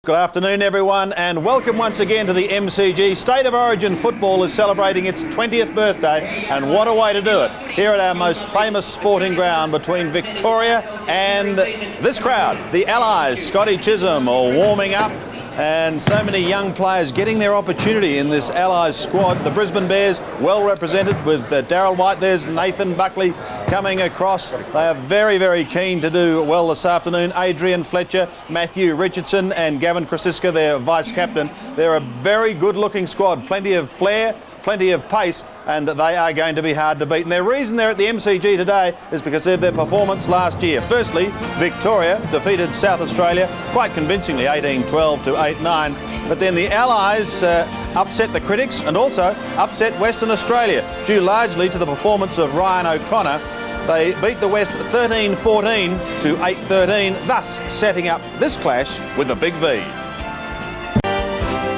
Good afternoon, everyone, and welcome once again to the MCG. State of Origin football is celebrating its 20th birthday, and what a way to do it. Here at our most famous sporting ground between Victoria and this crowd. The Allies, Scotty Chisholm, are warming up, and so many young players getting their opportunity in this Allies squad. The Brisbane Bears well represented with Darryl White. There's Nathan Buckley coming across. They are very, very keen to do well this afternoon. Adrian, Fletcher, Matthew, Richardson and Gavin Krasiska, their vice-captain. They're a very good-looking squad. Plenty of flair, plenty of pace, and they are going to be hard to beat. And their reason they're at the MCG today is because of their performance last year. Firstly, Victoria defeated South Australia quite convincingly, 18-12 to 8-9. But then the Allies upset the critics and also upset Western Australia, due largely to the performance of Ryan O'Connor. They beat the West 13-14 to 8-13, thus setting up this clash with the Big V.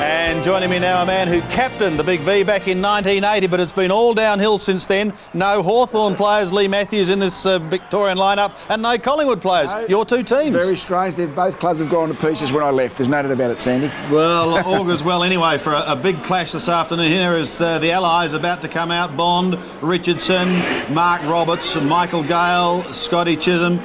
And joining me now, a man who captained the Big V back in 1980, but it's been all downhill since then. No Hawthorn players, Leigh Matthews, in this Victorian lineup, and no Collingwood players. No, your two teams. Very strange. Both clubs have gone to pieces when I left. There's no doubt about it, Sandy. Well, all goes well anyway for a big clash this afternoon. Here is the Allies about to come out. Bond, Richardson, Mark Roberts, Michael Gale, Scotty Chisholm.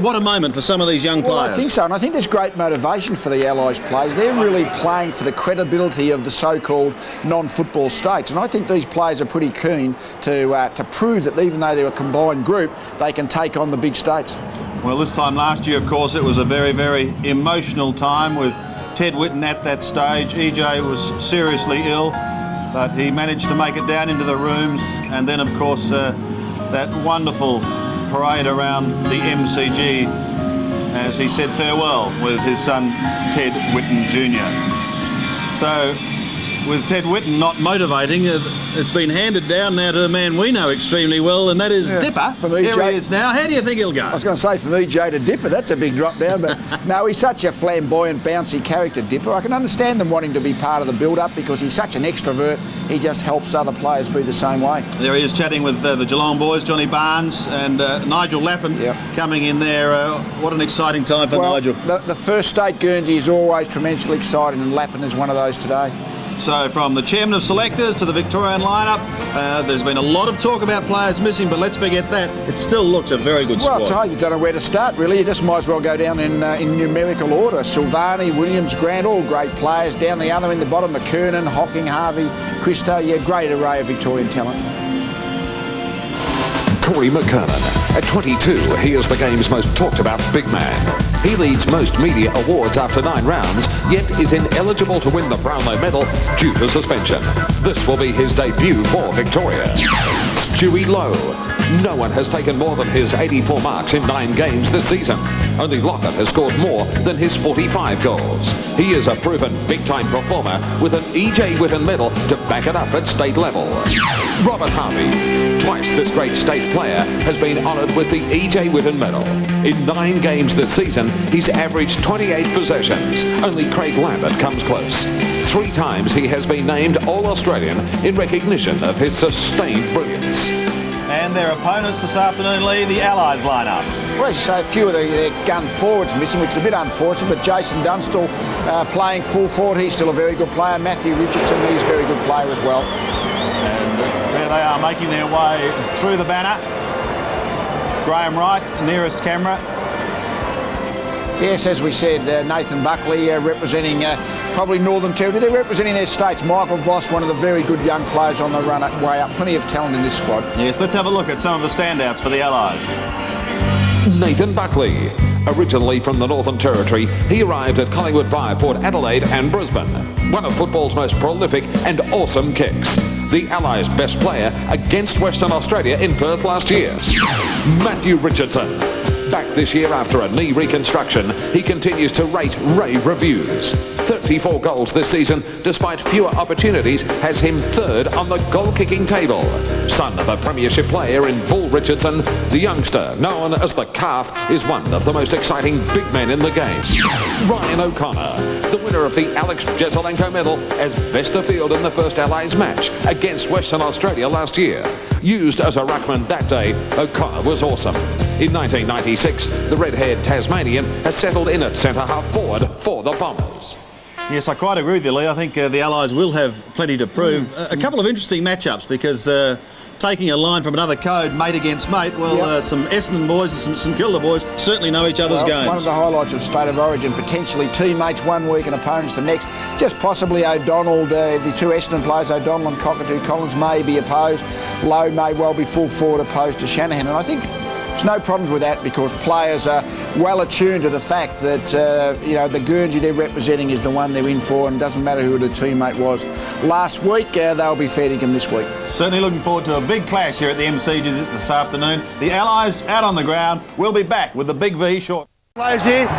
What a moment for some of these young players. Well, I think so, and I think there's great motivation for the Allies players. They're really playing for the credibility of the so-called non-football states, and I think these players are pretty keen to prove that even though they're a combined group, they can take on the big states. Well, this time last year, of course, it was a very, very emotional time with Ted Whitten at that stage. EJ was seriously ill, but he managed to make it down into the rooms, and then, of course, that wonderful parade around the MCG as he said farewell with his son Ted Whitten Jr. So with Ted Whitten not motivating, it's been handed down now to a man we know extremely well, and that is Dipper. From EJ. Here he is now. How do you think he'll go? I was going to say from EJ to Dipper, that's a big drop down, but no, he's such a flamboyant, bouncy character, Dipper. I can understand them wanting to be part of the build-up because he's such an extrovert. He just helps other players be the same way. There he is chatting with the Geelong boys, Johnny Barnes and Nigel Lappin coming in there. What an exciting time for Nigel. The first state Guernsey is always tremendously exciting, and Lappin is one of those today. So from the chairman of selectors to the Victorian lineup, there's been a lot of talk about players missing, but let's forget that. It still looks a very good squad. Well, you don't know where to start, really. You just might as well go down in numerical order. Silvagni, Williams, Grant, all great players. Down the other in the bottom, McKernan, Hocking, Harvey, Christo. Yeah, great array of Victorian talent. Corey McKernan. At 22, he is the game's most talked about big man. He leads most media awards after 9 rounds, yet is ineligible to win the Brownlow medal due to suspension. This will be his debut for Victoria. Stewie Loewe. No one has taken more than his 84 marks in 9 games this season. Only Lockett has scored more than his 45 goals. He is a proven big-time performer with an E.J. Whitten medal to back it up at state level. Robert Harvey. Twice this great state player has been honoured with the E.J. Whitten medal. In 9 games this season, he's averaged 28 possessions. Only Craig Lambert comes close. 3 times he has been named All-Australian in recognition of his sustained brilliance. And their opponents this afternoon, Leigh, the Allies lineup. Well, as you say, a few of their gun forwards missing, which is a bit unfortunate, but Jason Dunstall playing full forward, he's still a very good player. Matthew Richardson, he's a very good player as well. And there they are, making their way through the banner. Graham Wright, nearest camera. Yes, as we said, Nathan Buckley representing probably Northern Territory. They're representing their states. Michael Voss, one of the very good young players on the way up. Plenty of talent in this squad. Yes, let's have a look at some of the standouts for the Allies. Nathan Buckley. Originally from the Northern Territory, he arrived at Collingwood via Port Adelaide and Brisbane. One of football's most prolific and awesome kicks. The Allies' best player against Western Australia in Perth last year. Matthew Richardson. Back this year after a knee reconstruction, he continues to rate rave reviews. 34 goals this season, despite fewer opportunities, has him third on the goal-kicking table. Son of a premiership player in Bull Richardson, the youngster, known as the Calf, is one of the most exciting big men in the game. Ryan O'Connor, the winner of the Alex Jesselenko medal as best of field in the first Allies match against Western Australia last year. Used as a ruckman that day, O'Connor was awesome. In 1996, the red-haired Tasmanian has settled in at centre-half forward for the Bombers. Yes, I quite agree with you, Leigh. I think the Allies will have plenty to prove. A couple of interesting matchups because taking a line from another code, mate against mate, well, some Essendon boys and some St Kilda boys certainly know each other's games. One of the highlights of State of Origin, potentially teammates one week and opponents the next. Just possibly O'Donnell, the two Essendon players, O'Donnell and Cockatoo Collins, may be opposed. Loewe may well be full forward opposed to Shanahan. And I think there's no problems with that because players are well attuned to the fact that, you know, the Guernsey they're representing is the one they're in for, and it doesn't matter who the teammate was last week, they'll be feeding him this week. Certainly looking forward to a big clash here at the MCG this afternoon. The Allies out on the ground. We'll be back with the Big V short. Players here.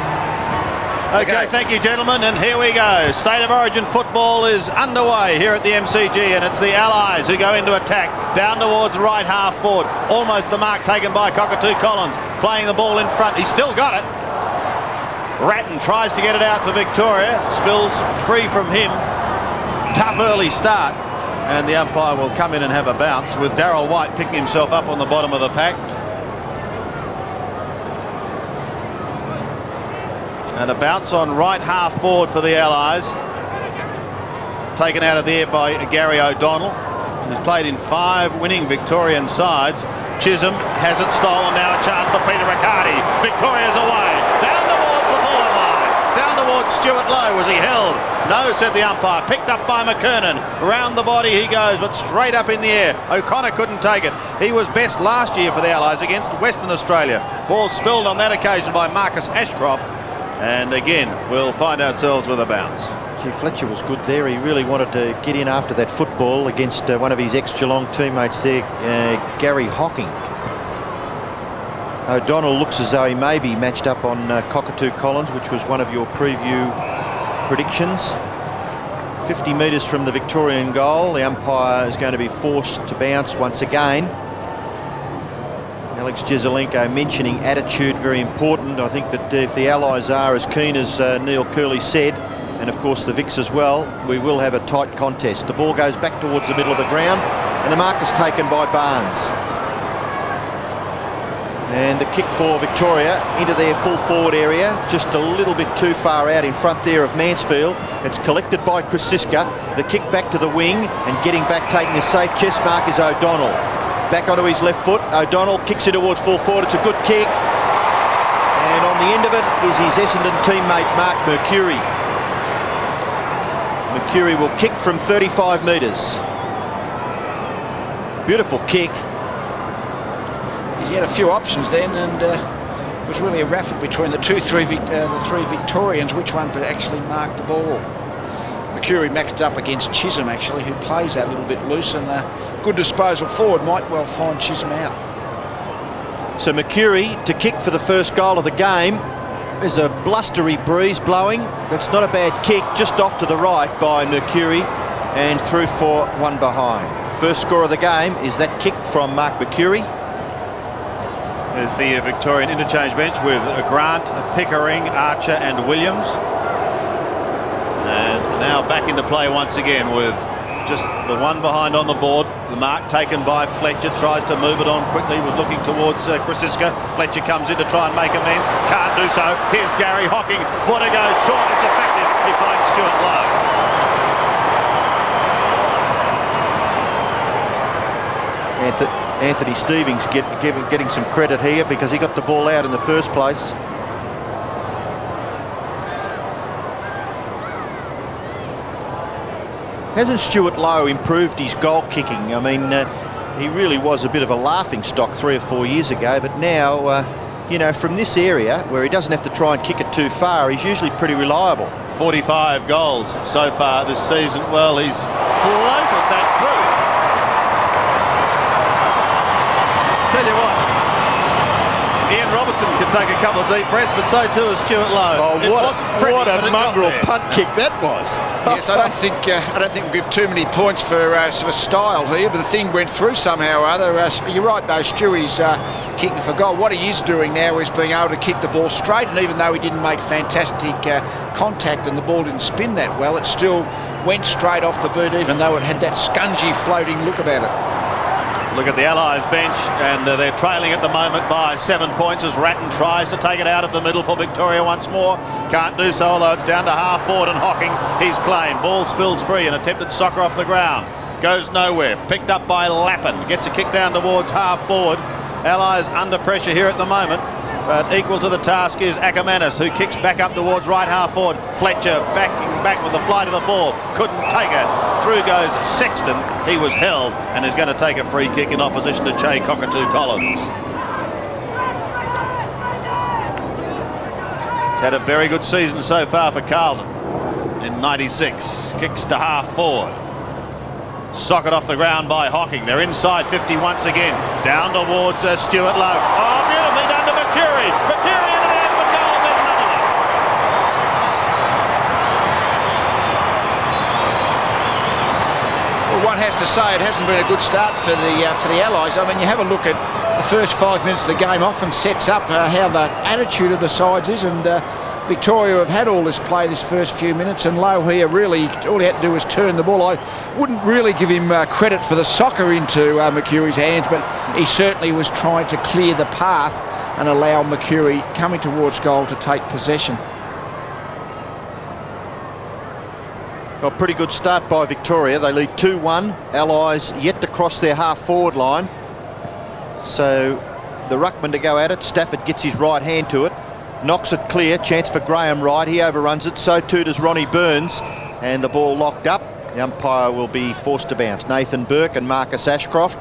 Okay, thank you, gentlemen, and here we go. State of Origin football is underway here at the MCG, and it's the Allies who go into attack down towards right half forward. Almost the mark taken by Cockatoo Collins, playing the ball in front. He's still got it. Ratton tries to get it out for Victoria. Spills free from him. Tough early start, and the umpire will come in and have a bounce with Darryl White picking himself up on the bottom of the pack. And a bounce on right half forward for the Allies. Taken out of the air by Garry O'Donnell, who's played in 5 winning Victorian sides. Chisholm has it stolen, now a chance for Peter Riccardi. Victoria's away, down towards the forward line, down towards Stewart Loewe. Was he held? No, said the umpire. Picked up by McKernan. Round the body he goes, but straight up in the air. O'Connor couldn't take it. He was best last year for the Allies against Western Australia. Ball spilled on that occasion by Marcus Ashcroft. And again, we'll find ourselves with a bounce. Gee, Fletcher was good there. He really wanted to get in after that football against one of his ex-Geelong teammates there, Garry Hocking. O'Donnell looks as though he may be matched up on Cockatoo Collins, which was one of your preview predictions. 50 metres from the Victorian goal. The umpire is going to be forced to bounce once again. Alex Jesselenko mentioning attitude, very important. I think that if the Allies are as keen as Neil Kerley said, and of course the Vics as well, we will have a tight contest. The ball goes back towards the middle of the ground, and the mark is taken by Barnes. And the kick for Victoria into their full forward area, just a little bit too far out in front there of Mansfield. It's collected by Krasiska. The kick back to the wing, and getting back, taking a safe chest mark is O'Donnell. Back onto his left foot. O'Donnell kicks it towards full forward. It's a good kick. And on the end of it is his Essendon teammate, Mark Mercuri. Mercuri will kick from 35 metres. Beautiful kick. He had a few options then, and it was really a raffle between the three Victorians, which one could actually mark the ball. Mercuri matched up against Chisholm, actually, who plays that a little bit loose, and good disposal forward might well find Chisholm out. So Mercuri to kick for the first goal of the game. There's a blustery breeze blowing. That's not a bad kick, just off to the right by Mercuri, and through for one behind. First score of the game is that kick from Mark Mercuri. There's the Victorian interchange bench with Grant, Pickering, Archer and Williams. And now back into play once again with just the one behind on the board. The mark taken by Fletcher, tries to move it on quickly, was looking towards Krasiska. Fletcher comes in to try and make amends, can't do so. Here's Garry Hocking, what a go, short, it's effective. He finds Stewart Loewe. Anthony Stevens getting some credit here because he got the ball out in the first place. Hasn't Stewart Loewe improved his goal kicking? I mean, he really was a bit of a laughing stock 3 or 4 years ago, but now, you know, from this area where he doesn't have to try and kick it too far, he's usually pretty reliable. 45 goals so far this season. Well, he's floated that through. Tell you what, Ian Robertson can take a couple of deep breaths, but so too is Stewart Loewe. Oh, what a mongrel punt kick that was. Yes, I don't think we'll give too many points for sort of style here, but the thing went through somehow or other. You're right though, Stewie's kicking for goal. What he is doing now is being able to kick the ball straight, and even though he didn't make fantastic contact and the ball didn't spin that well, it still went straight off the boot, even though it had that scungy floating look about it. Look at the Allies bench, and they're trailing at the moment by 7 points as Ratton tries to take it out of the middle for Victoria once more. Can't do so, although it's down to half forward, and Hocking, he's claimed. Ball spills free, and attempted soccer off the ground. Goes nowhere. Picked up by Lappin. Gets a kick down towards half forward. Allies under pressure here at the moment, but equal to the task is Akermanis, who kicks back up towards right half forward. Fletcher backing back with the flight of the ball. Couldn't take it. Through goes Sexton. He was held and is going to take a free kick in opposition to Che Cockatoo Collins. He's had a very good season so far for Carlton in 96. Kicks to half forward. Socket off the ground by Hocking. They're inside 50 once again. Down towards Stewart Loewe. Oh, beautifully done to Mercuri. Mercuri into the open goal. There's another one. Well, one has to say it hasn't been a good start for the Allies. I mean, you have a look at the first 5 minutes of the game, often sets up how the attitude of the sides is, and Victoria have had all this play this first few minutes, and Loewe here really, all he had to do was turn the ball. I wouldn't really give him credit for the soccer into Mercuri's hands, but he certainly was trying to clear the path and allow Mercuri coming towards goal to take possession. A pretty good start by Victoria. They lead 2-1. Allies yet to cross their half-forward line. So the ruckman to go at it. Stafford gets his right hand to it. Knocks it clear. Chance for Graham Wright. He overruns it. So too does Ronnie Burns. And the ball locked up. The umpire will be forced to bounce. Nathan Burke and Marcus Ashcroft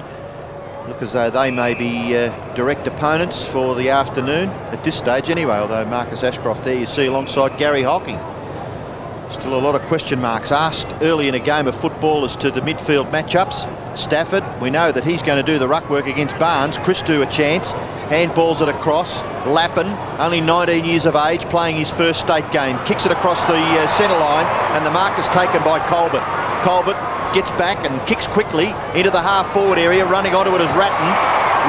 look as though they may be direct opponents for the afternoon. At this stage anyway, although Marcus Ashcroft there you see alongside Garry Hocking. Still a lot of question marks asked early in a game of football as to the midfield matchups. Stafford, we know that he's going to do the ruck work against Barnes. Christou a chance. Handballs it across. Lappin, only 19 years of age, playing his first state game. Kicks it across the centre line, and the mark is taken by Colbert. Colbert gets back and kicks quickly into the half-forward area. Running onto it is Ratton.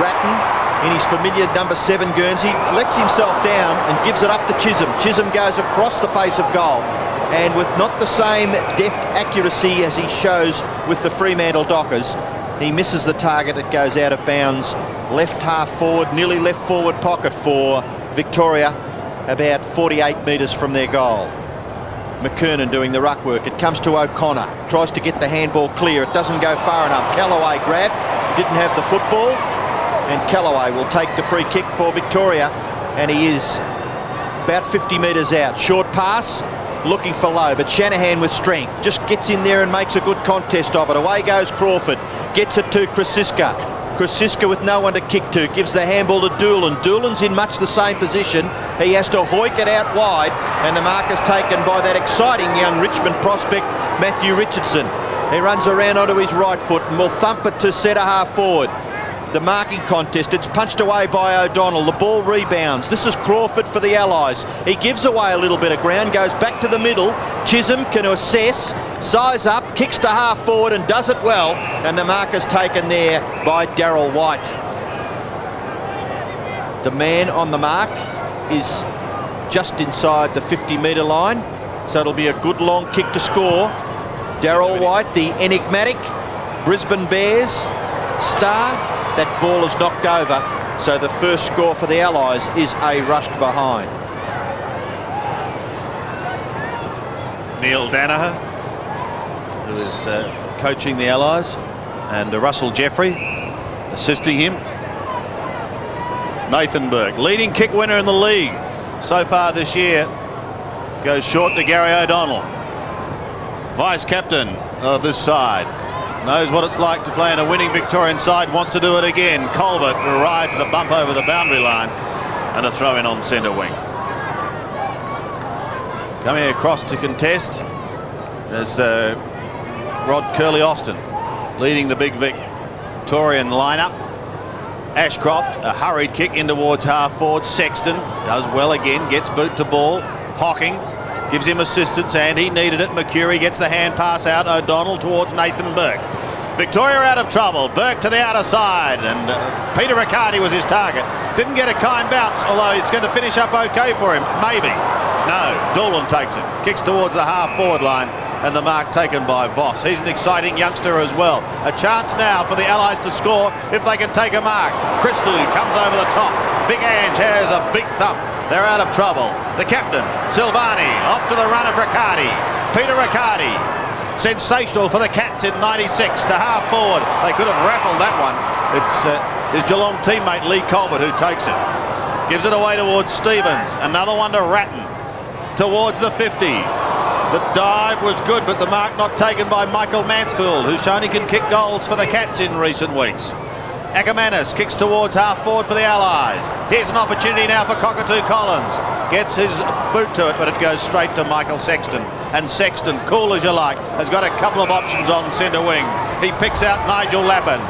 Ratton, in his familiar number 7 Guernsey, lets himself down and gives it up to Chisholm. Chisholm goes across the face of goal, and with not the same deft accuracy as he shows with the Fremantle Dockers, he misses the target. It goes out of bounds. Left half forward, nearly left forward pocket for Victoria, about 48 metres from their goal. McKernan doing the ruck work. It comes to O'Connor. Tries to get the handball clear. It doesn't go far enough. Callaway grabbed. Didn't have the football. And Callaway will take the free kick for Victoria. And he is about 50 metres out. Short pass. Looking for Loewe, but Shanahan with strength just gets in there and makes a good contest of it. Away goes Crawford, gets it to Krasiska. Krasiska with no one to kick to, gives the handball to Doolan. Doolan's in much the same position. He has to hoik it out wide, and the mark is taken by that exciting young Richmond prospect, Matthew Richardson. He runs around onto his right foot and will thump it to centre half forward. The marking contest, it's punched away by O'Donnell. The ball rebounds. This is Crawford for the Allies. He gives away a little bit of ground, goes back to the middle. Chisholm can assess, size up, kicks to half forward and does it well. And the mark is taken there by Darryl White. The man on the mark is just inside the 50-metre line. So it'll be a good long kick to score. Darryl White, the enigmatic Brisbane Bears star. That ball is knocked over, so the first score for the Allies is a rushed behind. Neil Danaher, who is coaching the Allies, and Russell Jeffrey assisting him. Nathan Burke, leading kick winner in the league so far this year, goes short to Gary O'Donnell. Vice captain of this side. Knows what it's like to play in a winning Victorian side, wants to do it again. Colbert rides the bump over the boundary line, and a throw in on centre wing. Coming across to contest is Rod Curley-Austin, leading the big Victorian lineup. Ashcroft, a hurried kick in towards half forward. Sexton does well again, gets boot to ball. Hocking gives him assistance, and he needed it. Mercuri gets the hand pass out. O'Donnell towards Nathan Burke. Victoria out of trouble. Burke to the outer side, and Peter Riccardi was his target. Didn't get a kind bounce, although it's going to finish up okay for him. Maybe. No, Dolan takes it. Kicks towards the half-forward line, and the mark taken by Voss. He's an exciting youngster as well. A chance now for the Allies to score if they can take a mark. Christou comes over the top. Big Ange has a big thump. They're out of trouble. The captain, Silvagni, off to the run of Riccardi. Peter Riccardi. Sensational for the Cats in 96 to half forward. They could have raffled that one. It's his Geelong teammate Lee Colbert who takes it. Gives it away towards Stevens. Another one to Ratton. Towards the 50. The dive was good, but the mark not taken by Michael Mansfield, who's shown he can kick goals for the Cats in recent weeks. Akermanis kicks towards half forward for the Allies. Here's an opportunity now for Cockatoo Collins. Gets his boot to it, but it goes straight to Michael Sexton. And Sexton, cool as you like, has got a couple of options on centre wing. He picks out Nigel Lappin.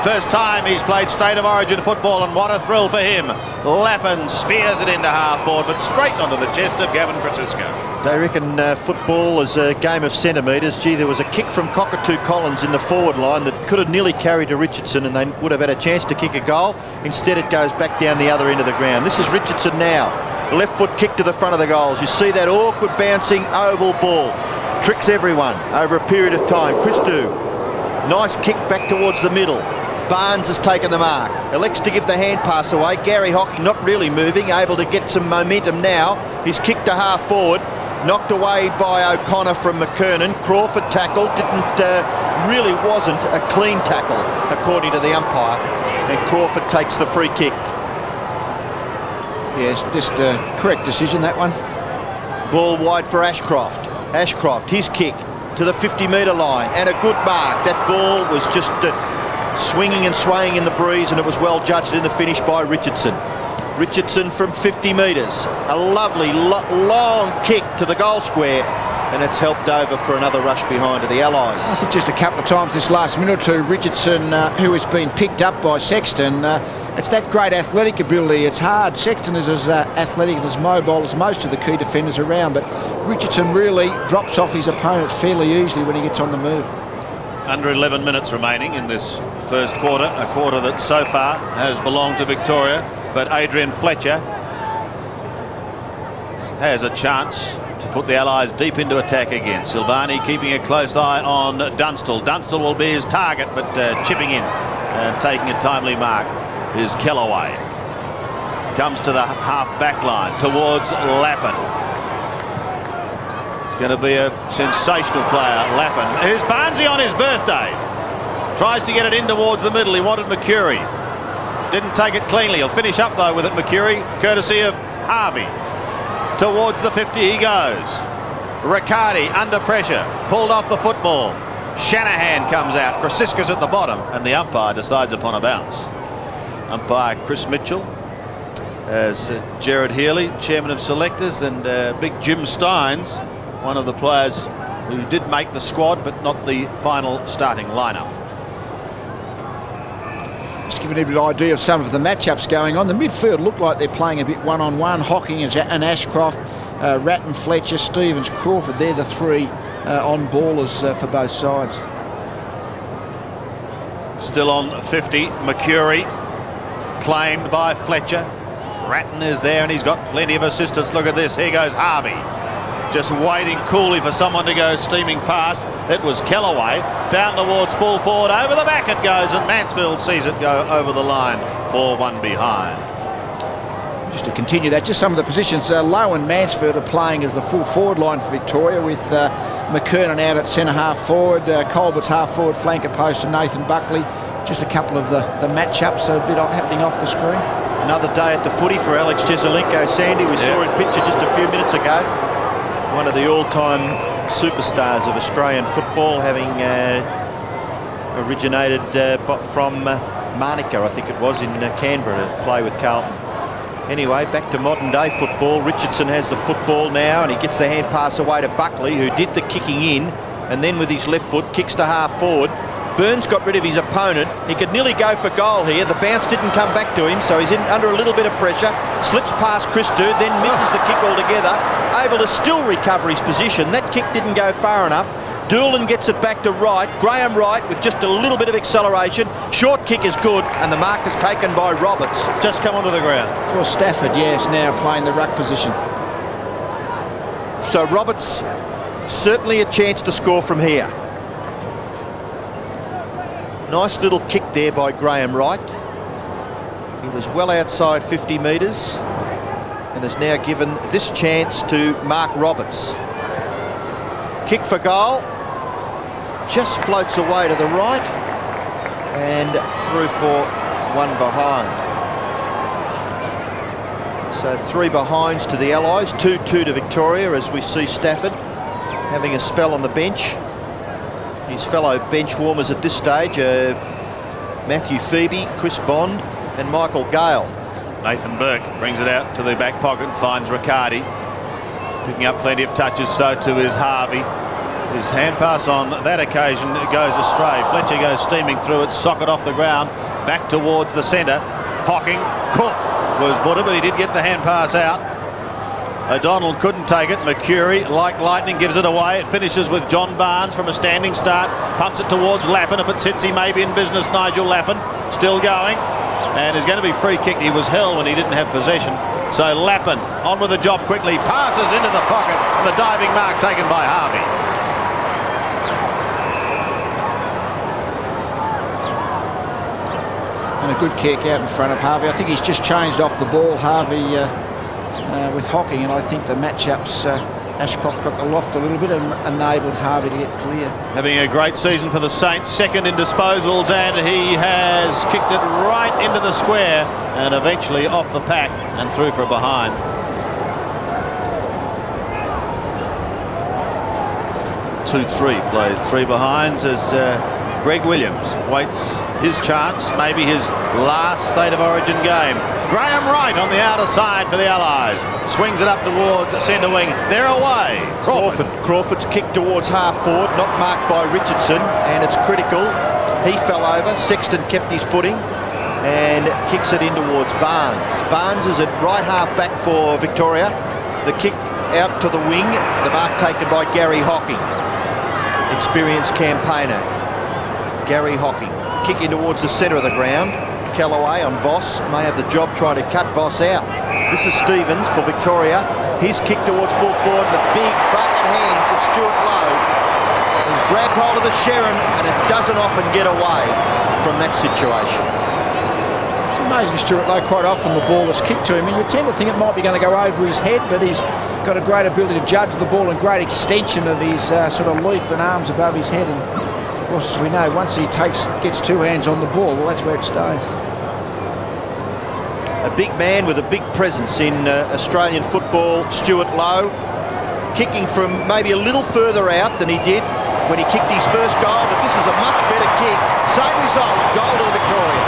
First time he's played State of Origin football, and what a thrill for him. Lappin spears it into half forward, but straight onto the chest of Gavin Francisco. They reckon football is a game of centimetres. Gee, there was a kick from Cockatoo Collins in the forward line that could have nearly carried to Richardson, and they would have had a chance to kick a goal. Instead, it goes back down the other end of the ground. This is Richardson now. Left foot kick to the front of the goals. You see that awkward bouncing oval ball. Tricks everyone over a period of time. Christou, nice kick back towards the middle. Barnes has taken the mark. Elects to give the hand pass away. Garry Hocking not really moving, able to get some momentum now. He's kicked to half forward. Knocked away by O'Connor from McKernan. Crawford tackled. Really wasn't a clean tackle, according to the umpire. And Crawford takes the free kick. Yes, just a correct decision, that one. Ball wide for Ashcroft. Ashcroft, his kick to the 50-metre line, and a good mark. That ball was just swinging and swaying in the breeze, and it was well judged in the finish by Richardson. Richardson from 50 metres. A lovely long kick to the goal square, and it's helped over for another rush behind to the Allies. I think just a couple of times this last minute or two, Richardson, who has been picked up by Sexton, it's that great athletic ability. It's hard. Sexton is as athletic and as mobile as most of the key defenders around, but Richardson really drops off his opponents fairly easily when he gets on the move. Under 11 minutes remaining in this first quarter, a quarter that so far has belonged to Victoria, but Adrian Fletcher has a chance to put the Allies deep into attack again. Silvagni keeping a close eye on Dunstall. Dunstall will be his target, but chipping in and taking a timely mark is Kellaway. Comes to the half-back line towards Lappin. Going to be a sensational player, Lappin. Here's Barnesy on his birthday. Tries to get it in towards the middle. He wanted Mercuri. Didn't take it cleanly. He'll finish up though with it, Mercuri, courtesy of Harvey. Towards the 50 he goes. Riccardi under pressure. Pulled off the football. Shanahan comes out. Krasiska's at the bottom, and the umpire decides upon a bounce. Umpire Chris Mitchell, as Gerard Healy, chairman of selectors, and big Jim Steins, one of the players who did make the squad but not the final starting lineup. Just giving you a bit of idea of some of the matchups going on. The midfield look like they're playing a bit one-on-one. Hocking and Ashcroft, Ratton, Fletcher, Stevens, Crawford. They're the three on-ballers for both sides. Still on 50, Mercuri, claimed by Fletcher. Ratton is there, and he's got plenty of assistance. Look at this. Here goes Harvey. Just waiting coolly for someone to go steaming past. It was Kellaway. Down towards full forward. Over the back it goes, and Mansfield sees it go over the line. 4-1 behind. Just to continue that, just some of the positions. Loewe and Mansfield are playing as the full forward line for Victoria, with McKernan out at centre half forward. Colbert's half forward flank opposed to Nathan Buckley. Just a couple of the matchups a bit happening off the screen. Another day at the footy for Alex Jesaulenko. Sandy, we saw in picture just a few minutes ago. One of the all-time superstars of Australian football, having originated from Manica, I think it was, in Canberra, to play with Carlton. Anyway, back to modern-day football. Richardson has the football now, and he gets the hand pass away to Buckley, who did the kicking in, and then with his left foot kicks to half forward. Burns got rid of his opponent. He could nearly go for goal here. The bounce didn't come back to him, so he's under a little bit of pressure. Slips past Christou, then misses the kick altogether. Able to still recover his position. That kick didn't go far enough. Doolan gets it back to Wright. Graham Wright with just a little bit of acceleration. Short kick is good, and the mark is taken by Roberts. Just come onto the ground. For Stafford, yes, now playing the ruck position. So Roberts, certainly a chance to score from here. Nice little kick there by Graham Wright. He was well outside 50 metres and has now given this chance to Mark Roberts. Kick for goal. Just floats away to the right and through for one behind. So 3 behinds to the Allies, 2-2 to Victoria, as we see Stafford having a spell on the bench. His fellow bench warmers at this stage are Matthew Phoebe, Chris Bond and Michael Gale. Nathan Burke brings it out to the back pocket, finds Riccardi. Picking up plenty of touches, so too is Harvey. His hand pass on that occasion goes astray. Fletcher goes steaming through it, socket off the ground, back towards the centre. Hocking, Cook was buttered, but he did get the hand pass out. O'Donnell couldn't take it. Mercuri, like lightning, gives it away. It finishes with John Barnes from a standing start. Pumps it towards Lappin. If it sits, he may be in business. Nigel Lappin still going. And is going to be free kicked. He was held when he didn't have possession. So Lappin on with the job quickly. Passes into the pocket. And the diving mark taken by Harvey. And a good kick out in front of Harvey. I think he's just changed off the ball, Harvey, with Hocking, and I think the matchups, Ashcroft got the loft a little bit and enabled Harvey to get clear. Having a great season for the Saints, second in disposals, and he has kicked it right into the square and eventually off the pack and through for a behind. Two-three plays 3 behinds as Greg Williams waits his chance, maybe his last State of Origin game. Graham Wright on the outer side for the Allies. Swings it up towards centre wing. They're away. Crawford's kick towards half forward, not marked by Richardson, and it's critical. He fell over. Sexton kept his footing and kicks it in towards Barnes. Barnes is at right half back for Victoria. The kick out to the wing. The mark taken by Garry Hocking. Experienced campaigner. Garry Hocking. Kick in towards the centre of the ground. Callaway on Voss. May have the job trying to cut Voss out. This is Stevens for Victoria. His kick towards full forward. And the big bucket hands of Stewart Loewe has grabbed hold of the Sherrin, and it doesn't often get away from that situation. It's amazing, Stewart Loewe, quite often the ball is kicked to him, and you tend to think it might be going to go over his head, but he's got a great ability to judge the ball and great extension of his sort of leap and arms above his head. And of course, as we know, once he gets 2 hands on the ball, well, that's where it stays. A big man with a big presence in Australian football, Stewart Loewe, kicking from maybe a little further out than he did when he kicked his first goal, but this is a much better kick. Same result, goal to the Victoria.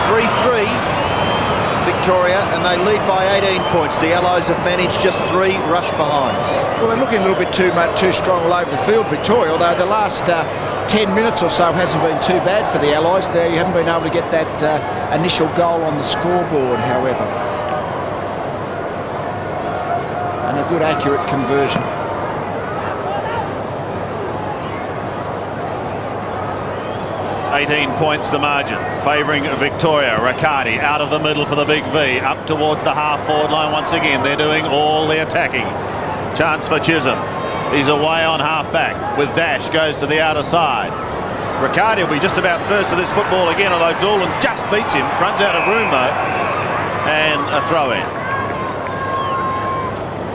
3-3. Victoria, and they lead by 18 points. The Allies have managed just 3 rush behinds. Well, they're looking a little bit too strong all over the field, Victoria, although the last 10 minutes or so hasn't been too bad for the Allies. You haven't been able to get that initial goal on the scoreboard, however. And a good accurate conversion. $18 points the margin, favouring Victoria. Riccardi out of the middle for the big V, up towards the half-forward line once again. They're doing all the attacking. Chance for Chisholm. He's away on half-back with Dash, goes to the outer side. Riccardi will be just about first to this football again, although Doolan just beats him, runs out of room though, and a throw-in.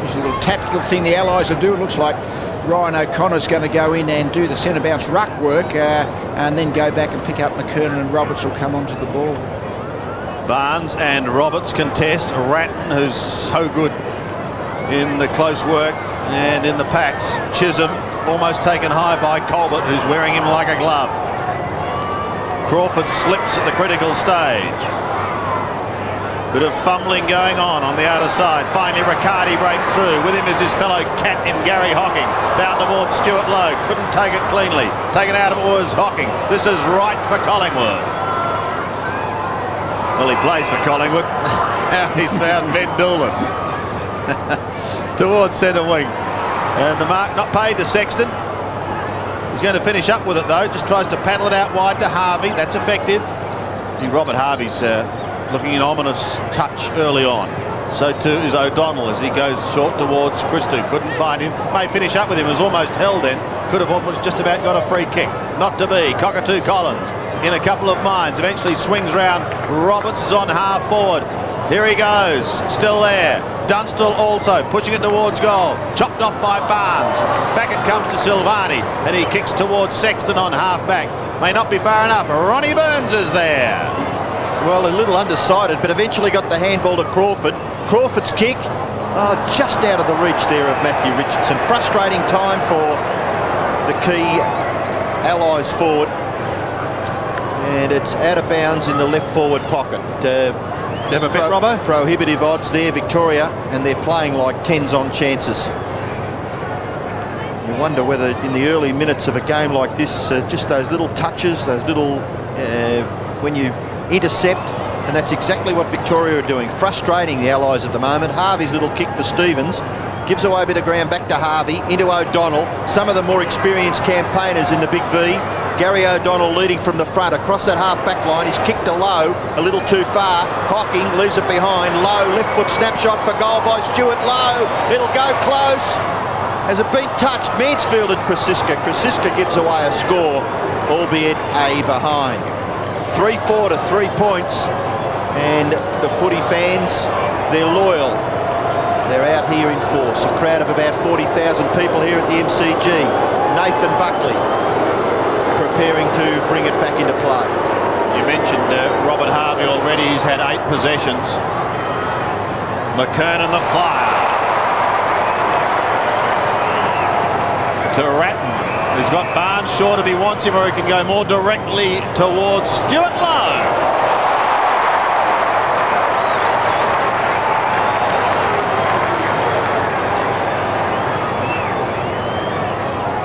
There's a little tactical thing the Allies will do. It looks like Ryan O'Connor's going to go in and do the centre bounce ruck work and then go back and pick up McKernan, and Roberts will come onto the ball. Barnes and Roberts contest. Ratton, who's so good in the close work and in the packs. Chisholm almost taken high by Colbert, who's wearing him like a glove. Crawford slips at the critical stage. Bit of fumbling going on the outer side. Finally, Riccardi breaks through. With him is his fellow cat in Garry Hocking. Down towards Stewart Loewe. Couldn't take it cleanly. Taken out of it was Hocking. This is right for Collingwood. Well, he plays for Collingwood. He's found Ben Dillman. Towards centre wing. And the mark not paid to Sexton. He's going to finish up with it, though. Just tries to paddle it out wide to Harvey. That's effective. I think Robert Harvey's looking an ominous touch early on. So too is O'Donnell as he goes short towards Christou. Couldn't find him. May finish up with him. Was almost held then. Could have almost just about got a free kick. Not to be. Cockatoo Collins in a couple of minds. Eventually swings round. Robertson's on half forward. Here he goes. Still there. Dunstall also pushing it towards goal. Chopped off by Barnes. Back it comes to Silvagni. And he kicks towards Sexton on half back. May not be far enough. Ronnie Burns is there. Well, a little undecided, but eventually got the handball to Crawford. Crawford's kick, just out of the reach there of Matthew Richardson. Frustrating time for the key Allies forward. And it's out of bounds in the left forward pocket. Never fit, Robbo? Prohibitive odds there, Victoria, and they're playing like 10s on chances. You wonder whether in the early minutes of a game like this, just those little touches, those little, when you intercept, and that's exactly what Victoria are doing, frustrating the Allies at the moment. Harvey's little kick for Stevens gives away a bit of ground back to Harvey, into O'Donnell. Some of the more experienced campaigners in the big V. Gary O'Donnell leading from the front across that half-back line. He's kicked to Loewe a little too far. Hocking leaves it behind. Loewe, left foot snapshot for goal by Stewart Loewe. It'll go close. Has it been touched? Mansfield and Crosiska. Crosiska gives away a score, albeit a behind. 3-4 to 3 points, and the footy fans, they're loyal. They're out here in force. A crowd of about 40,000 people here at the MCG. Nathan Buckley preparing to bring it back into play. You mentioned Robert Harvey already. He's had 8 possessions. McKernan the flyer. To Ratton. He's got Barnes short if he wants him, or he can go more directly towards Stewart Loewe.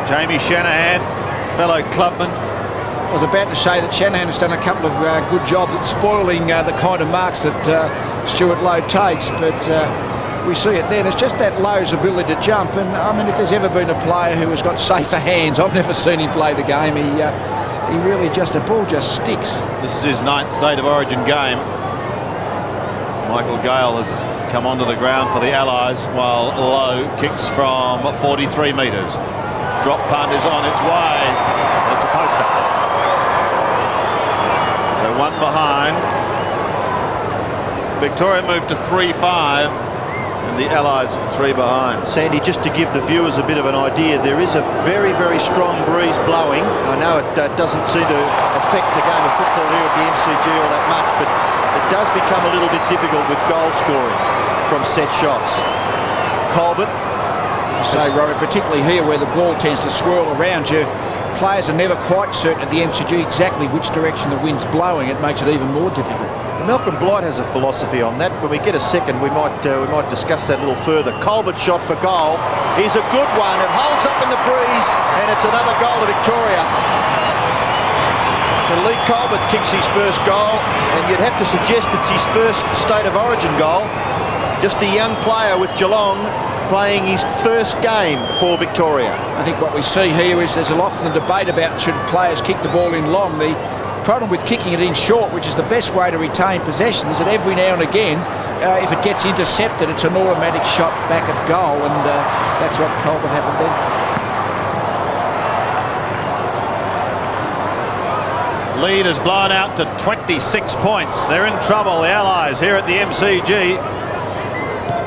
Jamie Shanahan, fellow clubman. I was about to say that Shanahan has done a couple of good jobs at spoiling the kind of marks that Stewart Loewe takes, but we see it then. It's just that Lowe's ability to jump, and I mean, if there's ever been a player who has got safer hands, I've never seen him play the game. He really just, the ball just sticks. This is his 9th State of Origin game. Michael Gale has come onto the ground for the Allies, while Loewe kicks from 43 metres. Drop punt is on its way, and it's a poster. So 1 behind. Victoria moved to 3-5. And the Allies 3 behind. Sandy, just to give the viewers a bit of an idea, there is a very, very strong breeze blowing. I know it doesn't seem to affect the game of football here at the MCG all that much, but it does become a little bit difficult with goal scoring from set shots. Colbert. Say, Robert, particularly here where the ball tends to swirl around you, players are never quite certain at the MCG exactly which direction the wind's blowing. It makes it even more difficult. Malcolm Blight has a philosophy on that. When we get a second, we might discuss that a little further. Colbert shot for goal is a good one. It holds up in the breeze, and it's another goal to Victoria. So Leigh Colbert kicks his first goal, and you'd have to suggest it's his first State of Origin goal. Just a young player with Geelong playing his first game for Victoria. I think what we see here is there's often a debate about should players kick the ball in long. The problem with kicking it in short, which is the best way to retain possession, is that every now and again, if it gets intercepted, it's an automatic shot back at goal, and that's what Colbert happened then. Lead is blown out to 26 points. They're in trouble, the Allies, here at the MCG.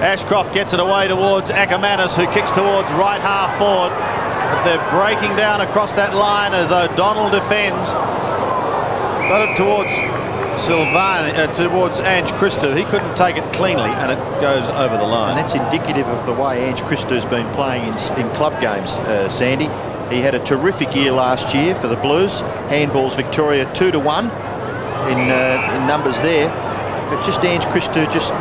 Ashcroft gets it away towards Akermanis, who kicks towards right half forward. But they're breaking down across that line as O'Donnell defends. Got it towards Silvagni, towards Ange Christou. He couldn't take it cleanly, and it goes over the line. And that's indicative of the way Ange Christou's been playing in club games, Sandy. He had a terrific year last year for the Blues. Handballs Victoria 2-1 in numbers there. but just Ange Christou just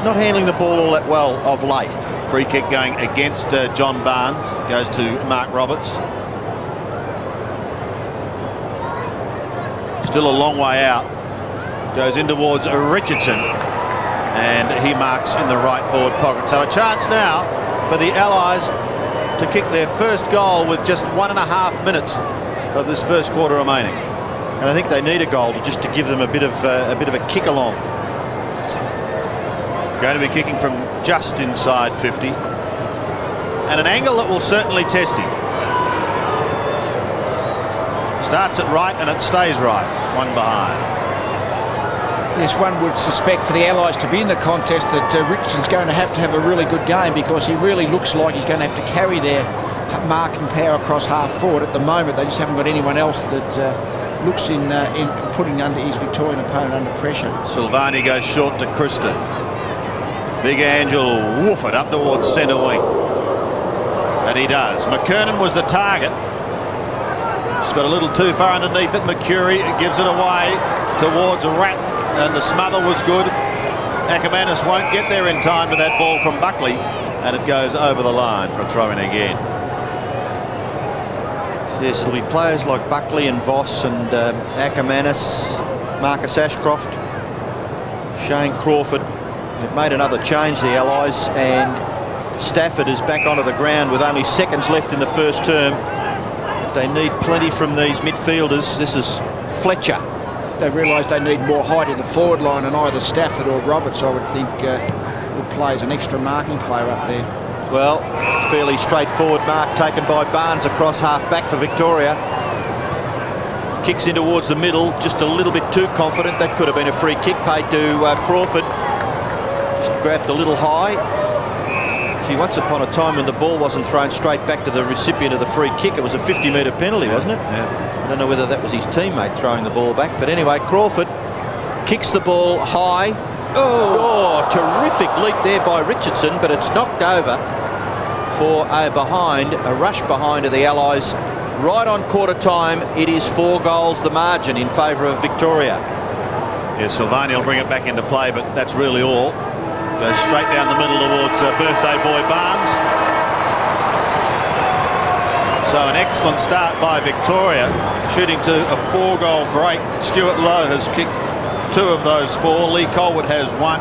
not handling the ball all that well of late. Free kick going against John Barnes. Goes to Mark Roberts. Still a long way out. Goes in towards Richardson. And he marks in the right forward pocket. So a chance now for the Allies to kick their first goal with just 1.5 minutes of this first quarter remaining. And I think they need a goal just to give them a bit of a kick along. Going to be kicking from just inside 50. And an angle that will certainly test him. Starts it right and it stays right. One behind. Yes, one would suspect for the Allies to be in the contest that Richardson's going to have a really good game, because he really looks like he's going to have to carry their marking power across half forward. At the moment, they just haven't got anyone else that looks in putting under his Victorian opponent under pressure. Silvagni goes short to Christou. Big Angel woof it up towards centre wing. And he does. McKernan was the target. Just got a little too far underneath it. Mercuri gives it away towards Ratton, and the smother was good. Akermanis won't get there in time to that ball from Buckley, and it goes over the line for a throw-in again. Yes, it'll be players like Buckley and Voss and Akermanis, Marcus Ashcroft, Shane Crawford. They've made another change, the Allies, and Stafford is back onto the ground with only seconds left in the first term. They need plenty from these midfielders. This is Fletcher. They realise they need more height in the forward line, and either Stafford or Roberts, I would think, will play as an extra marking player up there. Well, fairly straightforward mark taken by Barnes across half-back for Victoria. Kicks in towards the middle, just a little bit too confident. That could have been a free kick paid to Crawford. Just grabbed a little high. Gee, once upon a time when the ball wasn't thrown straight back to the recipient of the free kick, it was a 50-metre penalty, wasn't it? Yeah. I don't know whether that was his teammate throwing the ball back, but anyway, Crawford kicks the ball high. Oh, terrific leap there by Richardson, but it's knocked over for a rush behind of the Allies. Right on quarter time, it is 4 goals the margin in favour of Victoria. Yeah, Silvagni will bring it back into play, but that's really all. Goes straight down the middle towards birthday boy Barnes. So an excellent start by Victoria, shooting to a 4-goal break. Stewart Loewe has kicked 2 of those 4. Lee Colbert has 1,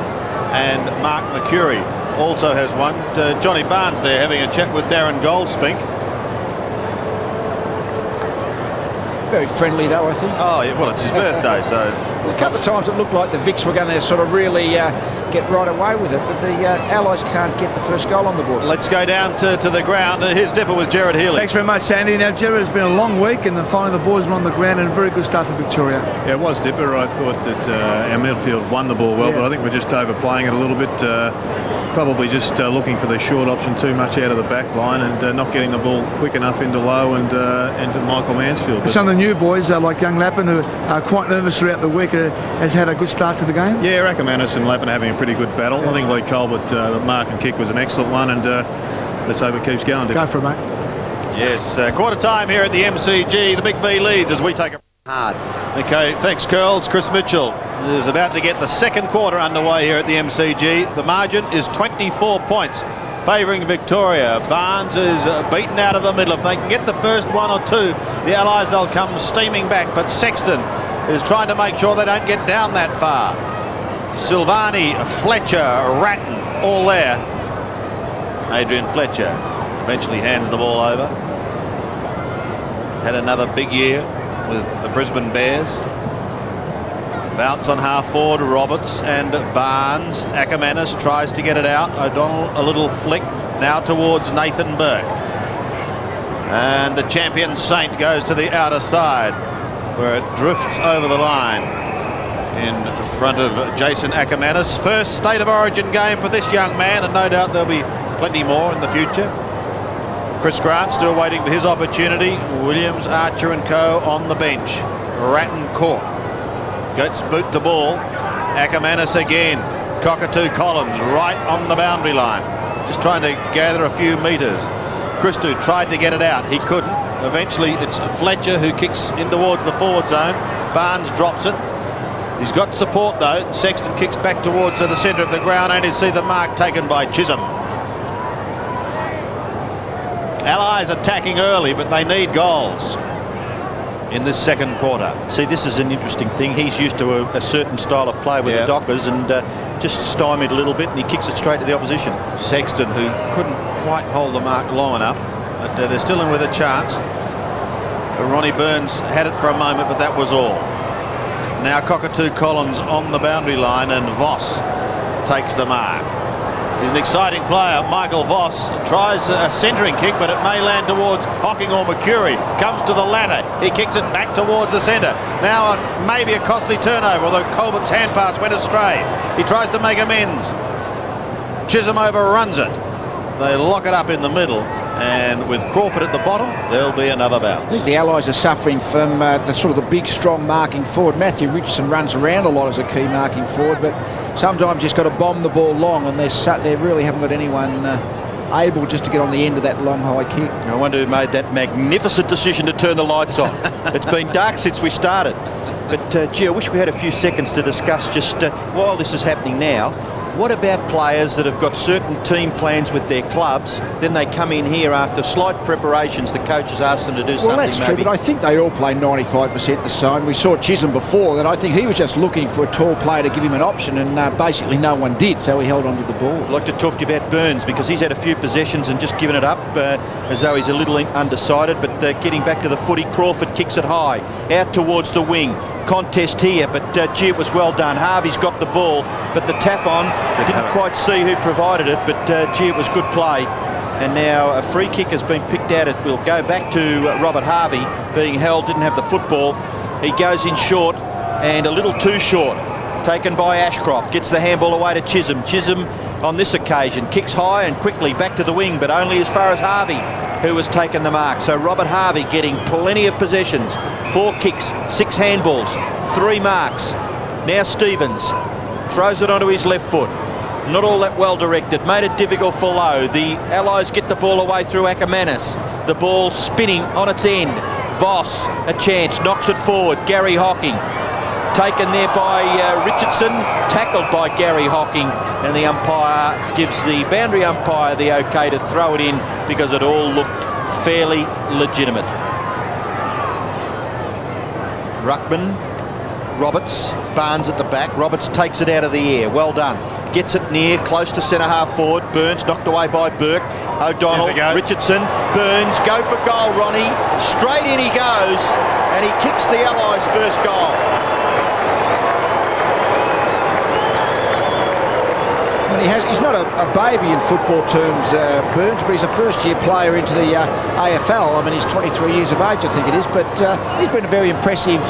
and Mark Mercuri also has 1. Johnny Barnes there having a chat with Darren Goldspink. Very friendly, though, I think. Oh, yeah, well, it's his birthday, so... A couple of times it looked like the Vics were going to sort of really get right away with it, but the Allies can't get the first goal on the board. Let's go down to the ground. Here's Dipper with Gerard Healy. Thanks very much, Sandy. Now, Gerard, it's been a long week, and finally the boys are on the ground, and a very good start for Victoria. Yeah, it was, Dipper. I thought that our midfield won the ball well, but I think we're just overplaying it a little bit. Probably just looking for the short option too much out of the back line, and not getting the ball quick enough into Loewe and into Michael Mansfield. Some of the new boys, like young Lappin, who are quite nervous throughout the week, has had a good start to the game. Yeah, Akermanis and Lappin having a pretty good battle. I think Lee Colbert, the mark and kick was an excellent one, and let's hope it keeps going. Go for it, mate. Yes, quarter time here at the MCG. The Big V leads as we take a hard. Okay, thanks, Curls. Chris Mitchell is about to get the second quarter underway here at the MCG. The margin is 24 points favouring Victoria. Barnes is beaten out of the middle. If they can get the first 1 or 2, the Allies, they'll come steaming back. But Sexton is trying to make sure they don't get down that far. Silvagni, Fletcher, Ratton, all there. Adrian Fletcher eventually hands the ball over. Had another big year with the Brisbane Bears. Bounce on half forward, Roberts and Barnes. Akermanis tries to get it out. O'Donnell a little flick now towards Nathan Burke. And the champion Saint goes to the outer side, where it drifts over the line in front of Jason Akermanis. First State of Origin game for this young man, and no doubt there'll be plenty more in the future. Chris Grant still waiting for his opportunity. Williams, Archer and co on the bench. Ratton caught. Goats boot the ball. Akermanis again. Cockatoo Collins right on the boundary line. Just trying to gather a few metres. Christou tried to get it out. He couldn't. Eventually it's Fletcher who kicks in towards the forward zone. Barnes drops it. He's got support though. Sexton kicks back towards the centre of the ground, and you see the mark taken by Chisholm. Allies attacking early, but they need goals in this second quarter. See, this is an interesting thing. He's used to a certain style of play with the Dockers, and just stymied a little bit, and he kicks it straight to the opposition. Sexton, who couldn't quite hold the mark long enough, but they're still in with a chance. Ronnie Burns had it for a moment, but that was all. Now Cockatoo Collins on the boundary line, and Voss takes the mark. He's an exciting player. Michael Voss tries a centering kick, but it may land towards Hocking or Mercuri. Comes to the ladder. He kicks it back towards the centre. Now maybe a costly turnover, although Colbert's hand pass went astray. He tries to make amends. Chisholm overruns it. They lock it up in the middle. And with Crawford at the bottom, there'll be another bounce. I think the Allies are suffering from the sort of the big, strong marking forward. Matthew Richardson runs around a lot as a key marking forward, but sometimes just got to bomb the ball long, and they really haven't got anyone able just to get on the end of that long, high kick. I wonder who made that magnificent decision to turn the lights on. It's been dark since we started. But, gee, I wish we had a few seconds to discuss just while this is happening now. What about players that have got certain team plans with their clubs, then they come in here after slight preparations, the coaches ask them to do something? Well, that's true, but I think they all play 95% the same. We saw Chisholm before, that I think he was just looking for a tall player to give him an option, and basically no one did, so he held on to the ball. I'd like to talk to you about Burns, because he's had a few possessions and just given it up as though he's a little undecided, but getting back to the footy, Crawford kicks it high, out towards the wing. Contest here, but gee, it was well done. Harvey's got the ball, but the tap on, they didn't quite see who provided it, but gee, it was good play. And now a free kick has been picked out. It will go back to Robert Harvey, being held, didn't have the football. He goes in short, and a little too short. Taken by Ashcroft, gets the handball away to Chisholm. Chisholm, on this occasion, kicks high and quickly back to the wing, but only as far as Harvey, who has taken the mark. So Robert Harvey getting plenty of possessions. 4 kicks, 6 handballs, 3 marks. Now Stevens throws it onto his left foot. Not all that well directed, made it difficult for Loewe. The Allies get the ball away through Akermanis. The ball spinning on its end. Voss, a chance, knocks it forward. Garry Hocking, taken there by Richardson, tackled by Garry Hocking, and the umpire gives the boundary umpire the okay to throw it in because it all looked fairly legitimate. Ruckman, Roberts, Barnes at the back. Roberts takes it out of the air. Well done. Gets it near, close to centre half forward. Burns knocked away by Burke. O'Donnell, Richardson, Burns, go for goal, Ronnie. Straight in he goes, and he kicks the Allies' first goal. He's not a baby in football terms, Burns, but he's a first-year player into the AFL. I mean, he's 23 years of age, I think it is, but he's been a very impressive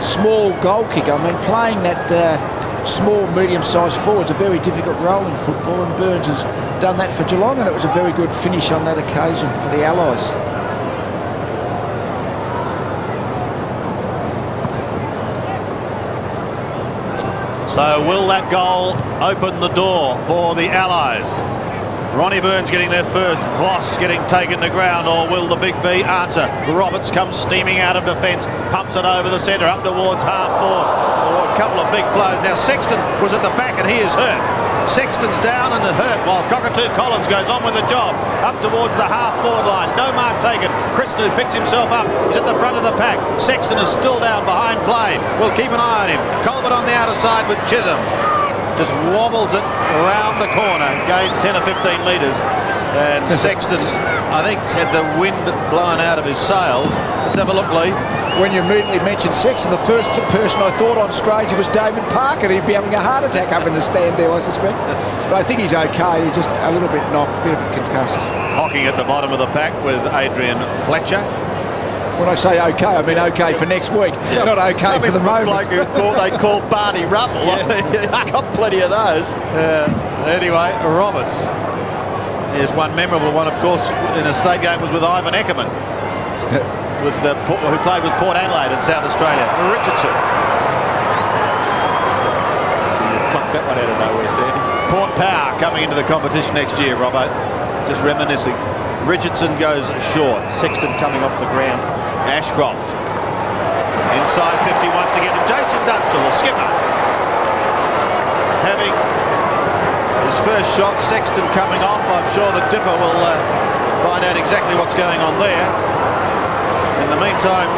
small goal kicker. I mean, playing that small, medium-sized forward is a very difficult role in football, and Burns has done that for Geelong, and it was a very good finish on that occasion for the Allies. So will that goal open the door for the Allies? Ronnie Burns getting there first, Voss getting taken to ground, or will the big V answer? Roberts comes steaming out of defence, pumps it over the centre, up towards half forward. Oh, a couple of big flows. Now Sexton was at the back and he is hurt. Sexton's down and hurt while Cockatoo Collins goes on with the job. Up towards the half-forward line. No mark taken. Christou picks himself up. He's at the front of the pack. Sexton is still down behind play. We'll keep an eye on him. Colbert on the outer side with Chisholm. Just wobbles it around the corner. Gains 10 or 15 metres. And Sexton, I think, had the wind blown out of his sails. Let's have a look, Leigh. When you immediately mentioned Sexton, the first person I thought on stage was David Parker. He'd be having a heart attack up in the stand there, I suspect. But I think he's okay. He's just a little bit knocked, a bit concussed. Hocking at the bottom of the pack with Adrian Fletcher. When I say okay, I mean okay for next week, not okay for the moment. They call Barney Ruffle. Got plenty of those. Anyway, Roberts. Here's one memorable one, of course, in a state game was with Ivan Akerman, who played with Port Adelaide in South Australia. Richardson. So you've plucked that one out of nowhere, Sandy. Port Power coming into the competition next year, Robbo. Just reminiscing. Richardson goes short. Sexton coming off the ground. Ashcroft. Inside 50 once again, and Jason Dunstall, the skipper, having his first shot. Sexton coming off. I'm sure that Dipper will find out exactly what's going on there. In the meantime,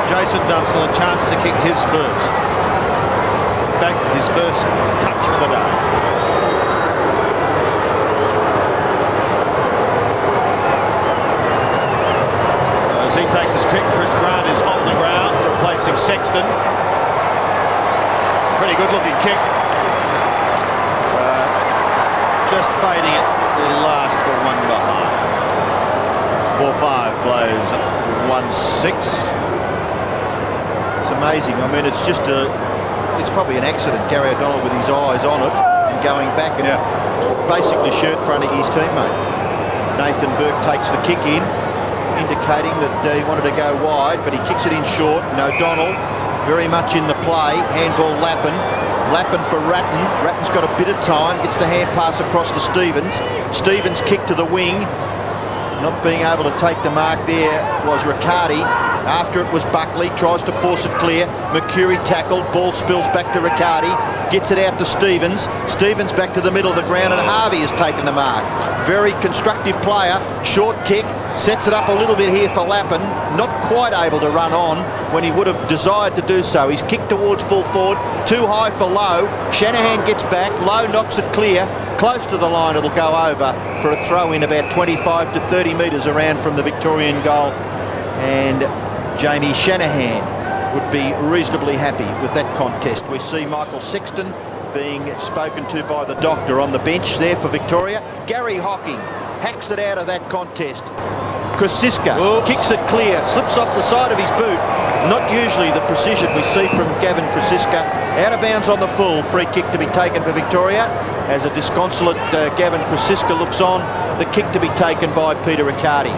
Jason Dunstall a chance to kick his first. In fact, his first touch for the day. So as he takes his kick, Chris Grant is on the ground, replacing Sexton. Pretty good looking kick. Just fading it last for one behind. 4-5 plays 1-6. It's amazing. I mean, it's just it's probably an accident. Gary O'Donnell with his eyes on it and going back and basically shirt fronting his teammate. Nathan Burke takes the kick in, indicating that he wanted to go wide, but he kicks it in short. And O'Donnell very much in the play. Handball Lappin. Lappin for Ratton. Ratton's got a bit of time, gets the hand pass across to Stevens. Stevens kick to the wing. Not being able to take the mark there was Riccardi. After it was Buckley, tries to force it clear. Mercuri tackled, ball spills back to Riccardi, gets it out to Stevens. Stevens back to the middle of the ground, and Harvey has taken the mark. Very constructive player, short kick, sets it up a little bit here for Lappin. Not quite able to run on when he would have desired to do so. He's kicked towards full forward, too high for Loewe. Shanahan gets back, Loewe knocks it clear. Close to the line, it'll go over for a throw in about 25 to 30 metres around from the Victorian goal. And Jamie Shanahan would be reasonably happy with that contest. We see Michael Sexton being spoken to by the doctor on the bench there for Victoria. Garry Hocking hacks it out of that contest. Krasiska kicks it clear, slips off the side of his boot. Not usually the precision we see from Gavin Krasiska. Out of bounds on the full, free kick to be taken for Victoria. As a disconsolate Gavin Krasiska looks on, the kick to be taken by Peter Riccardi.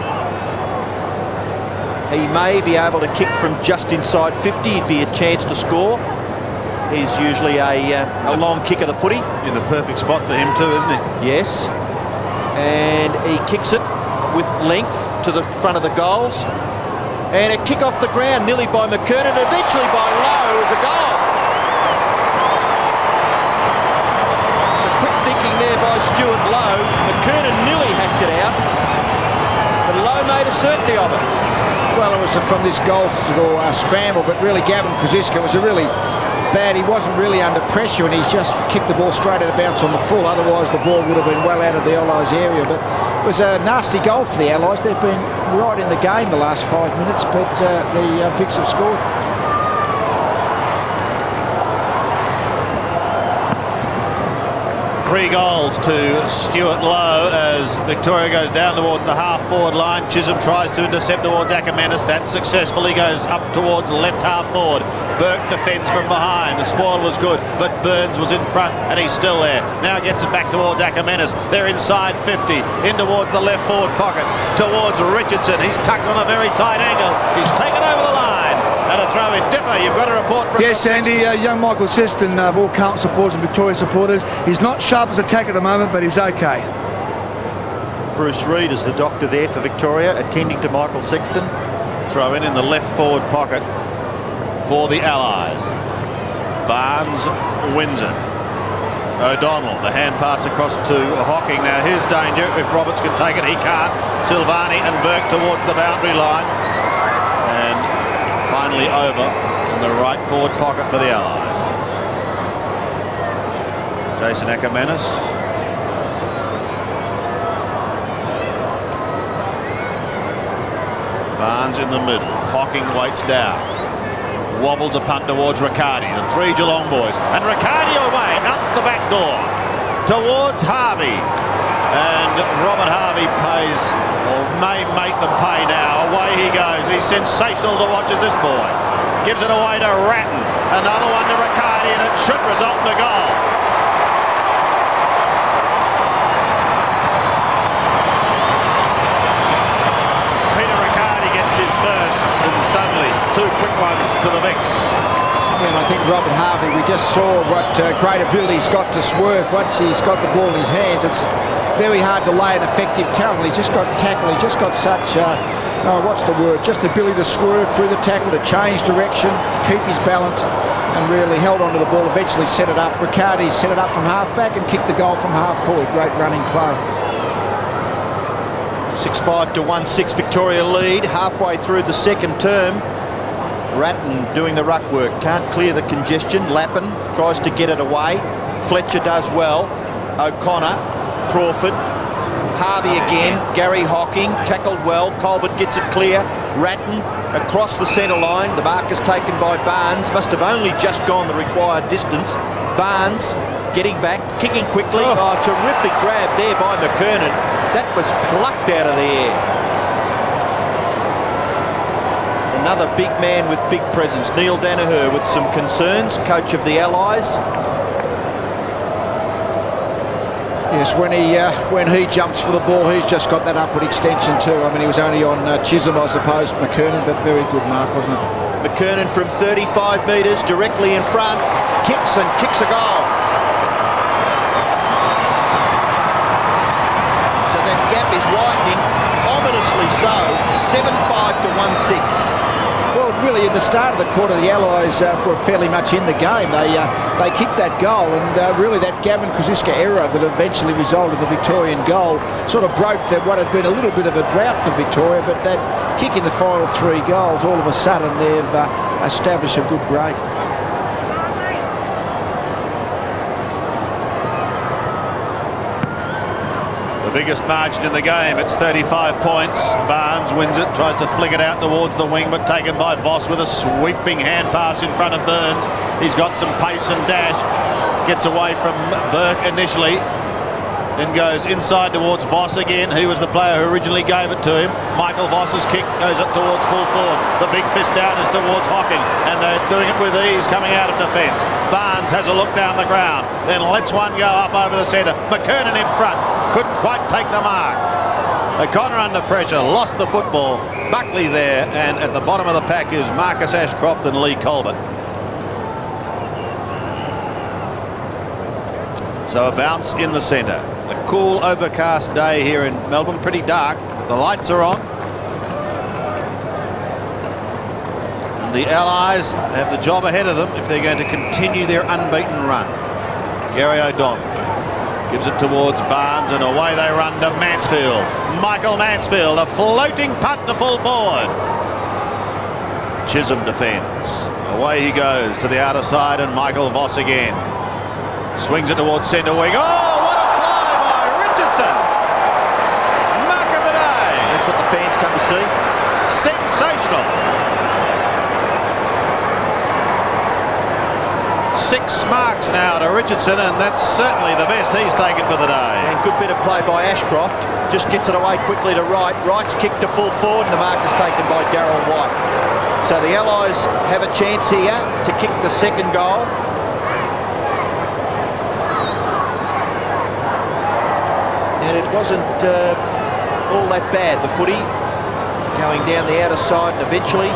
He may be able to kick from just inside 50. It'd be a chance to score. He's usually a long kick of the footy. In the perfect spot for him too, isn't he? Yes. And he kicks it with length to the front of the goals. And a kick off the ground, nearly by McKernan, eventually by Loewe, is a goal. So quick thinking there by Stewart Loewe. McKernan nearly hacked it out, but Loewe made a certainty of it. Well, it was from this goal scramble, but really Gavin Krasiska was a really bad. He wasn't really under pressure, and he's just kicked the ball straight out of bounds on the full. Otherwise, the ball would have been well out of the Allies area. But it was a nasty goal for the Allies. They've been right in the game the last 5 minutes, but the Vics have scored. Three goals to Stewart Loewe as Victoria goes down towards the half-forward line. Chisholm tries to intercept towards Akermanis. That's successful. He goes up towards the left half-forward. Burke defends from behind. The spoil was good, but Burns was in front, and he's still there. Now gets it back towards Akermanis. They're inside 50, in towards the left-forward pocket, towards Richardson. He's tucked on a very tight angle. He's taken over the line. And a throw in. Dipper, you've got a report for us. Yes, Andy, young Michael Sexton of all Carlton supporters and Victoria supporters. He's not sharp as attack at the moment, but he's okay. Bruce Reid is the doctor there for Victoria, attending to Michael Sexton. Throw in the left forward pocket for the Allies. Barnes wins it. O'Donnell, the hand pass across to Hocking. Now here's danger if Roberts can take it. He can't. Silvagni and Burke towards the boundary line. And finally over in the right forward pocket for the Allies. Jason Akermanis. Barnes in the middle. Hocking waits down. Wobbles a punt towards Riccardi. The three Geelong boys. And Riccardi away out the back door towards Harvey. And Robert Harvey pays, or may make them pay now. Away he goes. He's sensational to watch as this boy gives it away to Ratton. Another one to Riccardi, and it should result in a goal. Peter Riccardi gets his first, and suddenly two quick ones to the Vics. And I think Robert Harvey, we just saw what great ability he's got to swerve once he's got the ball in his hands. It's very hard to lay an effective tackle. He's just got such what's the word? Just the ability to swerve through the tackle, to change direction, keep his balance, and really held onto the ball, eventually set it up. Riccardi set it up from half-back and kicked the goal from half-forward. Great running play. 6-5 to 1-6 Victoria lead halfway through the second term. Ratton doing the ruck work, can't clear the congestion. Lappin tries to get it away. Fletcher does well. O'Connor, Crawford, Harvey again. Garry Hocking tackled well. Colbert gets it clear. Ratton across the centre line. The mark is taken by Barnes. Must have only just gone the required distance. Barnes getting back, kicking quickly. Oh, terrific grab there by McKernan. That was plucked out of the air. Another big man with big presence. Neil Danaher with some concerns, coach of the Allies. Yes, when he jumps for the ball, he's just got that upward extension too. I mean, he was only on Chisholm, I suppose, McKernan, but very good mark, wasn't it? McKernan from 35 metres, directly in front, kicks a goal. So that gap is widening, ominously so, 7-5 to 1-6. Well, really, at the start of the quarter, the Allies were fairly much in the game. They kicked that goal, and really that Gavin Krzyzka error that eventually resulted in the Victorian goal sort of broke what had been a little bit of a drought for Victoria, but that kick in the final 3 goals, all of a sudden they've established a good break. Biggest margin in the game, it's 35 points. Barnes wins it, tries to flick it out towards the wing, but taken by Voss with a sweeping hand pass in front of Burns. He's got some pace and dash, gets away from Burke initially, then goes inside towards Voss again. He was the player who originally gave it to him. Michael Voss's kick goes up towards full forward. The big fist down is towards Hocking, and they're doing it with ease coming out of defence. Barnes has a look down the ground, then lets one go up over the centre. McKernan in front, couldn't quite take the mark. O'Connor under pressure, lost the football. Buckley there, and at the bottom of the pack is Marcus Ashcroft and Lee Colbert. So a bounce in the centre. A cool, overcast day here in Melbourne, pretty dark, but the lights are on. And the Allies have the job ahead of them if they're going to continue their unbeaten run. Gary O'Donnell gives it towards Barnes, and away they run to Mansfield. Michael Mansfield, a floating punt to full forward. Chisholm defends. Away he goes to the outer side, and Michael Voss again. Swings it towards centre wing. Oh, what a fly by Richardson! Mark of the day. That's what the fans come to see. Sensational. 6 marks now to Richardson, and that's certainly the best he's taken for the day. And good bit of play by Ashcroft. Just gets it away quickly to Wright. Wright's kicked to full forward, and the mark is taken by Darryl White. So the Allies have a chance here to kick the second goal. And it wasn't all that bad, the footy. Going down the outer side, and eventually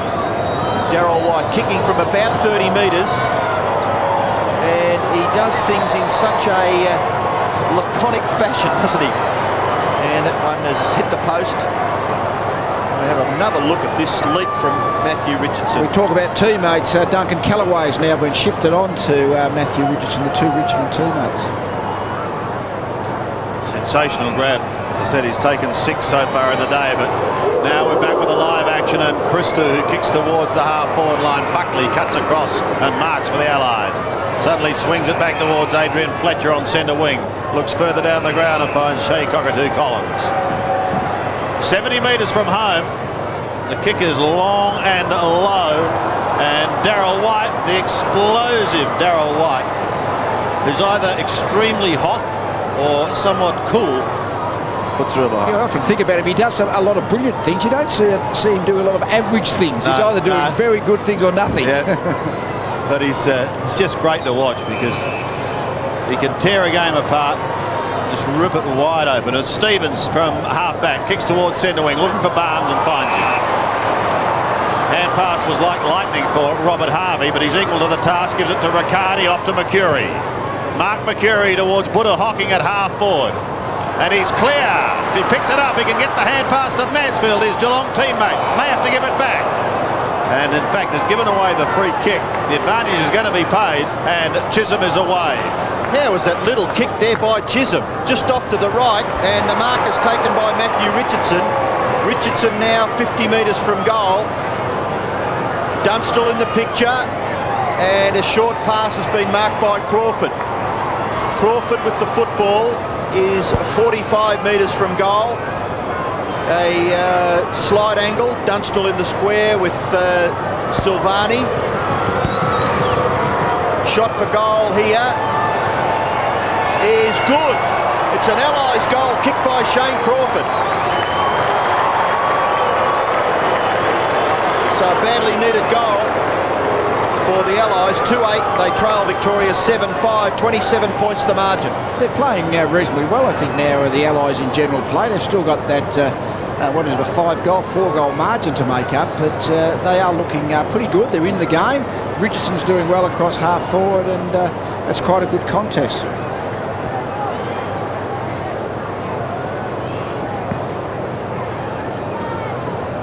Darryl White kicking from about 30 metres. And he does things in such a laconic fashion, doesn't he? And that one has hit the post. We have another look at this leap from Matthew Richardson. We talk about teammates. Duncan Callaway's now been shifted on to Matthew Richardson, the 2 Richmond teammates. Sensational grab. As I said, he's taken 6 so far in the day, but now we're back with a live action, and Christou, who kicks towards the half-forward line. Buckley cuts across and marks for the Allies. Suddenly swings it back towards Adrian Fletcher on centre wing. Looks further down the ground and finds Shea Cockatoo Collins. 70 metres from home. The kick is long and low, and Darryl White, the explosive Darryl White, who's either extremely hot or somewhat cool, puts through a bar. I often think about him. He does a lot of brilliant things. You don't see him do a lot of average things. He's either doing very good things or nothing. Yeah. But he's just great to watch, because he can tear a game apart, just rip it wide open. As Stevens from half-back kicks towards centre wing, looking for Barnes and finds him. Hand pass was like lightning for Robert Harvey, but he's equal to the task. Gives it to Riccardi, off to Mercuri. Mark Mercuri towards Buddha Hocking at half-forward. and he's clear. If he picks it up, he can get the hand pass to Mansfield, his Geelong teammate. May have to give it back. And in fact, has given away the free kick. The advantage is going to be paid, and Chisholm is away. How was that little kick there by Chisholm? Just off to the right, and the mark is taken by Matthew Richardson. Richardson now 50 metres from goal. Dunstall in the picture, and a short pass has been marked by Crawford. Crawford with the football is 45 metres from goal. A slight angle. Dunstall in the square with Silvagni. Shot for goal here is good. It's an Allies goal, kicked by Shane Crawford. So a badly needed goal for the Allies. 2-8, they trail Victoria 7-5, 27 points the margin. They're playing reasonably well, I think, now, the Allies in general play. They've still got that, what is it, a 4-goal margin to make up, but they are looking pretty good. They're in the game. Richardson's doing well across half forward, and it's quite a good contest.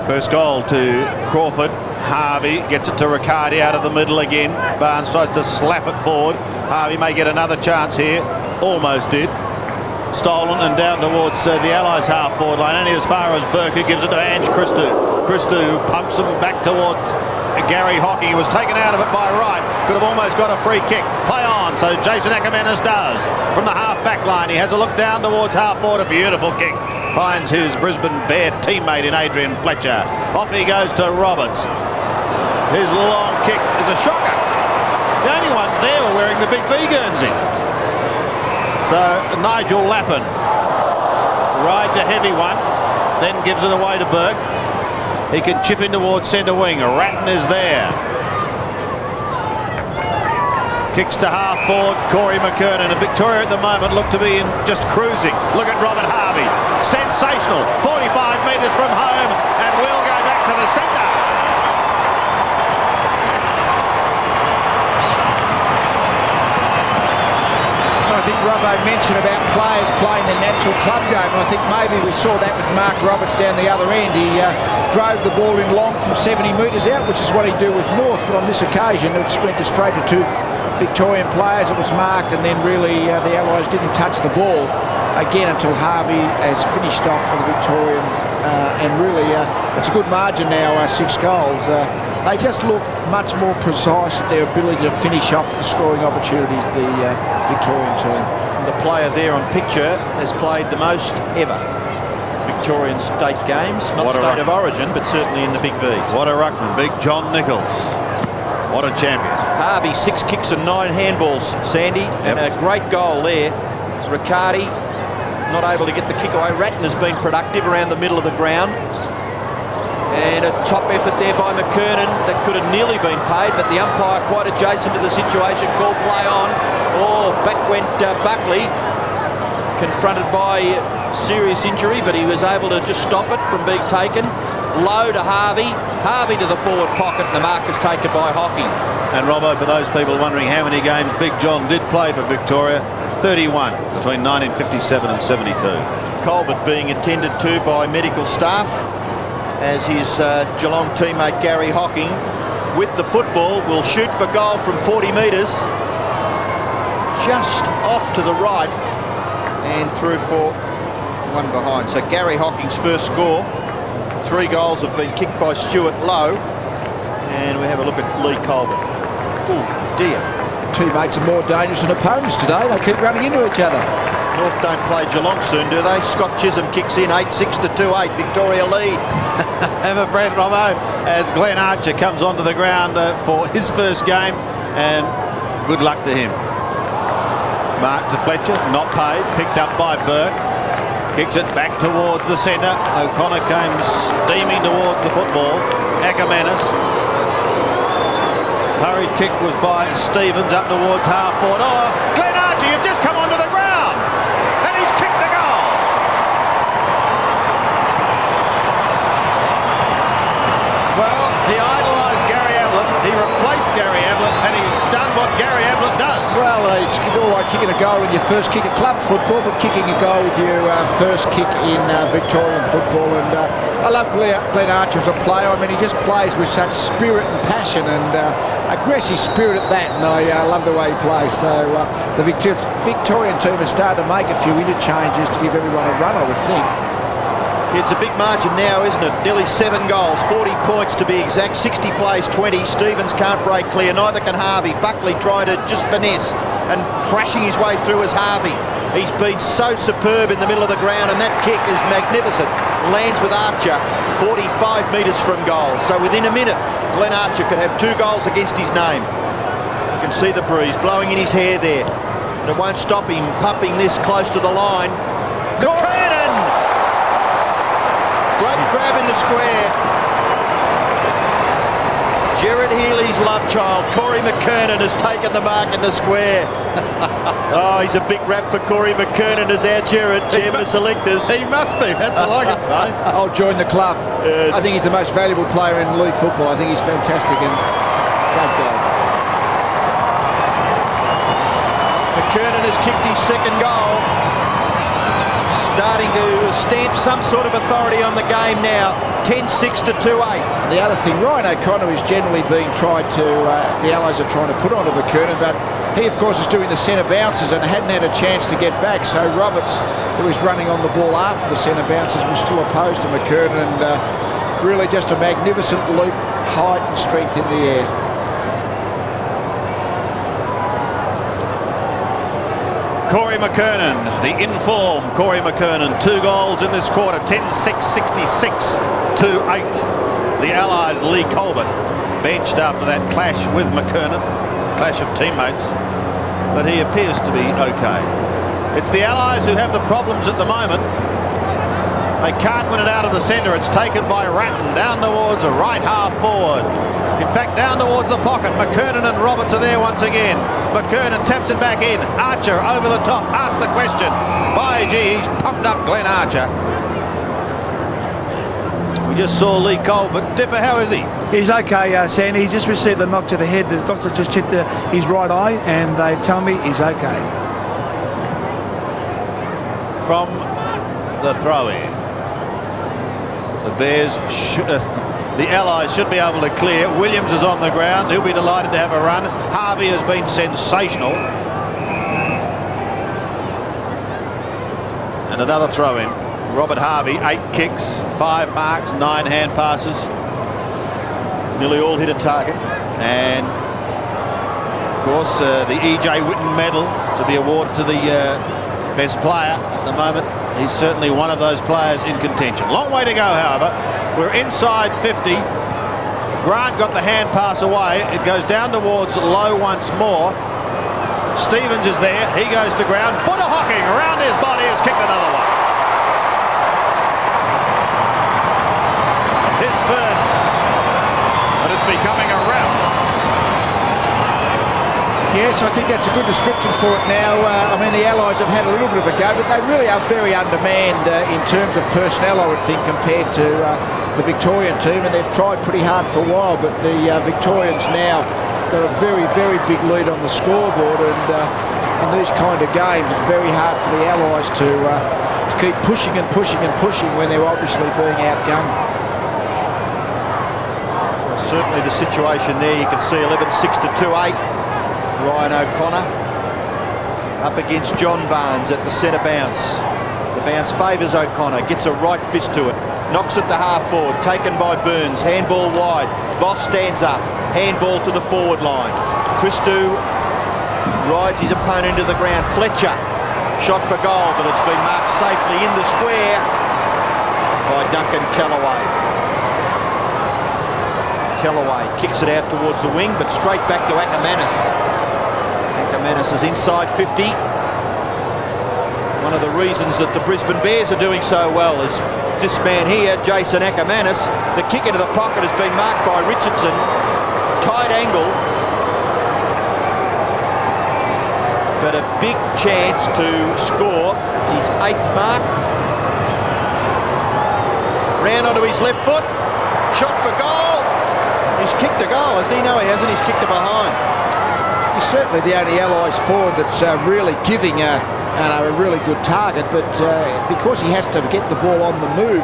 First goal to Crawford. Harvey gets it to Riccardi out of the middle again. Barnes tries to slap it forward. Harvey may get another chance here. Almost did. Stolen and down towards the Allies half-forward line, only as far as Burke, who gives it to Ange Christou pumps him back towards Garry Hocking. He was taken out of it by Wright. Could have almost got a free kick. Play on, so Jason Akermanis does. From the half-back line, he has a look down towards half-forward. A beautiful kick. Finds his Brisbane Bear teammate in Adrian Fletcher. Off he goes to Roberts. His long kick is a shocker. The only ones there were wearing the big V Guernsey. So Nigel Lappin rides a heavy one, then gives it away to Burke. He can chip in towards centre wing. Ratton is there. Kicks to half forward, Corey McKernan. And Victoria at the moment look to be in just cruising. Look at Robert Harvey. Sensational. 45 metres from home, and will go back to the centre. I think Robbo mentioned about players playing the natural club game, and I think maybe we saw that with Mark Roberts down the other end. He drove the ball in long from 70 metres out, which is what he'd do with North, but on this occasion it went straight to two Victorian players. It was marked, and then really the Allies didn't touch the ball again until Harvey has finished off for the Victorian, and really it's a good margin now, 6 goals. They just look much more precise at their ability to finish off the scoring opportunities, the Victorian team. The player there on picture has played the most ever Victorian state games, not State of Origin, but certainly in the Big V. What a ruckman, Big John Nichols. What a champion. Harvey, 6 kicks and 9 handballs, Sandy, and a great goal there. Riccardi not able to get the kick away. Ratton has been productive around the middle of the ground. And a top effort there by McKernan that could have nearly been paid, but the umpire quite adjacent to the situation, called play on. Oh, back went Buckley, confronted by serious injury, but he was able to just stop it from being taken. Low to Harvey, Harvey to the forward pocket, and the mark is taken by Hocking. And Robbo, for those people wondering how many games Big John did play for Victoria, 31 between 1957 and 72. Colbert being attended to by medical staff, as his Geelong teammate Garry Hocking with the football will shoot for goal from 40 metres, just off to the right and through for one behind. So Garry Hocking's first score. 3 goals have been kicked by Stewart Loewe, and we have a look at Leigh Colbert. Oh dear. Teammates are more dangerous than opponents today. They keep running into each other. North don't play Geelong soon, do they? Scott Chisholm kicks in, 8-6 to 2-8. Victoria lead. Have a breath, Robbo, as Glenn Archer comes onto the ground for his first game, and good luck to him. Mark to Fletcher, not paid, picked up by Burke. Kicks it back towards the centre. O'Connor came steaming towards the football. Akermanis. Hurried kick was by Stevens up towards half forward. Oh, Glenn Archer, you've just come onto the ground. And he's kicked the goal. Well, he idolised Gary Ablett. He replaced Gary Ablett, and he's done what Gary Ablett does. Well, it's always like kicking a goal in your first kick at club football, but kicking a goal with your first kick in Victorian football. And I love Glenn Archer as a player. I mean, he just plays with such spirit and passion and aggressive spirit at that, and I love the way he plays. So the Victorian team has started to make a few interchanges to give everyone a run, I would think. It's a big margin now, isn't it? Nearly 7 goals, 40 points to be exact. 60 plays 20. Stevens can't break clear, neither can Harvey. Buckley trying to just finesse and crashing his way through as Harvey. He's been so superb in the middle of the ground, and that kick is magnificent. Lands with Archer 45 metres from goal. So within a minute, Glenn Archer could have 2 goals against his name. You can see the breeze blowing in his hair there. And it won't stop him pumping this close to the line. McKernan! Great grab in the square. Gerard Healy's love child, Corey McKernan, has taken the mark in the square. Oh, he's a big rap for Corey McKernan as our Gerard, chairman of selectors. He must be, that's all I can say. I'll join the club. Yes. I think he's the most valuable player in league football. I think he's fantastic and great goal. McKernan has kicked his second goal. Starting to stamp some sort of authority on the game now. 10-6 to 2-8. And the other thing, Ryan O'Connor is generally being tried to, the Allies are trying to put onto McKernan, but he of course is doing the centre bounces and hadn't had a chance to get back. So Roberts, who is running on the ball after the centre bounces, was still opposed to McKernan, and really just a magnificent leap, height and strength in the air. Corey McKernan, the informed Corey McKernan, 2 goals in this quarter, 10-6, 66-8. The Allies' Leigh Colbert benched after that clash with McKernan, clash of teammates, but he appears to be okay. It's the Allies who have the problems at the moment. They can't win it out of the centre. It's taken by Ratton down towards a right half forward. In fact, down towards the pocket. McKernan and Roberts are there once again. McKernan taps it back in. Archer over the top. Asks the question. By gee, he's pumped up Glenn Archer. We just saw Leigh Colbert. Dipper, how is he? He's okay, Sandy. He just received the knock to the head. The doctor just checked his right eye, and they tell me he's okay. From the throw-in, the Bears the Allies should be able to clear. Williams is on the ground. He'll be delighted to have a run. Harvey has been sensational. And another throw-in. Robert Harvey, 8 kicks, 5 marks, 9 hand passes. Nearly all hit a target. And, of course, the E.J. Whitten medal to be awarded to the best player at the moment. He's certainly one of those players in contention. Long way to go, however. We're inside 50. Grant got the hand pass away. It goes down towards Loewe once more. Stevens is there. He goes to ground. Buddha Hocking around his body has kicked another one. His first. But it's becoming a rout. Yes, I think that's a good description for it now. I mean, the Allies have had a little bit of a go, but they really are very undermanned in terms of personnel, I would think, compared to the Victorian team, and they've tried pretty hard for a while, but the Victorians now got a very, very big lead on the scoreboard, and in these kind of games, it's very hard for the Allies to keep pushing and pushing and pushing when they're obviously being outgunned. Well, certainly the situation there, you can see 11-6 to 2-8. Ryan O'Connor up against John Barnes at the centre bounce. The bounce favours O'Connor, gets a right fist to it, knocks it to half forward, taken by Burns, handball wide. Voss stands up, handball to the forward line. Christou rides his opponent into the ground. Fletcher, shot for goal, but it's been marked safely in the square by Duncan Kellaway. Kellaway kicks it out towards the wing, but straight back to Akermanis. Akermanis is inside 50. One of the reasons that the Brisbane Bears are doing so well is this man here, Jason Akermanis. The kick into the pocket has been marked by Richardson. Tight angle. But a big chance to score. That's his 8th mark. Round onto his left foot. Shot for goal. He's kicked a goal, hasn't he? No, he hasn't. He's kicked it behind. He's certainly the only Allies forward that's really giving a really good target, but because he has to get the ball on the move,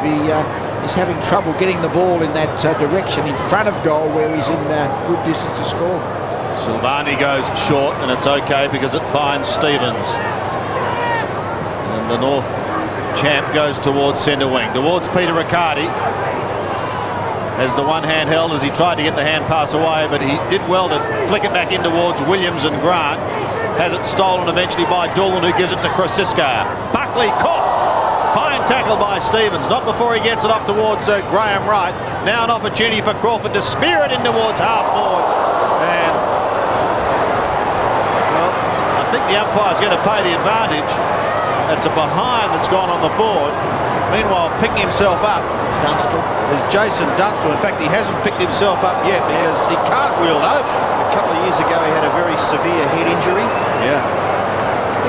he's having trouble getting the ball in that direction in front of goal where he's in good distance to score. Silvagni goes short, and it's okay because it finds Stevens. And the North champ goes towards centre wing, towards Peter Riccardi. Has the one hand held as he tried to get the hand pass away, but he did well to flick it back in towards Williams and Grant. Has it stolen eventually by Doolan, who gives it to Krasiska. Buckley caught. Fine tackle by Stevens, not before he gets it off towards Graham Wright. Now an opportunity for Crawford to spear it in towards half forward. And, well, I think the umpire's going to pay the advantage. It's a behind that's gone on the board. Meanwhile, picking himself up Dunstall is Jason Dunstall. In fact, he hasn't picked himself up yet because he cartwheeled over. A couple of years ago, he had a very severe head injury. Yeah.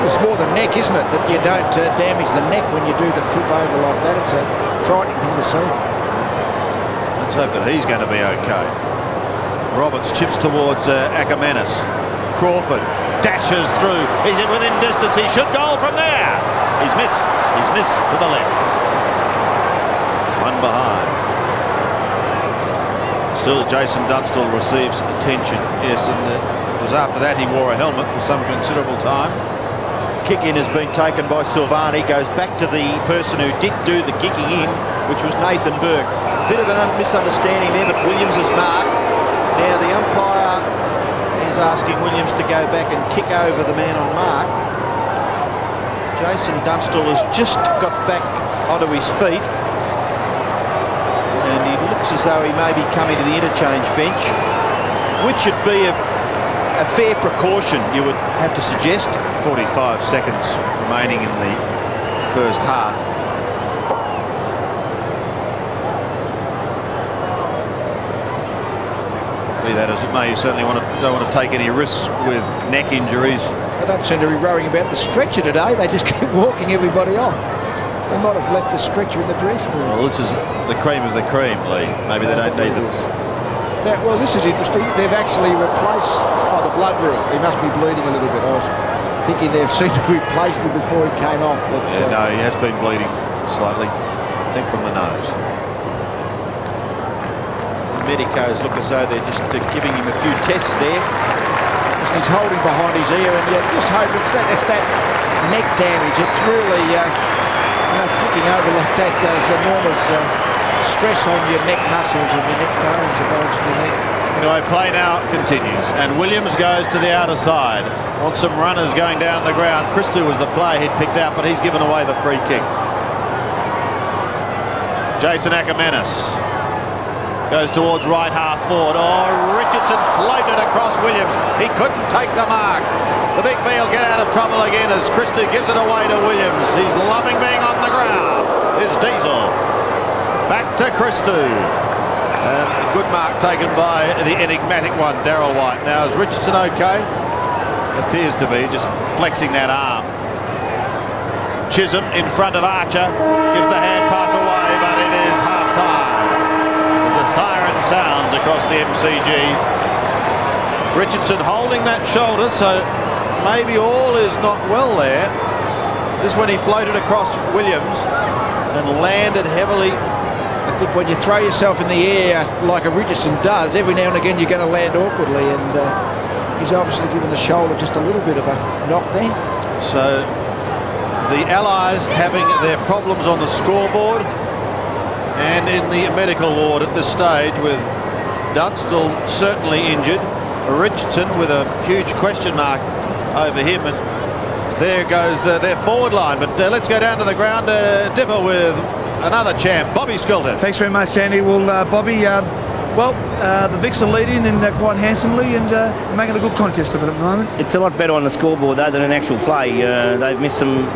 It's more the neck, isn't it, that you don't damage the neck when you do the flip over like that. It's a frightening thing to see. Let's hope that he's going to be okay. Roberts chips towards Akermanis. Crawford dashes through. He's in within distance. He should goal from there. He's missed. He's missed to the left. One behind. Still, Jason Dunstall receives attention. Yes, and it was after that he wore a helmet for some considerable time. Kick in has been taken by Silvagni. Goes back to the person who did do the kicking in, which was Nathan Burke. Bit of a misunderstanding there, but Williams is marked. Now the umpire is asking Williams to go back and kick over the man on mark. Jason Dunstall has just got back onto his feet, and he looks as though he may be coming to the interchange bench, which would be a fair precaution, you would have to suggest. 45 seconds remaining in the first half. Be that as it may, you certainly don't want to take any risks with neck injuries. They don't seem to be worrying about the stretcher today. They just keep walking everybody off. They might have left the stretcher in the dressing room. Well, this is the cream of the cream, Lee. Maybe they don't need them. Now, well, this is interesting. They've actually replaced the blood rule. He must be bleeding a little bit. I was thinking they've seemed to have replaced him before he came off. But yeah, no, he has been bleeding slightly, I think, from the nose. Medicos look as though they're just giving him a few tests there. He's holding behind his ear, and you just hope it's that neck damage. It's really flicking over like that does enormous stress on your neck muscles and your neck bones and bones in your neck. Anyway, play now continues, and Williams goes to the outer side. On some runners going down the ground. Christou was the player he'd picked out, but he's given away the free kick. Jason Akermanis goes towards right half forward. Oh, Richardson floated across Williams. He couldn't take the mark. The big V will get out of trouble again as Christou gives it away to Williams. He's loving being on the ground. Is Diesel. Back to Christou. And a good mark taken by the enigmatic one, Darryl White. Now, is Richardson okay? Appears to be, just flexing that arm. Chisholm in front of Archer. Gives the hand pass away, but it is half-time. The siren sounds across the MCG. Richardson holding that shoulder, so maybe all is not well there. Is this when he floated across Williams and landed heavily? I think when you throw yourself in the air like a Richardson does, every now and again you're going to land awkwardly, and he's obviously given the shoulder just a little bit of a knock there. So the Allies having their problems on the scoreboard and in the medical ward at this stage, with Dunstall certainly injured, Richardson with a huge question mark over him, and there goes their forward line. But let's go down to the ground, Dipper with another champ, Bobby Skelton. Thanks very much, Sandy. Well, Bobby, the Vics are leading and quite handsomely, and making a good contest of it at the moment. It's a lot better on the scoreboard though than in actual play. They've missed some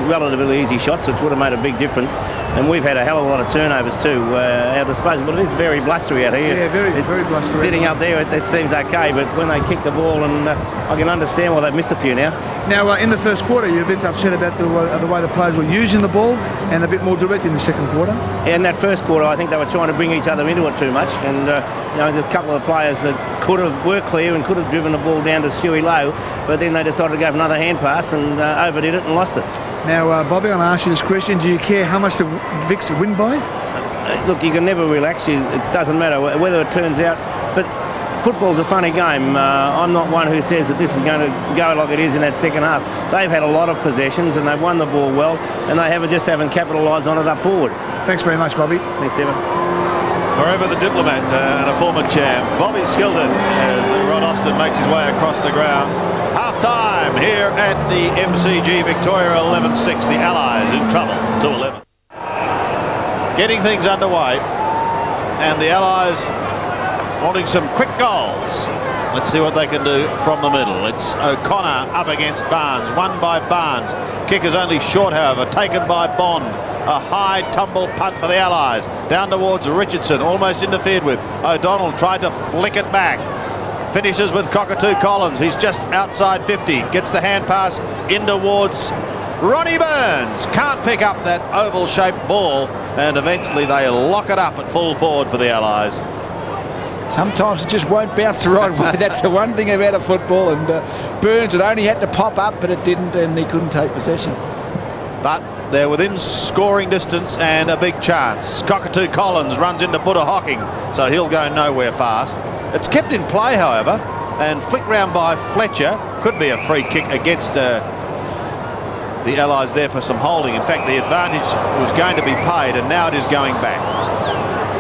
relatively easy shots, which would have made a big difference. And we've had a hell of a lot of turnovers too. Our disposal, but it is very blustery out here. Yeah, very blustery. Sitting up there, it seems okay, but when they kick the ball, and I can understand why they've missed a few now. Now, in the first quarter, you're a bit upset about the way the players were using the ball and a bit more direct in the second quarter. In that first quarter, I think they were trying to bring each other into it too much, and the couple of players that were clear and could have driven the ball down to Stewie Loewe, but then they decided to go for another hand pass and overdid it and lost it. Now, Bobby, I'm going to ask you this question. Do you care how much the Vicks win by? Look, you can never relax. It doesn't matter whether it turns out, but football's a funny game. I'm not one who says that this is going to go like it is in that second half. They've had a lot of possessions and they've won the ball well, and they haven't capitalised on it up forward. Thanks very much, Bobby. Thanks, Devon. Forever the diplomat and a former champ, Bobby Skilton, as Rod Austin makes his way across the ground. Half-time here at the MCG. Victoria 11-6. The Allies in trouble to 11. Getting things underway, and the Allies wanting some quick goals. Let's see what they can do from the middle. It's O'Connor up against Barnes, won by Barnes. Kick is only short, however, taken by Bond. A high tumble punt for the Allies. Down towards Richardson, almost interfered with. O'Donnell tried to flick it back. Finishes with Cockatoo Collins. He's just outside 50. Gets the hand pass in towards Ronnie Burns. Can't pick up that oval-shaped ball, and eventually they lock it up at full forward for the Allies. Sometimes it just won't bounce the right way. That's the one thing about a football. And Burns, it only had to pop up, but it didn't, and he couldn't take possession. But they're within scoring distance and a big chance. Cockatoo Collins runs into Buddha Hocking, so he'll go nowhere fast. It's kept in play, however, and flicked round by Fletcher. Could be a free kick against the Allies there for some holding. In fact, the advantage was going to be paid, and now it is going back.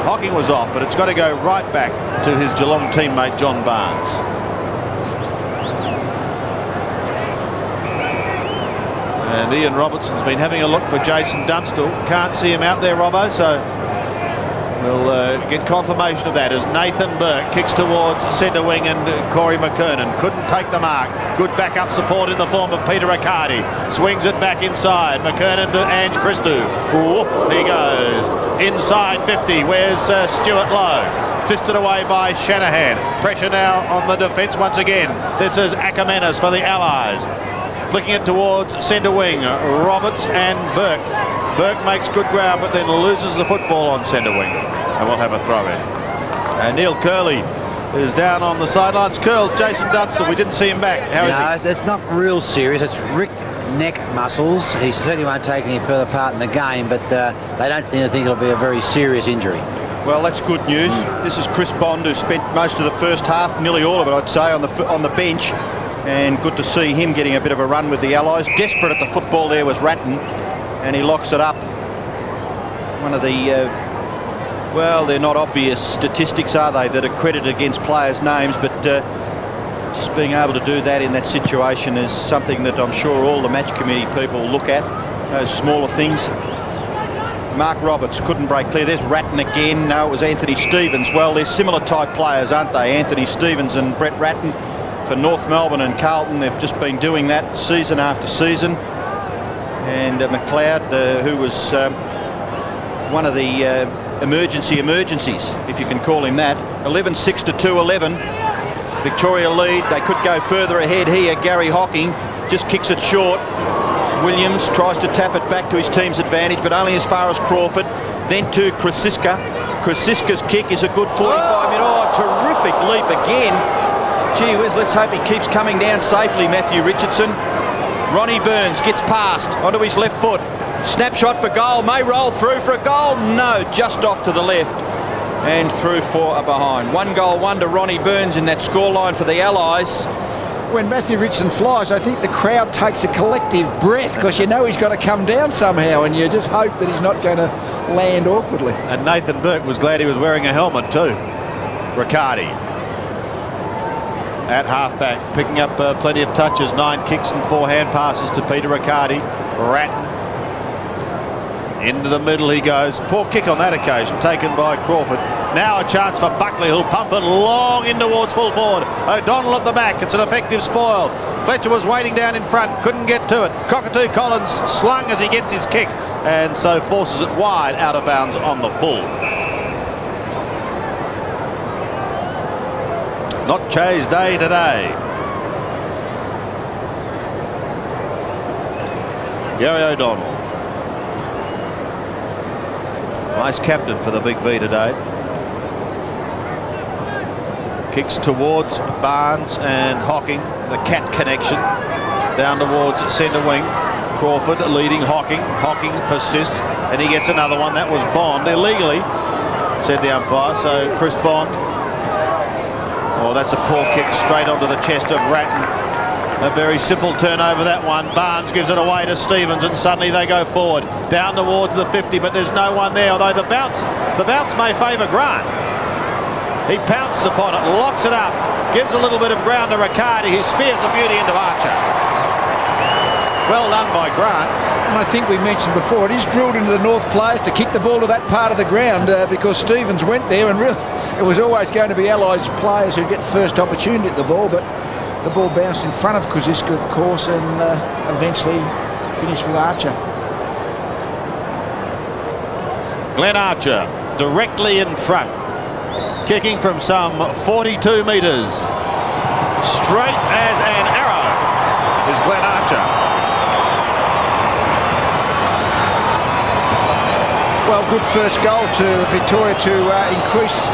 Hocking was off, but it's got to go right back to his Geelong teammate John Barnes. And Ian Robertson's been having a look for Jason Dunstall. Can't see him out there, Robbo, so we'll get confirmation of that as Nathan Burke kicks towards centre wing, and Corey McKernan couldn't take the mark. Good backup support in the form of Peter Riccardi. Swings it back inside. McKernan to Ange Christou. Woof, he goes. Inside 50. Where's Stewart Loewe? Fisted away by Shanahan. Pressure now on the defence once again. This is Akermanis for the Allies. Flicking it towards centre wing. Roberts and Burke. Burke makes good ground, but then loses the football on centre wing, and we'll have a throw in. And Neil Kerley is down on the sidelines. Curl, Jason Dunstall, we didn't see him back. How is he? It's not real serious. It's ripped neck muscles. He certainly won't take any further part in the game, but they don't seem to think it'll be a very serious injury. Well, that's good news. This is Chris Bond, who spent most of the first half, nearly all of it, I'd say, on the bench, and good to see him getting a bit of a run with the Allies. Desperate at the football there was Ratton, and he locks it up. One of the, well, they're not obvious statistics, are they, that are credited against players' names, but just being able to do that in that situation is something that I'm sure all the match committee people look at, those smaller things. Mark Roberts couldn't break clear. There's Ratton again. No, it was Anthony Stevens. Well, they're similar type players, aren't they? Anthony Stevens and Brett Ratton for North Melbourne and Carlton. They've just been doing that season after season. And McLeod, who was one of the emergencies, if you can call him that. 11-6 to 2-11. Victoria lead. They could go further ahead here. Garry Hocking just kicks it short. Williams tries to tap it back to his team's advantage, but only as far as Crawford. Then to Krasiska. Krasiska's kick is a good 45 minute. Oh, terrific leap again. Gee whiz, let's hope he keeps coming down safely, Matthew Richardson. Ronnie Burns gets past onto his left foot. Snapshot for goal. May roll through for a goal. No, just off to the left. And through for a behind. 1 goal, 1 to Ronnie Burns in that scoreline for the Allies. When Matthew Richardson flies, I think the crowd takes a collective breath, because you know he's got to come down somehow, and you just hope that he's not going to land awkwardly. And Nathan Burke was glad he was wearing a helmet too. Riccardi at halfback, picking up plenty of touches. 9 kicks and 4 hand passes to Peter Riccardi. Ratton into the middle he goes. Poor kick on that occasion, taken by Crawford. Now a chance for Buckley, who'll pump it long in towards full forward. O'Donnell at the back. It's an effective spoil. Fletcher was waiting down in front, couldn't get to it. Cockatoo Collins slung as he gets his kick, and so forces it wide out of bounds on the full. Not Che's day today. Garry O'Donnell. Nice captain for the Big V today. Kicks towards Barnes and Hocking. The cat connection. Down towards centre wing. Crawford leading Hocking. Hocking persists and he gets another one. That was Bond illegally, said the umpire. So Chris Bond. Oh, that's a poor kick straight onto the chest of Ratton. A very simple turnover, that one. Barnes gives it away to Stevens and suddenly they go forward down towards the 50, but there's no one there, although the bounce may favour Grant. He pounces upon it, locks it up, gives a little bit of ground to Riccardi, who spears the beauty into Archer. Well done by Grant. And I think we mentioned before, it is drilled into the North players to kick the ball to that part of the ground because Stevens went there and really it was always going to be Allies players who'd get first opportunity at the ball, but the ball bounced in front of Koziska, of course, and eventually finished with Archer. Glenn Archer directly in front, kicking from some 42 metres. Straight as an arrow is Glenn Archer. Well, good first goal to Victoria to increase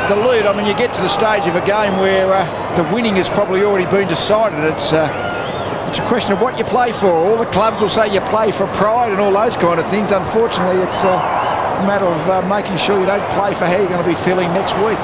the lead. I mean, you get to the stage of a game where the winning has probably already been decided. It's a question of what you play for. All the clubs will say you play for pride and all those kind of things. Unfortunately, it's a matter of making sure you don't play for how you're going to be feeling next week.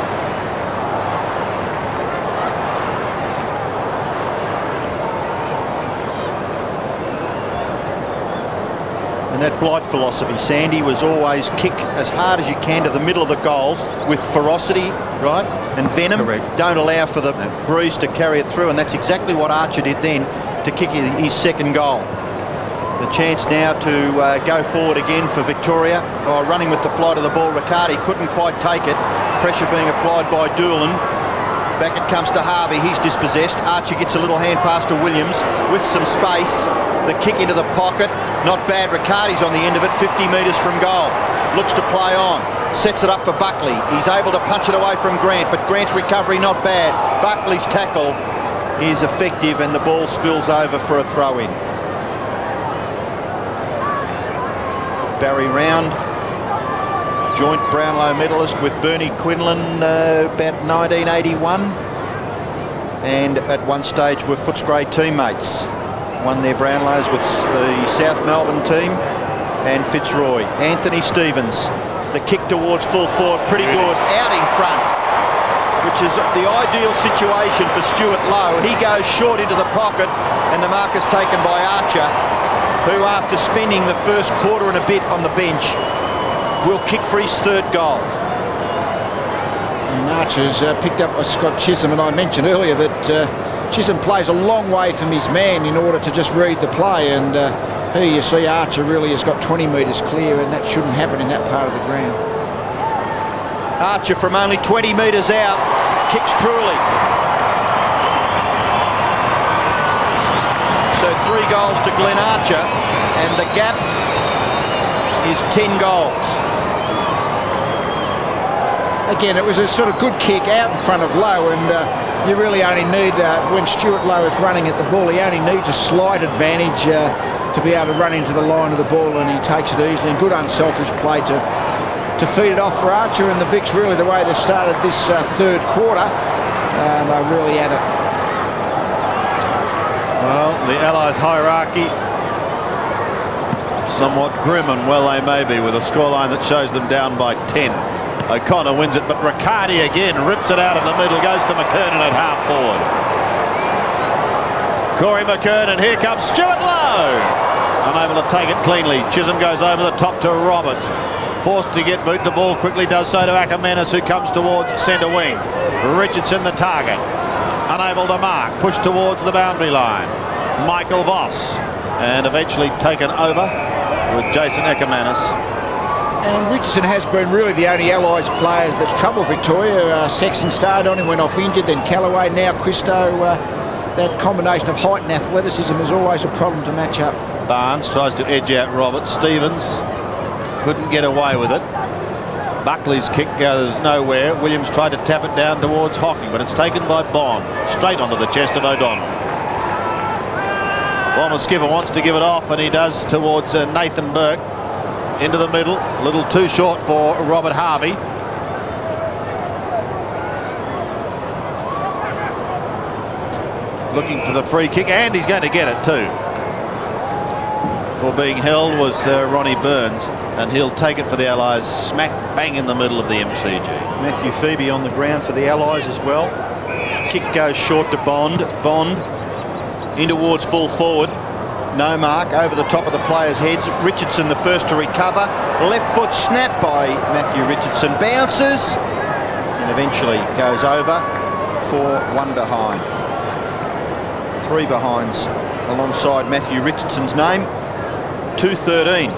And that Blight philosophy, Sandy, was always kick as hard as you can to the middle of the goals with ferocity, right, and venom. Correct. Don't allow for the breeze to carry it through, and that's exactly what Archer did then to kick his second goal. The chance now to go forward again for Victoria. Running with the flight of the ball, Riccardi couldn't quite take it. Pressure being applied by Doolan. Back it comes to Harvey, he's dispossessed. Archer gets a little hand pass to Williams with some space. The kick into the pocket, not bad. Riccardi's on the end of it, 50 metres from goal. Looks to play on, sets it up for Buckley. He's able to punch it away from Grant, but Grant's recovery not bad. Buckley's tackle is effective and the ball spills over for a throw-in. Barry Round, joint Brownlow medalist with Bernie Quinlan about 1981, and at one stage were Footscray teammates. Won their Brownlows with the South Melbourne team and Fitzroy. Anthony Stevens, the kick towards full forward, pretty good, out in front, which is the ideal situation for Stewart Loewe. He goes short into the pocket and the mark is taken by Archer, who after spending the first quarter and a bit on the bench will kick for his third goal. And Archer's picked up by Scott Chisholm, and I mentioned earlier that Chisholm plays a long way from his man in order to just read the play, and here you see Archer really has got 20 metres clear, and that shouldn't happen in that part of the ground. Archer from only 20 metres out kicks truly. So 3 goals to Glenn Archer, and the gap is 10 goals. Again, it was a sort of good kick out in front of Loewe, and you really only need, when Stewart Loewe is running at the ball, he only needs a slight advantage to be able to run into the line of the ball, and he takes it easily. And good unselfish play to feed it off for Archer, and the Vics really, the way they've started this third quarter, are really at it. Well, the Allies' hierarchy somewhat grim, and well they may be, with a scoreline that shows them down by 10. O'Connor wins it, but Riccardi again rips it out of the middle, goes to McKernan at half forward. Corey McKernan, here comes Stewart Loewe. Unable to take it cleanly. Chisholm goes over the top to Roberts. Forced to get boot the ball, quickly does so to Akermanis, who comes towards centre wing. Richardson the target. Unable to mark, pushed towards the boundary line. Michael Voss, and eventually taken over with Jason Akermanis. And Richardson has been really the only Allies player that's troubled Victoria. Sexton started on him, went off injured, then Callaway, now Christo. That combination of height and athleticism is always a problem to match up. Barnes tries to edge out Roberts. Stevens couldn't get away with it. Buckley's kick goes nowhere. Williams tried to tap it down towards Hocking, but it's taken by Bond, straight onto the chest of O'Donnell. Well, the skipper wants to give it off, and he does towards Nathan Burke. Into the middle, a little too short for Robert Harvey. Looking for the free kick, and he's going to get it too. For being held was Ronnie Burns, and he'll take it for the Allies, smack bang in the middle of the MCG. Matthew Phoebe on the ground for the Allies as well. Kick goes short to Bond. Bond in towards full forward. No mark over the top of the players' heads. Richardson the first to recover. Left foot snap by Matthew Richardson. Bounces and eventually goes over for one behind. 3 behinds alongside Matthew Richardson's name. 2-13.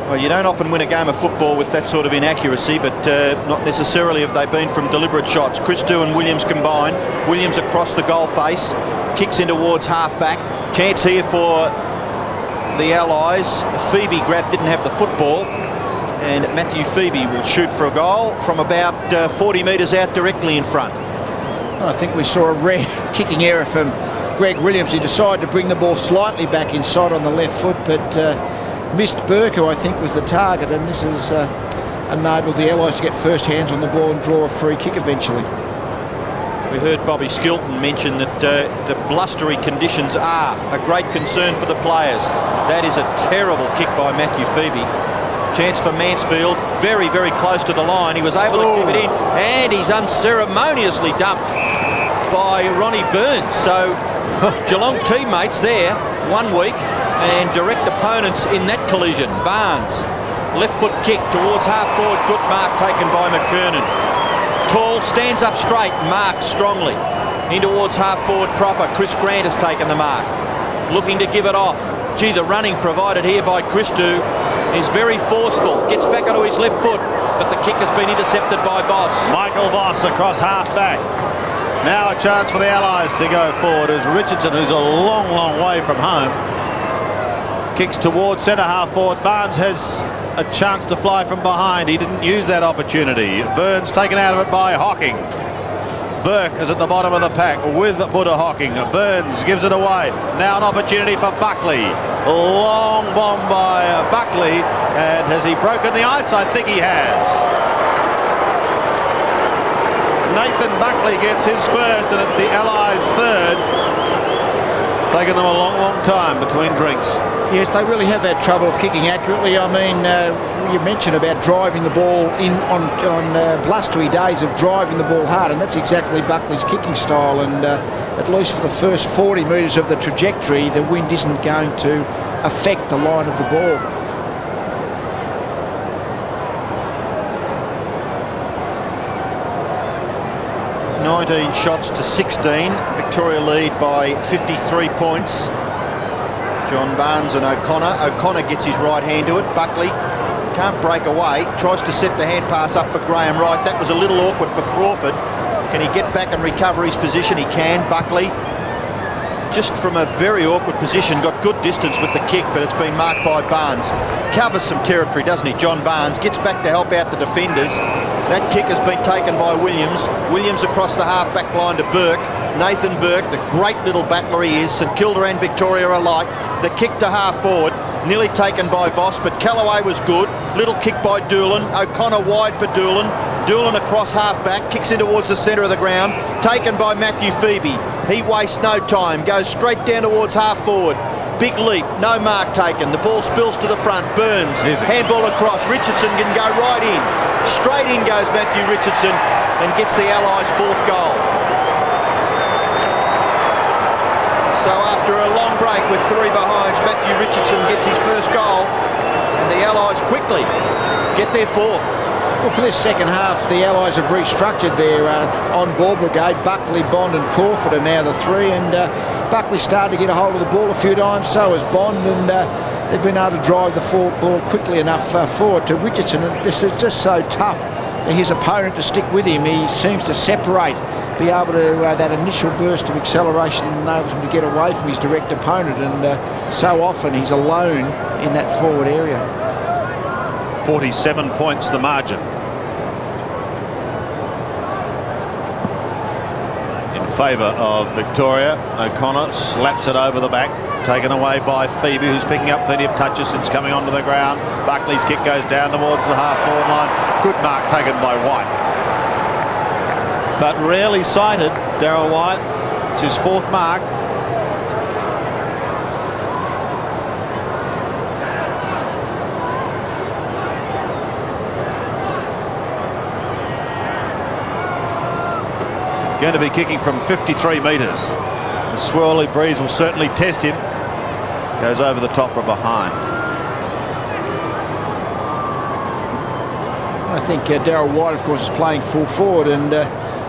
Well, you don't often win a game of football with that sort of inaccuracy, but not necessarily have they been from deliberate shots. Christou and Williams combine. Williams across the goal face. Kicks in towards half-back. Chance here for the Allies. Phoebe didn't have the football, and Matthew Phoebe will shoot for a goal from about 40 metres out directly in front. I think we saw a rare kicking error from Greg Williams. He decided to bring the ball slightly back inside on the left foot, but missed Burke, who I think was the target, and this has enabled the Allies to get first hands on the ball and draw a free kick eventually. We heard Bobby Skilton mention that the blustery conditions are a great concern for the players. That is a terrible kick by Matthew Phoebe. Chance for Mansfield, very, very close to the line. He was able to keep it in, and he's unceremoniously dumped by Ronnie Burns. So Geelong teammates there 1 week and direct opponents in that collision. Barnes, left foot kick towards half forward. Good mark taken by McKernan. Tall, stands up straight, marks strongly. In towards half forward proper. Chris Grant has taken the mark. Looking to give it off. Gee, the running provided here by Christou is very forceful. Gets back onto his left foot, but the kick has been intercepted by Voss. Michael Voss across half-back. Now a chance for the Allies to go forward as Richardson, who's a long, long way from home, kicks towards centre half forward. Barnes has a chance to fly from behind. He didn't use that opportunity. Burns taken out of it by Hocking. Burke is at the bottom of the pack with Buddha Hocking. Burns gives it away. Now an opportunity for Buckley. Long bomb by Buckley. And has he broken the ice? I think he has. Nathan Buckley gets his first, and it's the Allies' third. Taken them a long, long time between drinks. Yes, they really have had trouble kicking accurately. I mean, you mentioned about driving the ball in on blustery days of driving the ball hard, and that's exactly Buckley's kicking style. And at least for the first 40 metres of the trajectory, the wind isn't going to affect the line of the ball. $19 shots to 16. Victoria lead by 53 points. John Barnes and O'Connor. O'Connor gets his right hand to it. Buckley can't break away. Tries to set the hand pass up for Graham Wright. That was a little awkward for Crawford. Can he get back and recover his position? He can. Buckley, just from a very awkward position, got good distance with the kick, but it's been marked by Barnes. Covers some territory, doesn't he? John Barnes gets back to help out the defenders. That kick has been taken by Williams. Williams across the half-back line to Burke. Nathan Burke, the great little battler he is. St Kilda and Victoria alike. The kick to half-forward, nearly taken by Voss, but Callaway was good. Little kick by Doolan. O'Connor wide for Doolan. Doolan across half-back, kicks in towards the centre of the ground. Taken by Matthew Phoebe. He wastes no time, goes straight down towards half-forward. Big leap, no mark taken. The ball spills to the front. Burns, handball across. Richardson can go right in. Straight in goes Matthew Richardson and gets the Allies' 4th goal. So after a long break with 3 behinds, Matthew Richardson gets his first goal, and the Allies quickly get their 4th. Well, for this second half, the Allies have restructured their on-ball brigade. Buckley, Bond and Crawford are now the 3, and Buckley started to get a hold of the ball a few times, so has Bond, and they've been able to drive the ball quickly enough forward to Richardson. And this is just so tough for his opponent to stick with him. He seems to separate, be able to, that initial burst of acceleration enables him to get away from his direct opponent, and so often he's alone in that forward area. 47 points the margin. In favour of Victoria. O'Connor slaps it over the back, taken away by Phoebe, who's picking up plenty of touches since coming onto the ground. Buckley's kick goes down towards the half-forward line. Good mark taken by White. But rarely sighted, Darryl White. It's his 4th mark. Going to be kicking from 53 metres. The swirly breeze will certainly test him. Goes over the top from behind. I think Darryl White, of course, is playing full forward, and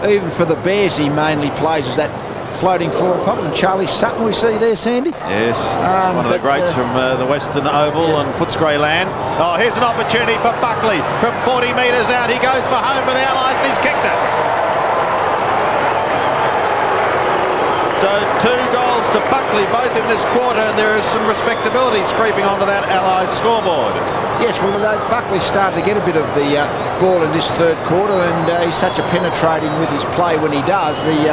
even for the Bears, he mainly plays as that floating forward puppet. And Charlie Sutton we see there, Sandy. Yes, one of the greats from the Western Oval and Footscray land. Oh, here's an opportunity for Buckley from 40 metres out. He goes for home for the Allies, and he's kicked it. So 2 goals to Buckley, both in this quarter, and there is some respectability scraping onto that Allies scoreboard. Yes, well, Buckley's started to get a bit of the ball in this 3rd quarter, and he's such a penetrating with his play when he does. The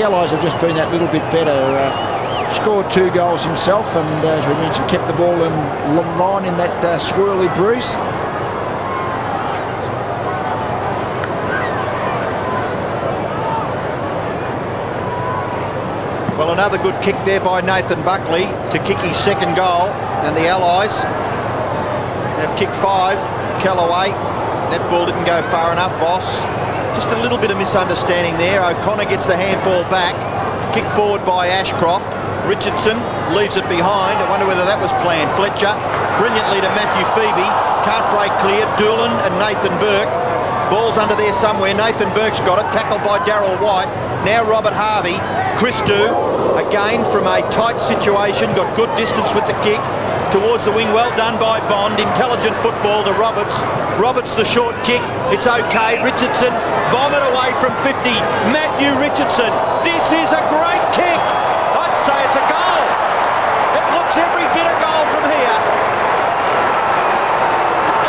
Allies have just been that little bit better. Scored 2 goals himself, and as we mentioned, kept the ball in line in that swirly breeze. Well, another good kick there by Nathan Buckley to kick his 2nd goal, and the Allies have kicked 5. Callaway, that ball didn't go far enough. Voss, just a little bit of misunderstanding there. O'Connor gets the handball back, kick forward by Ashcroft. Richardson leaves it behind. I wonder whether that was planned. Fletcher, brilliantly to Matthew Phoebe, can't break clear. Doolan and Nathan Burke. Ball's under there somewhere. Nathan Burke's got it, tackled by Darryl White. Now Robert Harvey. Christou, again from a tight situation, got good distance with the kick towards the wing. Well done by Bond. Intelligent football to Roberts. Roberts the short kick. It's okay. Richardson, bomb it away from 50. Matthew Richardson. This is a great kick. I'd say it's a goal. It looks every bit a goal from here.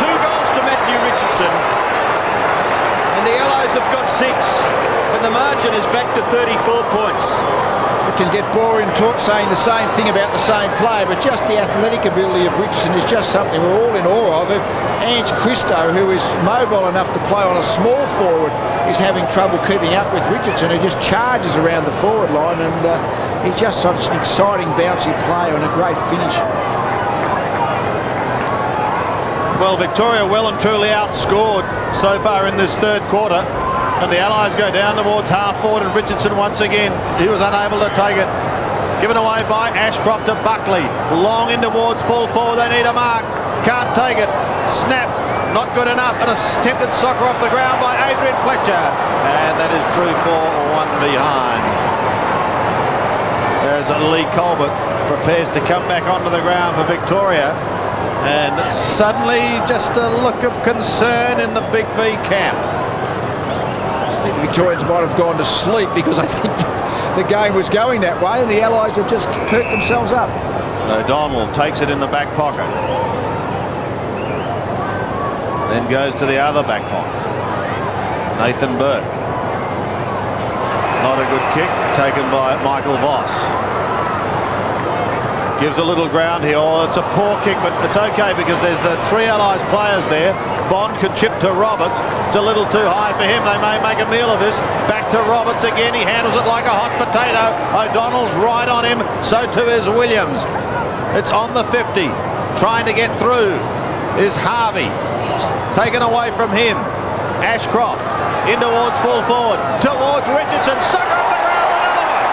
2 goals to Matthew Richardson. And the Allies have got 6. And the margin is back to 34 points. It can get boring saying the same thing about the same player, but just the athletic ability of Richardson is just something we're all in awe of. Ange Christou, who is mobile enough to play on a small forward, is having trouble keeping up with Richardson, who just charges around the forward line, and he's just such an exciting, bouncy player and a great finish. Well, Victoria well and truly outscored so far in this 3rd quarter. And the Allies go down towards half-forward, and Richardson once again, he was unable to take it. Given away by Ashcroft to Buckley. Long in towards full forward, they need a mark. Can't take it. Snap, not good enough, and a attempted soccer off the ground by Adrian Fletcher. And that is through for 1 behind. As Lee Colbert prepares to come back onto the ground for Victoria. And suddenly just a look of concern in the Big V camp. I think the Victorians might have gone to sleep, because I think the game was going that way, and the Allies have just perked themselves up. O'Donnell takes it in the back pocket. Then goes to the other back pocket. Nathan Burke. Not a good kick, taken by Michael Voss. Gives a little ground here. Oh, it's a poor kick, but it's okay because there's 3 Allies players there. Bond can chip to Roberts. It's a little too high for him. They may make a meal of this. Back to Roberts again. He handles it like a hot potato. O'Donnell's right on him. So too is Williams. It's on the 50. Trying to get through is Harvey. Taken away from him. Ashcroft in towards full forward. Towards Richardson. Sucker up the ground for another one.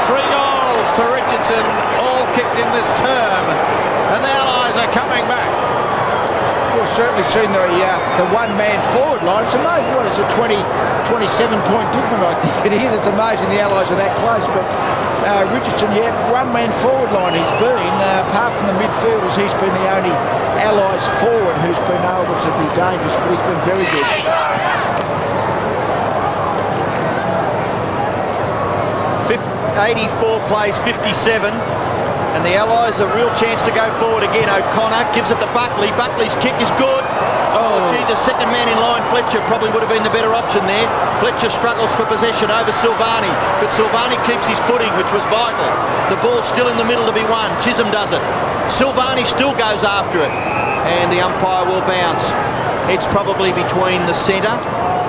Three goals to Richardson, all kicked in this term, and the Allies are coming back. We've certainly seen the one-man forward line. It's amazing. What, it's a 27-point difference, I think it is. It's amazing the Allies are that close, but Richardson, yeah, one-man forward line he's been. Apart from the midfielders, he's been the only Allies forward who's been able to be dangerous, but he's been very good. 84 plays 57, And the Allies a real chance to go forward again. O'Connor gives it to Buckley. Buckley's kick is good. Oh, gee, the second man in line, Fletcher, probably would have been the better option there. Fletcher struggles for possession over Silvagni, but Silvagni keeps his footing, which was vital. The ball's still in the middle to be won. Chisholm does it. Silvagni still goes after it, and the umpire will bounce. It's probably between the centre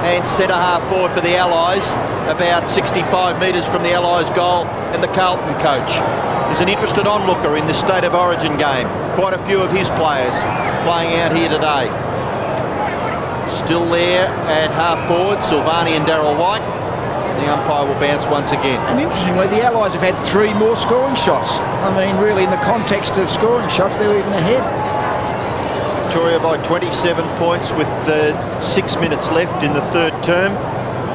and centre half forward for the Allies, about 65 metres from the Allies' goal, and the Carlton coach is an interested onlooker in this State of Origin game. Quite a few of his players playing out here today. Still there at half forward, Silvagni and Darryl White. The umpire will bounce once again. And interestingly, the Allies have had 3 more scoring shots. I mean, really, in the context of scoring shots, they're even ahead. Victoria by 27 points with 6 minutes left in the third term.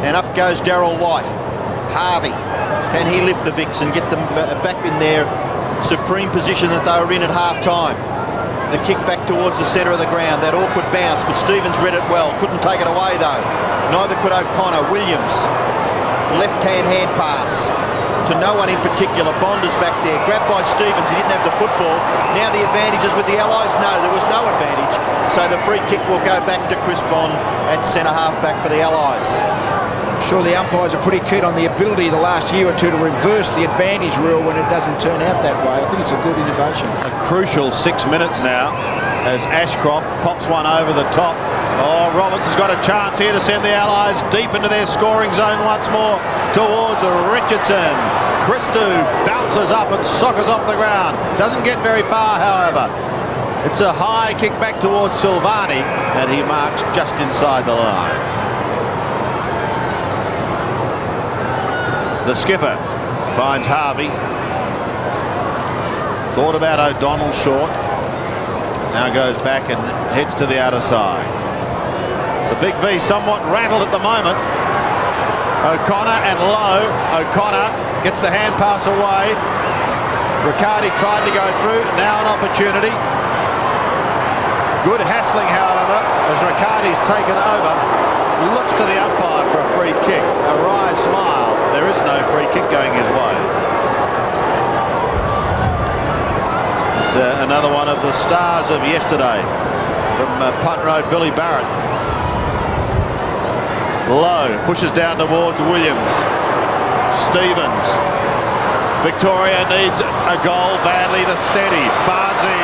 And up goes Darryl White. Harvey, can he lift the Vicks and get them back in their supreme position that they were in at half-time? The kick back towards the centre of the ground, that awkward bounce, but Stevens read it well, couldn't take it away though. Neither could O'Connor. Williams, left-hand hand pass to no one in particular. Bonder's back there, grabbed by Stevens, he didn't have the football. Now the advantage is with the Allies. No, there was no advantage. So the free kick will go back to Chris Bond at centre half back for the Allies. I'm sure the umpires are pretty keen on the ability the last year or two to reverse the advantage rule when it doesn't turn out that way. I think it's a good innovation. A crucial 6 minutes now as Ashcroft pops one over the top. Oh, Robertson's got a chance here to send the Allies deep into their scoring zone once more towards Richardson. Christou bounces up and soccers off the ground. Doesn't get very far, however. It's a high kick back towards Silvagni, and he marks just inside the line. The skipper finds Harvey. Thought about O'Donnell short. Now goes back and heads to the outer side. The big V somewhat rattled at the moment. O'Connor and Loewe. O'Connor gets the hand pass away. Riccardi tried to go through. Now an opportunity. Good hassling, however, as Riccardi's taken over. Looks to the umpire for a free kick. A wry smile. There is no free kick going his way. It's another one of the stars of yesterday from Punt Road, Billy Barrett. Loewe pushes down towards Williams. Stevens. Victoria needs a goal badly to steady. Barnesy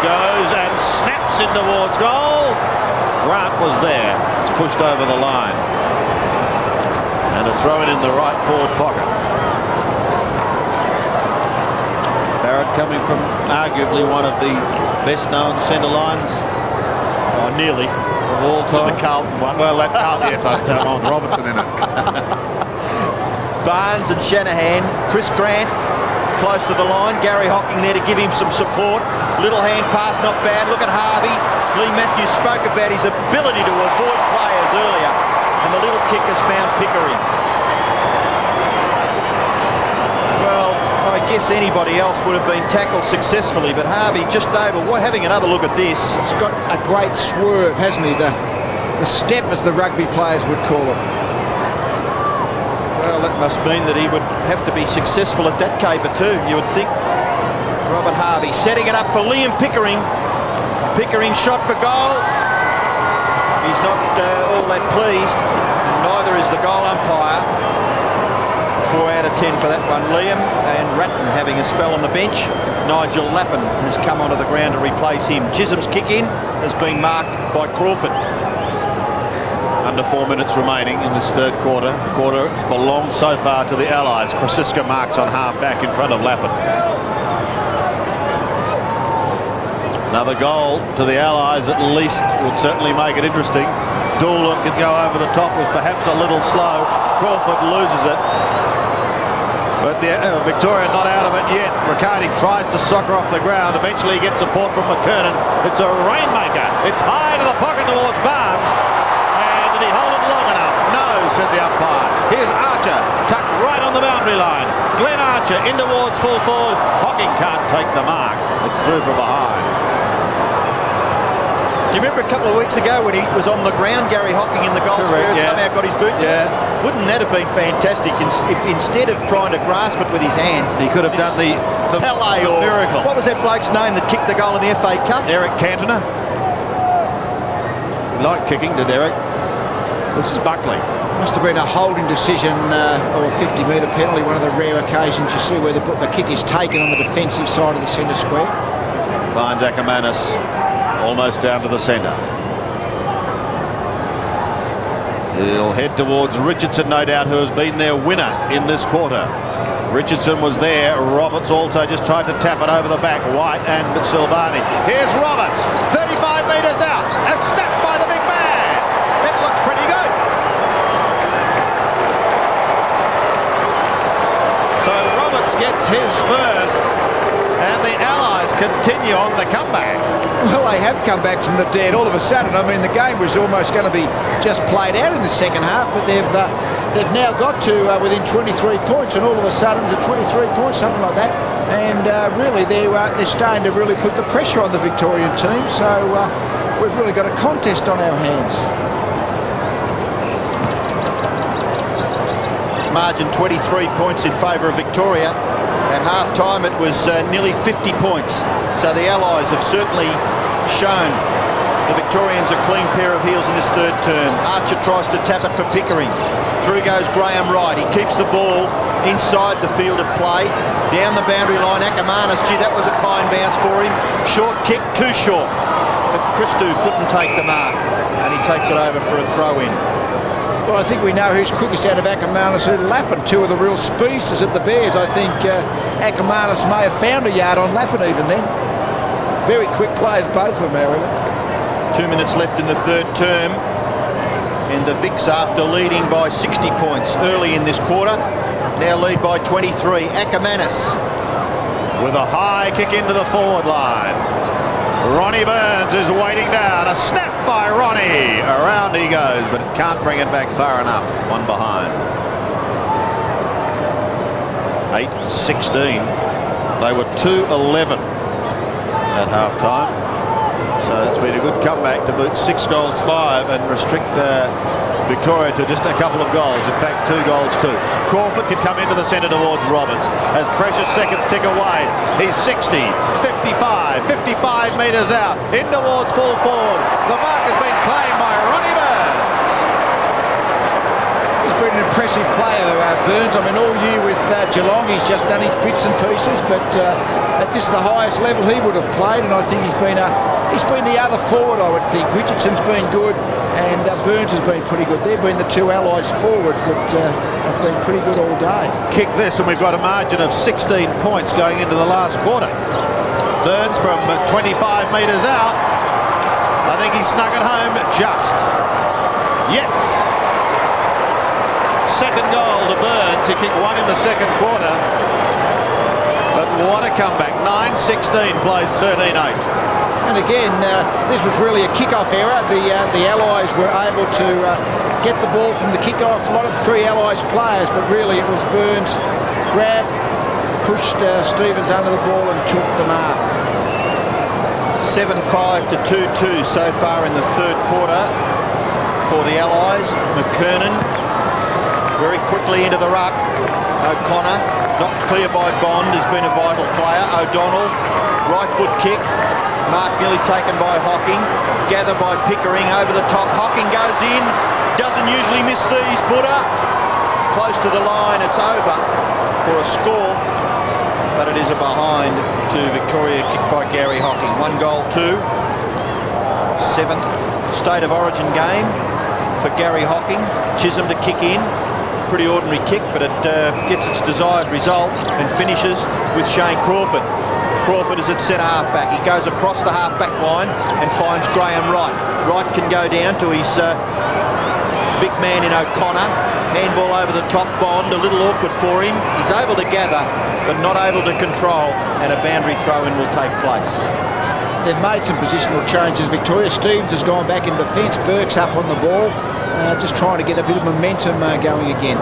goes and snaps in towards goal. Grant was there. It's pushed over the line. And a throw in the right forward pocket. Barrett coming from arguably one of the best known centre lines. Oh, nearly. Of all time. To the Carlton one. Well, that Carlton, yes, I want Robertson in it. Barnes and Shanahan. Chris Grant close to the line. Garry Hocking there to give him some support. Little hand pass, not bad. Look at Harvey. Leigh Matthews spoke about his ability to avoid players earlier, and the little kick has found Pickering. Well, I guess anybody else would have been tackled successfully, but Harvey just able. Having another look at this. He's got a great swerve, hasn't he? The step, as the rugby players would call it. Well, that must mean that he would have to be successful at that caper too, you would think. Robert Harvey setting it up for Liam Pickering. Pickering shot for goal. He's not all that pleased, and neither is the goal umpire. 4 out of 10 for that one. Liam and Ratton having a spell on the bench. Nigel Lappin has come onto the ground to replace him. Chisholm's kick in has been marked by Crawford. Under 4 minutes remaining in this third quarter. The quarter it's belonged so far to the Allies. Krasiska marks on half back in front of Lappin. Another goal to the Allies at least would certainly make it interesting. Doolan can go over the top, was perhaps a little slow. Crawford loses it. But the Victoria not out of it yet. Riccardi tries to soccer off the ground. Eventually he gets support from McKernan. It's a rainmaker. It's high to the pocket towards Barnes. And did he hold it long enough? No, said the umpire. Here's Archer, tucked right on the boundary line. Glenn Archer in towards full forward. Hocking can't take the mark. It's through from behind. Do you remember a couple of weeks ago when he was on the ground, Garry Hocking in the goal square, and somehow got his boot down? Wouldn't that have been fantastic if instead of trying to grasp it with his hands, he could have done the Pele or miracle. What was that bloke's name that kicked the goal in the FA Cup? Eric Cantona. Like kicking, did Eric? This is Buckley. Must have been a holding decision or a 50-metre penalty, one of the rare occasions you see where the kick is taken on the defensive side of the centre square. Finds Akermanis almost down to the centre. He'll head towards Richardson, no doubt, who has been their winner in this quarter. Richardson was there. Roberts also just tried to tap it over the back. White and Silvagni. Here's Roberts, 35 metres out. A snap by the big man. It looks pretty good. So Roberts gets his first, and the Allies continue on the comeback. Well, they have come back from the dead all of a sudden. I mean, the game was almost going to be just played out in the second half, but they've now got to within 23 points, and all of a sudden it's 23 points, something like that. And really, they're starting to really put the pressure on the Victorian team. So we've really got a contest on our hands. Margin 23 points in favour of Victoria. At half-time it was nearly 50 points. So the Allies have certainly shown the Victorians a clean pair of heels in this third term. Archer tries to tap it for Pickering. Through goes Graham Wright. He keeps the ball inside the field of play. Down the boundary line, Akermanis. Gee, that was a kind bounce for him. Short kick, too short. But Christou couldn't take the mark, and he takes it over for a throw-in. Well, I think we know who's quickest out of Akermanis and Lappin, two of the real speedsters at the Bears. I think Akermanis may have found a yard on Lappin even then. Very quick players, both of them, however. 2 minutes left in the third term, and the Vics, after leading by 60 points early in this quarter, now lead by 23. Akermanis with a high kick into the forward line. Ronnie Burns is waiting down. A snap by Ronnie. Around he goes, but can't bring it back far enough. One behind. 8-16. They were 2-11 at half-time. So it's been a good comeback to boot 6 goals 5 and restrict Victoria to just a couple of goals. In fact, 2 goals 2. Crawford can come into the centre towards Roberts as precious seconds tick away. He's 60, 55, 55 metres out, in towards full forward. The mark has been claimed by Ronnie Burns. He's been an impressive player, Burns. I mean, all year with Geelong, he's just done his bits and pieces, but at this the highest level he would have played, and I think he's been the other forward, I would think. Richardson's been good, and Burns has been pretty good. They've been the two Allies forwards that have been pretty good all day. Kick this, and we've got a margin of 16 points going into the last quarter. Burns from 25 metres out. I think he snuck it home just. Yes! Second goal to Burns. He kicked one in the second quarter. But what a comeback. 9-16 plays 13-8. And again, this was really a kick-off error. The Allies were able to get the ball from the kick-off. A lot of 3 Allies players, but really it was Burns grabbed, pushed Stevens under the ball and took the mark. 7-5 to 2-2 so far in the third quarter for the Allies. McKernan very quickly into the ruck. O'Connor not clear by Bond, has been a vital player. O'Donnell, right foot kick. Mark nearly taken by Hocking. Gathered by Pickering over the top. Hocking goes in. Doesn't usually miss these. Buddha close to the line. It's over for a score. But it is a behind to Victoria, kicked by Garry Hocking. 1 goal 2. 7th State of Origin game for Garry Hocking. Chisholm to kick in. Pretty ordinary kick, but it gets its desired result and finishes with Shane Crawford. Crawford is at centre half-back. He goes across the half-back line and finds Graham Wright. Wright can go down to his big man in O'Connor. Handball over the top, Bond, a little awkward for him. He's able to gather, but not able to control, and a boundary throw-in will take place. They've made some positional changes. Victoria Stevens has gone back in defence. Burke's up on the ball, just trying to get a bit of momentum going again.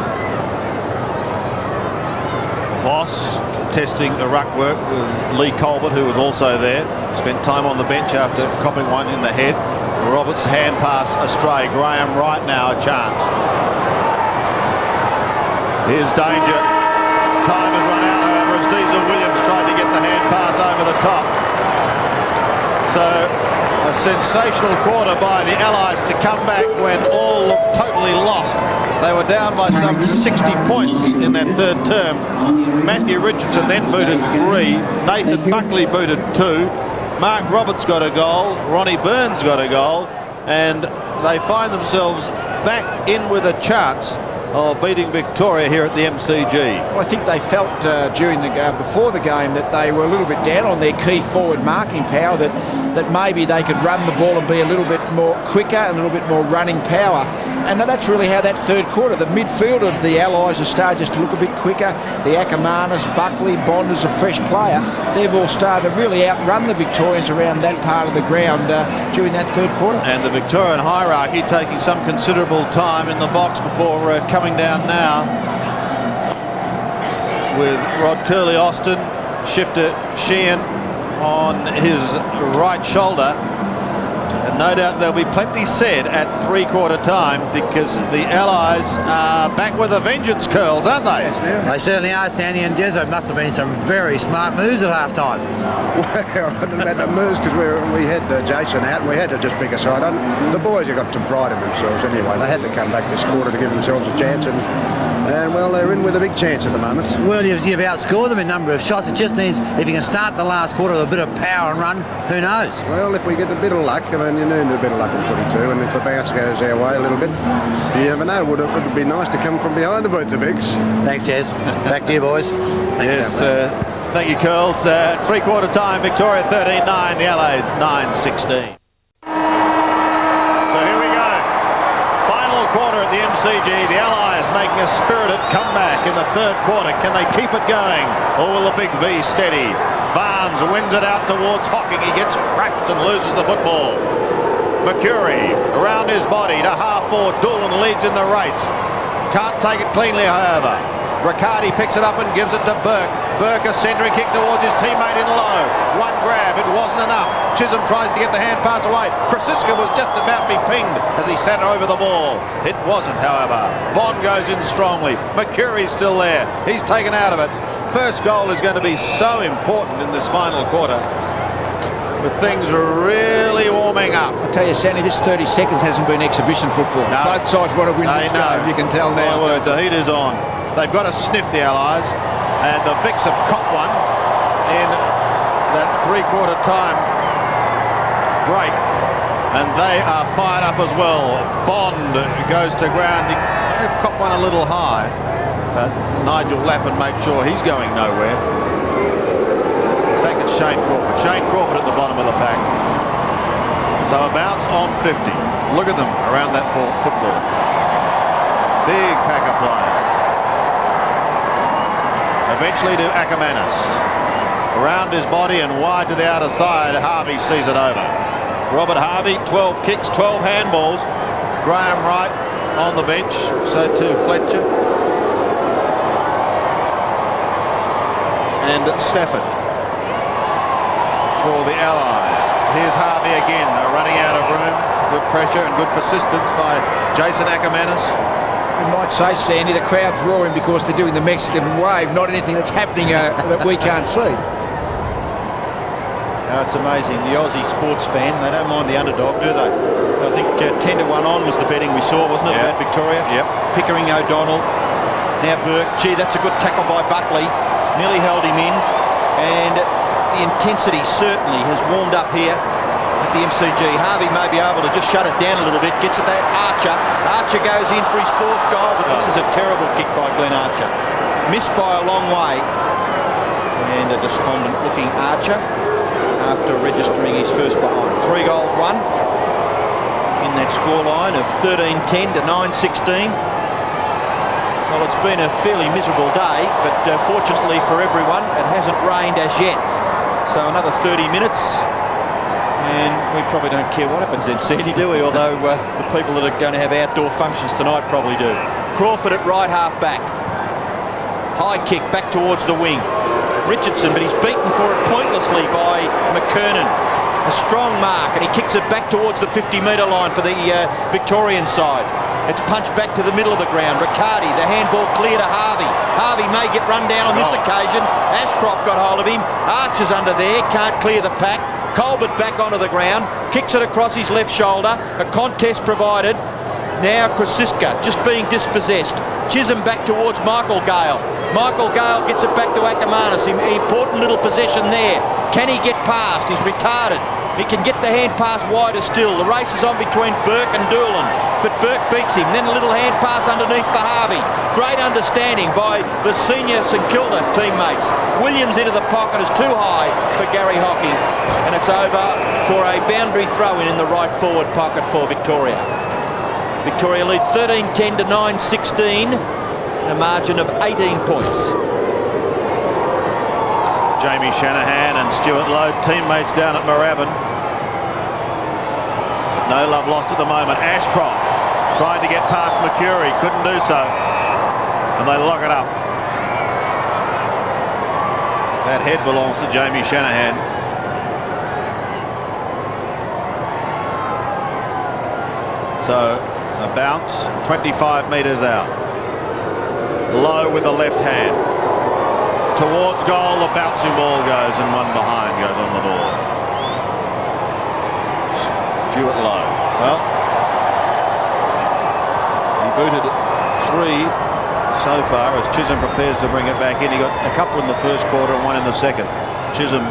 Voss contesting the ruck work with Lee Colbert, who was also there. Spent time on the bench after copping one in the head. Roberts' hand pass astray. Graham Wright now a chance. Here's danger. Time has run out, however, as Diesel Williams tried to get top. So a sensational quarter by the Allies to come back when all looked totally lost. They were down by some 60 points in that third term. Matthew Richardson then booted 3. Nathan Buckley booted 2. Mark Roberts got a goal. Ronnie Burns got a goal. And they find themselves back in with a chance of beating Victoria here at the MCG. Well, I think they felt during the before the game that they were a little bit down on their key forward marking power, that maybe they could run the ball and be a little bit more quicker and a little bit more running power. And that's really how that third quarter, the midfield of the Allies has started just to look a bit quicker. The Akermanis, Buckley, Bond is a fresh player. They've all started to really outrun the Victorians around that part of the ground during that third quarter. And the Victorian hierarchy taking some considerable time in the box before coming down now, with Rod Curley-Austin, Shifter Sheehan on his right shoulder. And no doubt there'll be plenty said at three-quarter time, because the Allies are back with a vengeance, Curls, aren't they? They certainly are, Stanley, and Jezzo must have been some very smart moves at half-time. Well, I don't know about the moves, because we had Jason out and we had to just pick a side. The boys have got some pride in themselves anyway. They had to come back this quarter to give themselves a chance, and well, they're in with a big chance at the moment. Well, You've outscored them in number of shots. It just needs, if you can start the last quarter with a bit of power and run, who knows? Well, if we get a bit of luck, I mean, you need a bit of luck in footy too, and if the bounce goes our way a little bit, you never know. Would it be nice to come from behind to beat the Bigs? Thanks, Jez. Back to you, boys. Yes, thank you, Curls. Three-quarter time, Victoria 13-9, the Allies 9-16. So here we go. Final quarter at the MCG. The Allies making a spirited comeback in the third quarter. Can they keep it going, or will the big V steady? Barnes wins it out towards Hocking. He gets cracked and loses the football. Mercuri around his body to half-forward. Doolan leads in the race. Can't take it cleanly, however. Riccardi picks it up and gives it to Burke. Burke a centering kick towards his teammate in low. One grab, it wasn't enough. Chisholm tries to get the hand pass away. Krasiska was just about to be pinged as he sat over the ball. It wasn't, however. Bond goes in strongly. Mercuri's still there. He's taken out of it. First goal is going to be so important in this final quarter, but things are really warming up. I tell you, Sandy, this 30 seconds hasn't been exhibition football. No. Both sides want to win this game. You can tell now. My word, the heat is on. They've got to sniff, the Allies, and the Vics have copped one in that three-quarter time break, and they are fired up as well. Bond goes to ground. They've copped one a little high, but Nigel Lappin makes sure he's going nowhere. In fact, it's Shane Crawford. Shane Crawford at the bottom of the pack. So a bounce on 50. Look at them around that football. Big pack of players. Eventually to Akermanis. Around his body and wide to the outer side. Harvey sees it over. Robert Harvey, 12 kicks, 12 handballs. Graham Wright on the bench. So too Fletcher. And Stafford for the Allies. Here's Harvey again, running out of room. Good pressure and good persistence by Jason Akermanis. You might say, Sandy, the crowd's roaring because they're doing the Mexican wave, not anything that's happening that we can't see. It's amazing. The Aussie sports fan, they don't mind the underdog, do they? I think 10-1 on was the betting we saw, wasn't it, about Victoria? Yep. Pickering, O'Donnell. Now Burke. Gee, that's a good tackle by Buckley. Nearly held him in. And the intensity certainly has warmed up here at the MCG. Harvey may be able to just shut it down a little bit. Gets it there. Archer. Archer goes in for his fourth goal, but this is a terrible kick by Glenn Archer. Missed by a long way. And a despondent-looking Archer after registering his first behind. 3 goals won in that scoreline of 13-10 to 9-16. Well, it's been a fairly miserable day, but fortunately for everyone, it hasn't rained as yet. So another 30 minutes, and we probably don't care what happens then, Sandy, do we? Although the people that are going to have outdoor functions tonight probably do. Crawford at right half back. High kick back towards the wing. Richardson, but he's beaten for it pointlessly by McKernan. A strong mark, and he kicks it back towards the 50-metre line for the Victorian side. It's punched back to the middle of the ground. Riccardi, the handball clear to Harvey. Harvey may get run down on this occasion. Ashcroft got hold of him. Archer's under there, can't clear the pack. Colbert back onto the ground, kicks it across his left shoulder. A contest provided. Now Krasiska just being dispossessed. Chisholm back towards Michael Gale. Michael Gale gets it back to Akermanis. Important little possession there. Can he get past? He's retarded. He can get the hand pass wider still. The race is on between Burke and Doolan, but Burke beats him. Then a little hand pass underneath for Harvey. Great understanding by the senior St Kilda teammates. Williams into the pocket is too high for Garry Hocking, and it's over for a boundary throw-in in the right forward pocket for Victoria. Victoria lead 13-10 to 9-16, a margin of 18 points. Jamie Shanahan and Stewart Loewe, teammates down at Moorabbin. No love lost at the moment. Ashcroft tried to get past Mercuri, couldn't do so, and they lock it up. That head belongs to Jamie Shanahan. So a bounce, 25 metres out. Loewe with the left hand. Towards goal, the bouncing ball goes, and one behind goes on the ball. Stewart Loewe. Well, he booted 3 so far as Chisholm prepares to bring it back in. He got a couple in the first quarter and one in the second. Chisholm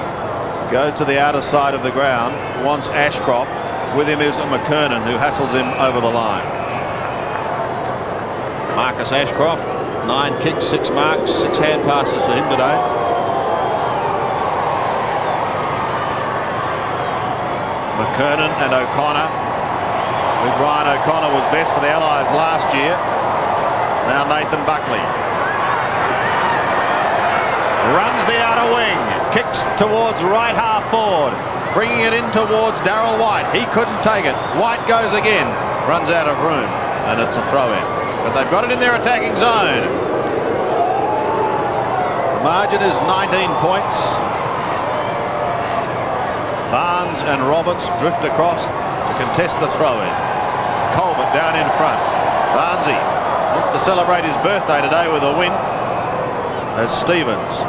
goes to the outer side of the ground, wants Ashcroft. With him is McKernan, who hassles him over the line. Marcus Ashcroft, 9 kicks, 6 marks, 6 hand passes for him today. McKernan and O'Connor. Big Ryan O'Connor was best for the Allies last year. Now Nathan Buckley. Runs the outer wing. Kicks towards right half forward. Bringing it in towards Darryl White. He couldn't take it. White goes again. Runs out of room. And it's a throw-in. But they've got it in their attacking zone. The margin is 19 points. Barnes and Roberts drift across to contest the throw-in. Colbert down in front. Barnesy wants to celebrate his birthday today with a win, as Stevens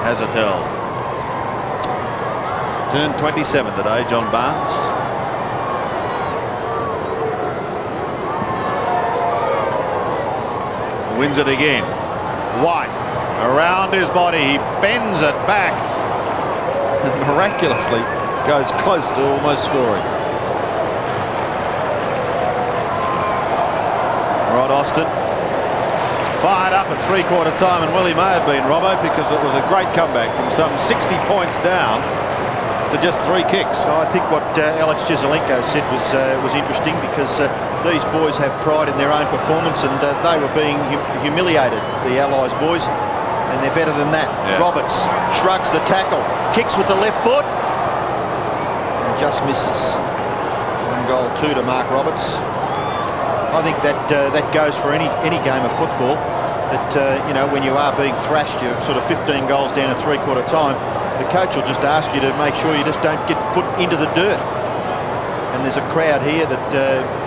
has it held. Turned 27 today, John Barnes. Wins it again. White around his body. He bends it back and miraculously goes close to almost scoring. Rod Austin fired up at 3/4 time, and well, he may have been, Robbo, because it was a great comeback from some 60 points down to just 3 kicks. I think what Alex Jesaulenko said was interesting, because these boys have pride in their own performance, and they were being humiliated, the Allies boys, and they're better than that. Yeah. Roberts shrugs the tackle, kicks with the left foot, and just misses. 1 goal, 2 to Mark Roberts. I think that goes for any game of football. That you know, when you are being thrashed, you're sort of 15 goals down at 3/4 time. The coach will just ask you to make sure you just don't get put into the dirt. And there's a crowd here that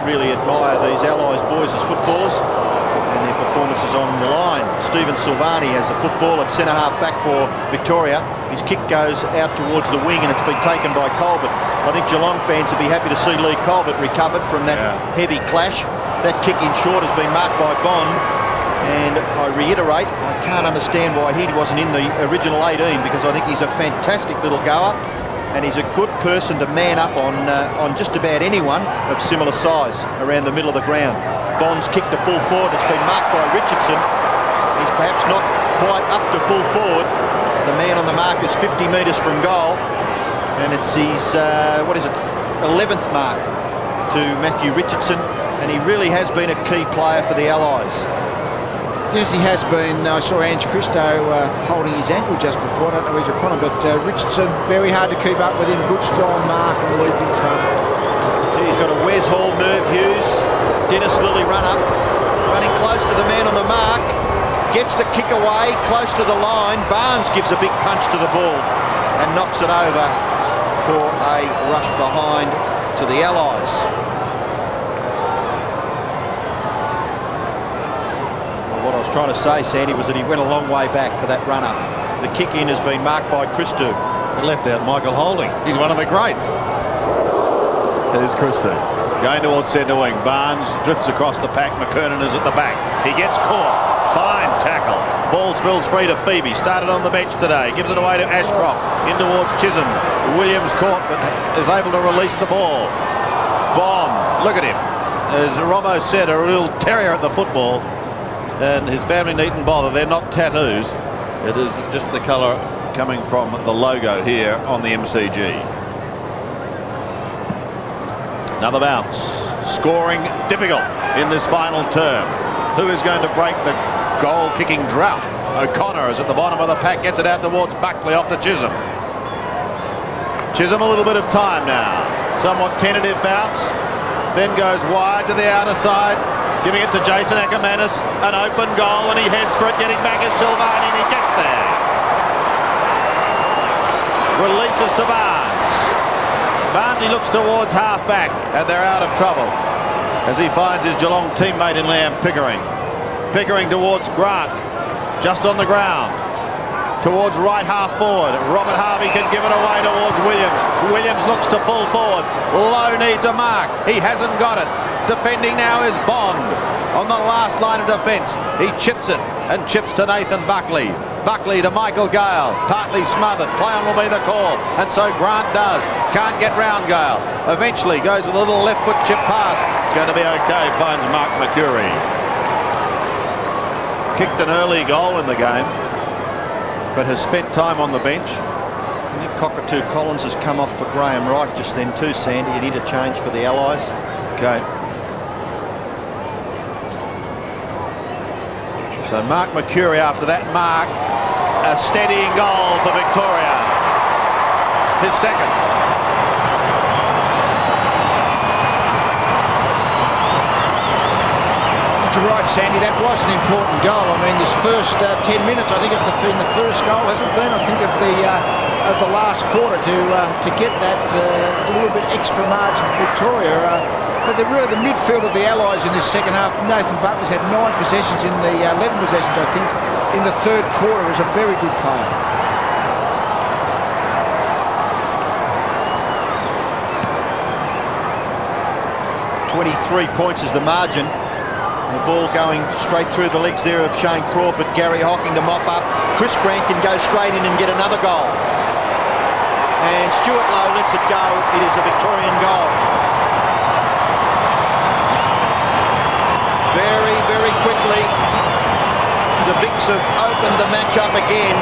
really admire these Allies boys as footballers, and their performances on the line. Stephen Silvagni has the football at centre half back for Victoria. His kick goes out towards the wing, and it's been taken by Colbert. I think Geelong fans would be happy to see Leigh Colbert recovered from that heavy clash. That kick in short has been marked by Bond, and I reiterate, I can't understand why he wasn't in the original 18, because I think he's a fantastic little goer, and he's a good person to man up on just about anyone of similar size around the middle of the ground. Bond's kick to full forward. It's been marked by Richardson. He's perhaps not quite up to full forward. The man on the mark is 50 metres from goal, and it's his 11th mark to Matthew Richardson, and he really has been a key player for the Allies. Yes, he has been. I saw Ange Christo holding his ankle just before. I don't know who's upon him, but Richardson, very hard to keep up with him. Good, strong mark and leap in front. Gee, he's got a Wes Hall, Merv Hughes, Dennis Lilly run up, running close to the man on the mark. Gets the kick away, close to the line. Barnes gives a big punch to the ball and knocks it over for a rush behind to the Allies. was trying to say, Sandy, was that he went a long way back for that run-up. The kick-in has been marked by Christou. He left out Michael Holding. He's one of the greats. Here's Christou. Going towards centre wing. Barnes drifts across the pack. McKernan is at the back. He gets caught. Fine tackle. Ball spills free to Phoebe. Started on the bench today. Gives it away to Ashcroft. In towards Chisholm. Williams caught but is able to release the ball. Bomb. Look at him. As Robbo said, a real terrier at the football. And his family needn't bother. They're not tattoos. It is just the colour coming from the logo here on the MCG. Another bounce. Scoring difficult in this final term. Who is going to break the goal-kicking drought? O'Connor is at the bottom of the pack. Gets it out towards Buckley off to Chisholm. Chisholm a little bit of time now. Somewhat tentative bounce. Then goes wide to the outer side, giving it to Jason Akermanis. An open goal, and he heads for it. Getting back is Silvagni, and he gets there. Releases to Barnes. Barnes, he looks towards half-back, and they're out of trouble as he finds his Geelong teammate in Liam Pickering. Pickering towards Grant, just on the ground. Towards right half forward. Robert Harvey can give it away towards Williams. Williams looks to full forward. Lowe needs a mark. He hasn't got it. Defending now is Bond on the last line of defence. He chips it and chips to Nathan Buckley. Buckley to Michael Gale. Partly smothered. Play on will be the call. And so Grant does. Can't get round Gale. Eventually goes with a little left foot chip pass. It's going to be okay. Finds Mark Mercuri. Kicked an early goal in the game, but has spent time on the bench. I think Cockatoo Collins has come off for Graham Wright just then too, Sandy, at interchange for the Allies. Okay. So Mark Mercuri after that mark. A steadying goal for Victoria. His second. You're right, Sandy, that was an important goal. I mean, this first 10 minutes, I think it's been the first goal, hasn't it been? I think of the last quarter to get that a little bit extra margin for Victoria. But really the midfield of the Allies in this second half, Nathan Buckley's had 9 possessions in the 11 possessions, I think, in the third quarter. Was a very good player. .23 points is the margin. The ball going straight through the legs there of Shane Crawford. Garry Hocking to mop up. Chris Grant can go straight in and get another goal. And Stewart Loewe lets it go. It is a Victorian goal. Very, very quickly, the Vics have opened the match up again.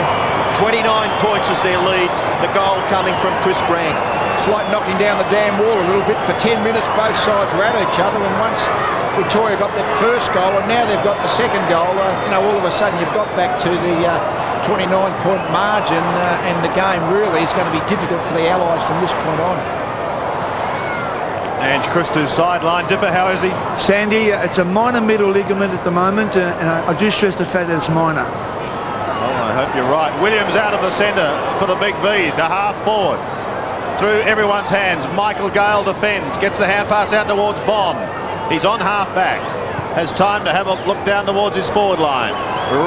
29 points is their lead. The goal coming from Chris Grant. It's like knocking down the damn wall a little bit. For 10 minutes, both sides were at each other, and once Victoria got that first goal, and now they've got the second goal, all of a sudden you've got back to the 29-point margin, and the game really is going to be difficult for the Allies from this point on. And Christou's sideline. Dipper, how is he? Sandy, it's a minor middle ligament at the moment, and I do stress the fact that it's minor. Well, I hope you're right. Williams out of the centre for the big V to half forward. Through everyone's hands. Michael Gale defends. Gets the hand pass out towards Bond. He's on half-back. Has time to have a look down towards his forward line.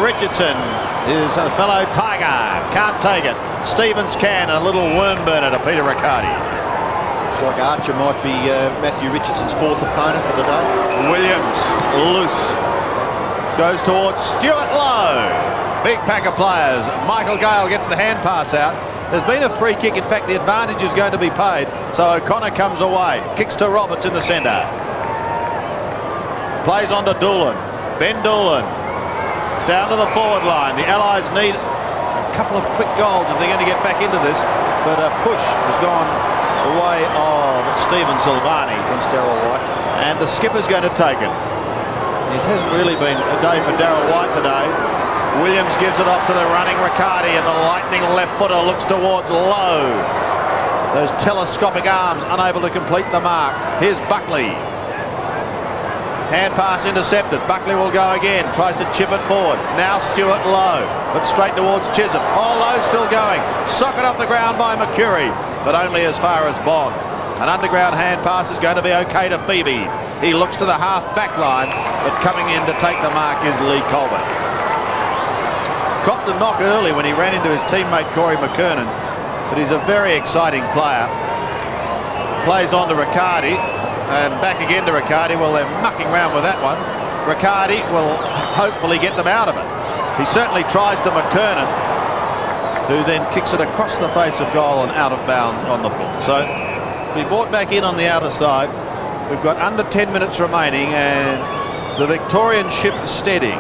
Richardson is a fellow Tiger. Can't take it. Stevens can. And a little worm burner to Peter Riccardi. Looks like Archer might be Matthew Richardson's 4th opponent for the day. Williams loose. Goes towards Stewart Loewe. Big pack of players. Michael Gale gets the hand pass out. There's been a free kick. In fact, the advantage is going to be paid. So O'Connor comes away. Kicks to Robertson in the centre. Plays on to Doolan. Ben Doolan. Down to the forward line. The Allies need a couple of quick goals if they're going to get back into this. But a push has gone the way of Stephen Silvagni against Darryl White. And the skipper's going to take it. It hasn't really been a day for Darryl White today. Williams gives it off to the running Riccardi, and the lightning left footer looks towards Loewe. Those telescopic arms unable to complete the mark. Here's Buckley. Hand pass intercepted. Buckley will go again. Tries to chip it forward. Now Stewart Loewe, but straight towards Chisholm. Oh, Loewe still going. Socket off the ground by Mercuri, but only as far as Bond. An underground hand pass is going to be okay to Phoebe. He looks to the half-back line, but coming in to take the mark is Leigh Colbert. Copped a knock early when he ran into his teammate Corey McKernan, but he's a very exciting player. Plays on to Riccardi and back again to Riccardi. Well, they're mucking around with that one. Riccardi will hopefully get them out of it. He certainly tries to McKernan, who then kicks it across the face of goal and out of bounds on the full. So we brought back in on the outer side. We've got under 10 minutes remaining and the Victorian ship steady.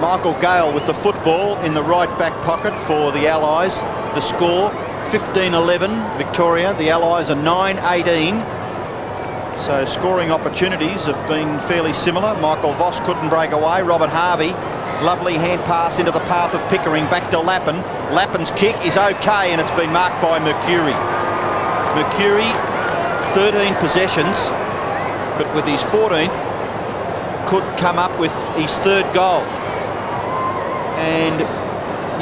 Michael Gale with the football in the right back pocket for the Allies. The score 15-11 Victoria. The Allies are 9-18. So scoring opportunities have been fairly similar. Michael Voss couldn't break away. Robert Harvey, lovely hand pass into the path of Pickering, back to Lappin. Lappin's kick is okay and it's been marked by Mercuri. Mercuri, 13 possessions, but with his 14th, could come up with his third goal. And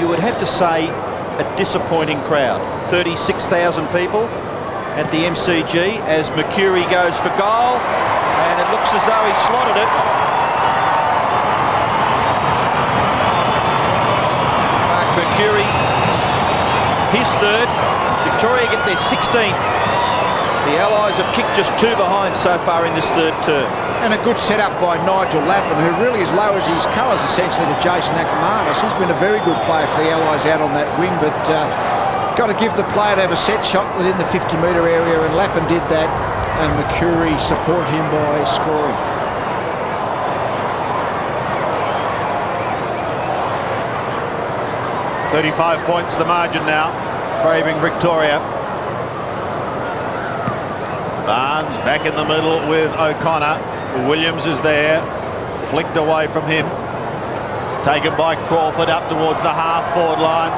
you would have to say a disappointing crowd. 36,000 people at the MCG as Mercuri goes for goal, and it looks as though he slotted it. Mark Mercuri, his third. Victoria get their 16th. The Allies have kicked just 2 behind so far in this third term. And a good setup by Nigel Lappin, who really has lowered his colours essentially to Jason Akermanis. He's been a very good player for the Allies out on that wing, but got to give the player to have a set shot within the 50-metre area, and Lappin did that, and Mercuri supported him by scoring. .35 points the margin now, favouring Victoria. Barnes back in the middle with O'Connor. Williams is there, flicked away from him. Taken by Crawford up towards the half-forward line.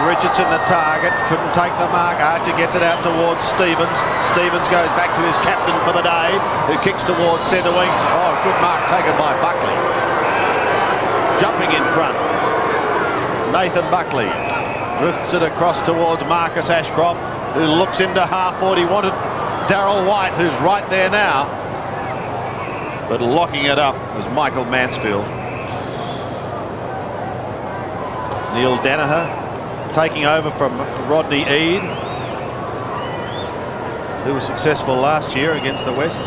Richardson the target, couldn't take the mark. Archer gets it out towards Stevens. Stevens goes back to his captain for the day, who kicks towards centre wing. Oh, good mark taken by Buckley. Jumping in front, Nathan Buckley drifts it across towards Marcus Ashcroft, who looks into half-forward. He wanted Darryl White, who's right there now, but locking it up was Michael Mansfield. Neil Danaher taking over from Rodney Eade, who was successful last year against the West.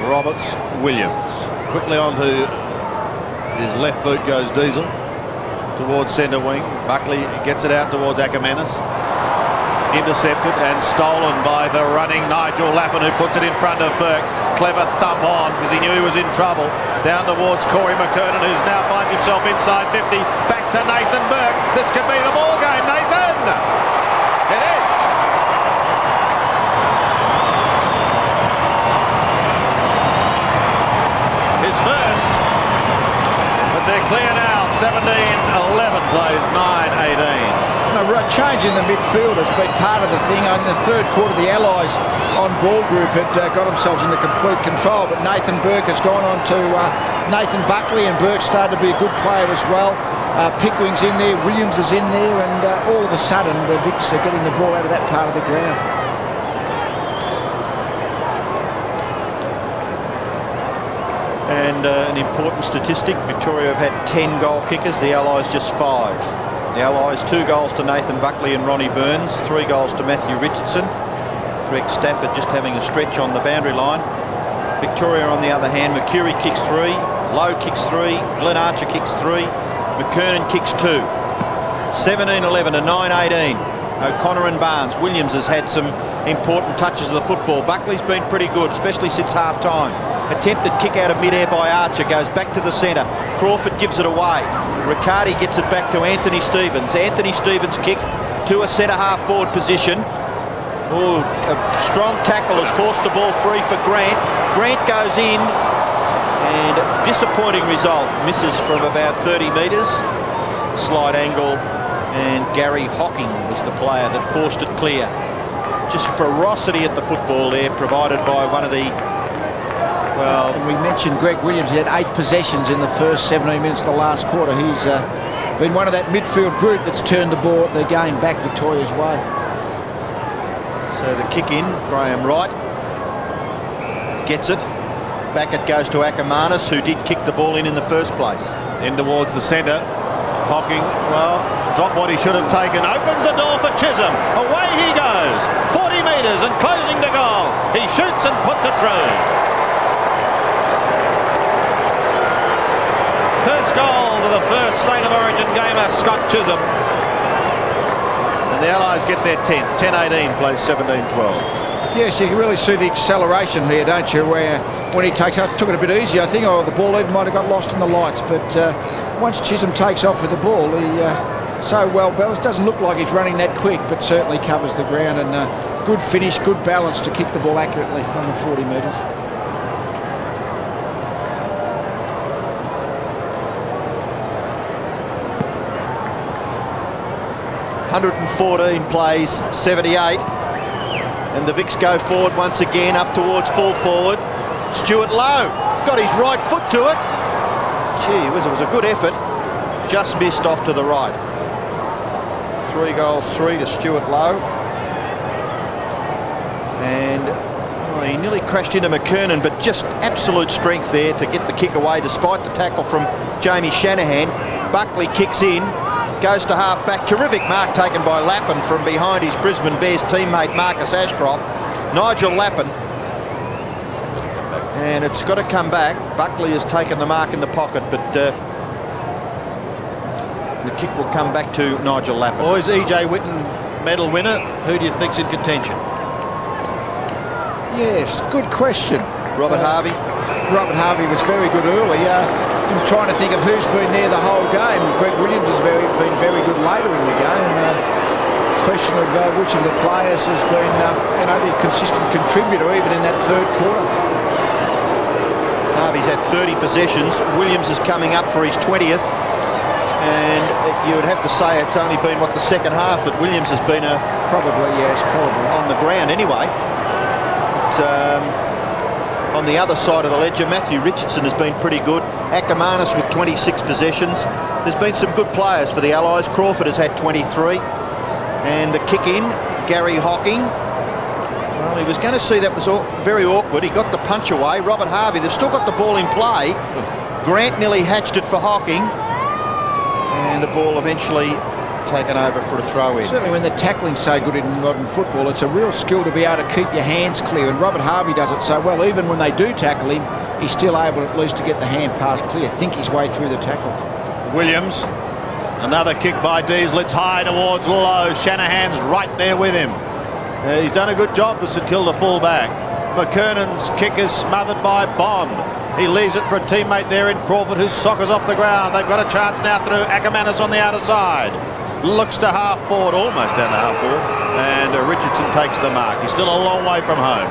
Roberts, Williams, quickly onto his left boot goes Diesel towards centre wing. Buckley gets it out towards Akermanis. Intercepted and stolen by the running Nigel Lappin, who puts it in front of Burke. Clever thump on because he knew he was in trouble. Down towards Corey McKernan, who now finds himself inside 50. Back to Nathan Burke. This could be the ball game, Nathan. It is. His first. But they're clear now. 17-11 plays 9-18. A change in the midfield has been part of the thing. In the third quarter, the Allies on ball group had got themselves into complete control, but Nathan Burke has gone on to Nathan Buckley, and Burke started to be a good player as well. Pickering's in there, Williams is in there, and all of a sudden the Vics are getting the ball out of that part of the ground. And an important statistic, Victoria have had 10 goal kickers, the Allies just 5. The Allies 2 goals to Nathan Buckley and Ronnie Burns, 3 goals to Matthew Richardson. Greg Stafford just having a stretch on the boundary line. Victoria on the other hand, Mercuri kicks 3, Loewe kicks 3, Glenn Archer kicks 3, McKernan kicks 2. 17-11 to 9-18. O'Connor and Barnes. Williams has had some important touches of the football. Buckley's been pretty good, especially since half-time. Attempted kick out of mid-air by Archer, goes back to the centre. Crawford gives it away. Riccardi gets it back to Anthony Stevens. Anthony Stevens' kick to a centre-half forward position. Oh, a strong tackle has forced the ball free for Grant. Grant goes in, and disappointing result. Misses from about 30 metres. Slight angle, and Garry Hocking was the player that forced it clear. Just ferocity at the football there, provided by one of the... Well, and we mentioned Greg Williams. He had 8 possessions in the first 17 minutes of the last quarter. He's been one of that midfield group that's turned the game back Victoria's way. So the kick in, Graham Wright gets it. Back it goes to Akermanis, who did kick the ball in the first place. In towards the centre. Hocking, well, dropped what he should have taken. Opens the door for Chisholm. Away he goes. 40 metres and closing to goal. He shoots and puts it through. First goal to the first State of Origin gamer, Scott Chisholm. And the Allies get their 10th. 10-18 plays 17-12. Yes, you can really see the acceleration here, don't you, where when he takes off, took it a bit easy. I think the ball even might have got lost in the lights, but once Chisholm takes off with the ball, he so well balanced. Doesn't look like he's running that quick, but certainly covers the ground, and good finish, good balance to kick the ball accurately from the 40 metres. .114 plays 78. And the Vicks go forward once again, up towards full forward. Stewart Loewe got his right foot to it. Gee whiz, it was a good effort. Just missed off to the right. 3 goals, 3 to Stewart Loewe. And he nearly crashed into McKernan, but just absolute strength there to get the kick away despite the tackle from Jamie Shanahan. Buckley kicks in. Goes to half-back. Terrific mark taken by Lappin from behind his Brisbane Bears teammate Marcus Ashcroft. Nigel Lappin. And it's got to come back. Buckley has taken the mark in the pocket, but the kick will come back to Nigel Lappin. Or is E.J. Whitten medal winner? Who do you think's in contention? Yes, good question. Robert Harvey. Robert Harvey was very good early. I'm trying to think of who's been there the whole game. Greg Williams has been very good later in the game. Question of which of the players has been, the consistent contributor even in that third quarter. Harvey's had 30 possessions. Williams is coming up for his 20th. And you would have to say it's only been, the second half that Williams has been probably on the ground anyway. But, on the other side of the ledger, Matthew Richardson has been pretty good. Akermanis with 26 possessions. There's been some good players for the Allies. Crawford has had 23. And the kick in, Garry Hocking. Well, he was going to see that was very awkward. He got the punch away. Robert Harvey, they've still got the ball in play. Grant nearly hatched it for Hocking. And the ball eventually taken over for a throw-in. Certainly when the tackling's so good in modern football, it's a real skill to be able to keep your hands clear, and Robert Harvey does it so well. Even when they do tackle him, he's still able at least to get the hand pass clear, think his way through the tackle. Williams, another kick by Diesel. It's high towards Loewe. Shanahan's right there with him. He's done a good job, the St Kilda fullback. McKernan's kick is smothered by Bond. He leaves it for a teammate there in Crawford, who soccers off the ground. They've got a chance now through Akermanis on the outer side. Looks to half forward, almost down to half forward, and Richardson takes the mark. He's still a long way from home.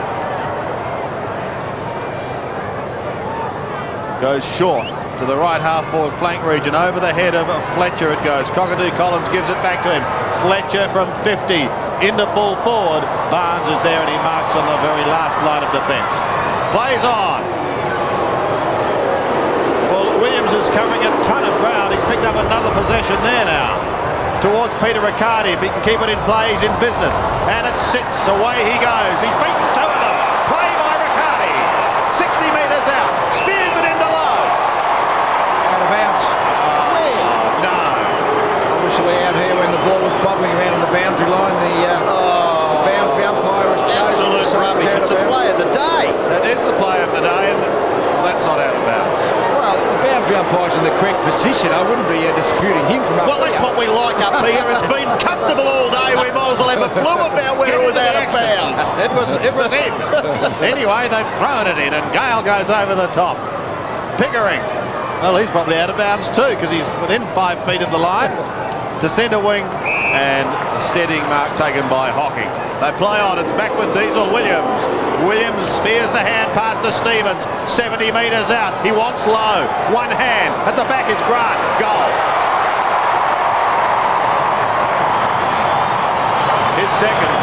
Goes short to the right half forward flank region, over the head of Fletcher it goes. Cockatoo Collins gives it back to him. Fletcher from 50 into full forward. Barnes is there and he marks on the very last line of defence. Plays on. Well, Williams is covering a ton of ground. He's picked up another possession there now. Towards Peter Riccardi, if he can keep it in play, he's in business. And it sits, away he goes. He's beaten 2 of them. Play by Riccardi. 60 metres out, spears it into Loewe. Out of bounds. No. Obviously out here when the ball was bobbling around on the boundary line, the boundary umpire has chosen. Absolute rubbish. It's a play of the day. That is the play of the day, and that's not out of bounds. Well, the boundary umpire's in the correct position. I wouldn't be disputing him from up Well, there. that's what we like up here. It's been comfortable all day. We might as well have a clue about where it was out of bounds. It was in. Anyway, they've thrown it in, and Gale goes over the top. Pickering. Well, he's probably out of bounds too, because he's within 5 feet of the line. To centre wing, and a steadying mark taken by Hocking. They play on, it's back with Diesel. Williams. Williams spears the hand pass to Stevens. 70 metres out, he wants Loewe. One hand, at the back is Grant. Goal. His second.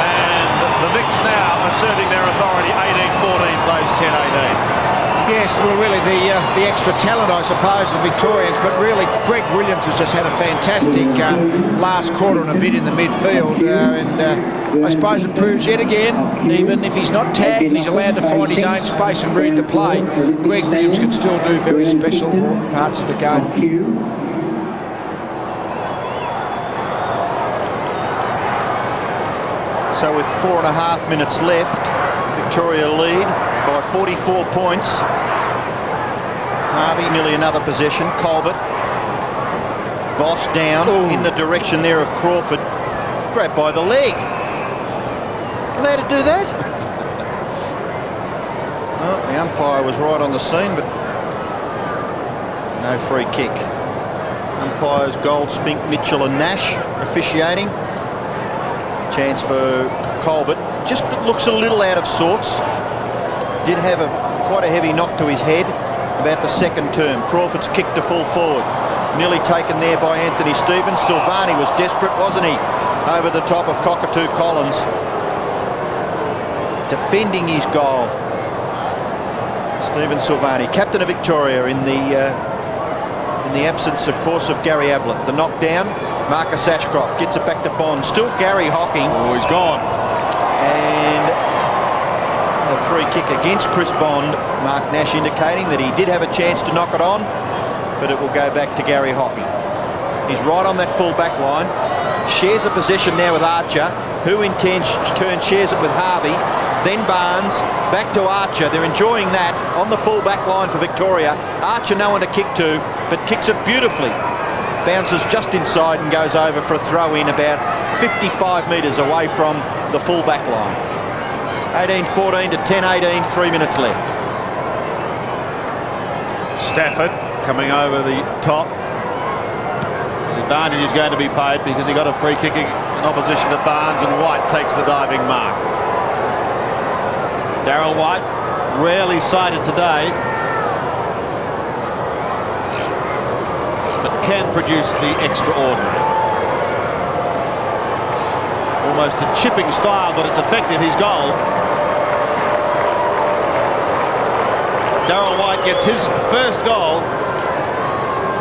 And the Vicks now asserting their authority. 18-14 plays 10-18. Yes, well, really the extra talent, I suppose, the Victorians, but really Greg Williams has just had a fantastic last quarter and a bit in the midfield, and I suppose it proves yet again, even if he's not tagged and he's allowed to find his own space and read the play, Greg Williams can still do very special parts of the game. So with 4.5 minutes left, Victoria lead by 44 points. Harvey nearly another possession. Colbert. Voss down in the direction there of Crawford. Grabbed by the leg. Allowed to do that? Well, the umpire was right on the scene, but no free kick. Umpires Goldspink, Mitchell and Nash officiating. Chance for Colbert. Just looks a little out of sorts. Did have quite a heavy knock to his head about the second term. Crawford's kicked to full forward. Nearly taken there by Anthony Stevens. Silvagni was desperate, wasn't he? Over the top of Cockatoo Collins. Defending his goal. Stephen Silvagni, captain of Victoria in the absence, of course, of Gary Ablett. The knockdown. Marcus Ashcroft gets it back to Bond. Still Gary Hocking. Oh, he's gone. And a free kick against Chris Bond. Mark Nash indicating that he did have a chance to knock it on, but it will go back to Gary Hocking. He's right on that full back line. Shares a possession now with Archer, who in turn shares it with Harvey. Then Barnes, back to Archer. They're enjoying that on the full back line for Victoria. Archer no one to kick to, but kicks it beautifully. Bounces just inside and goes over for a throw-in about 55 metres away from the full back line. 18-14 to 10-18, 3 minutes left. Stafford coming over the top. The advantage is going to be paid because he got a free kick in opposition to Barnes, and White takes the diving mark. Darryl White, rarely sighted today, but can produce the extraordinary. Almost a chipping style, but it's effective, his goal. Darryl White gets his first goal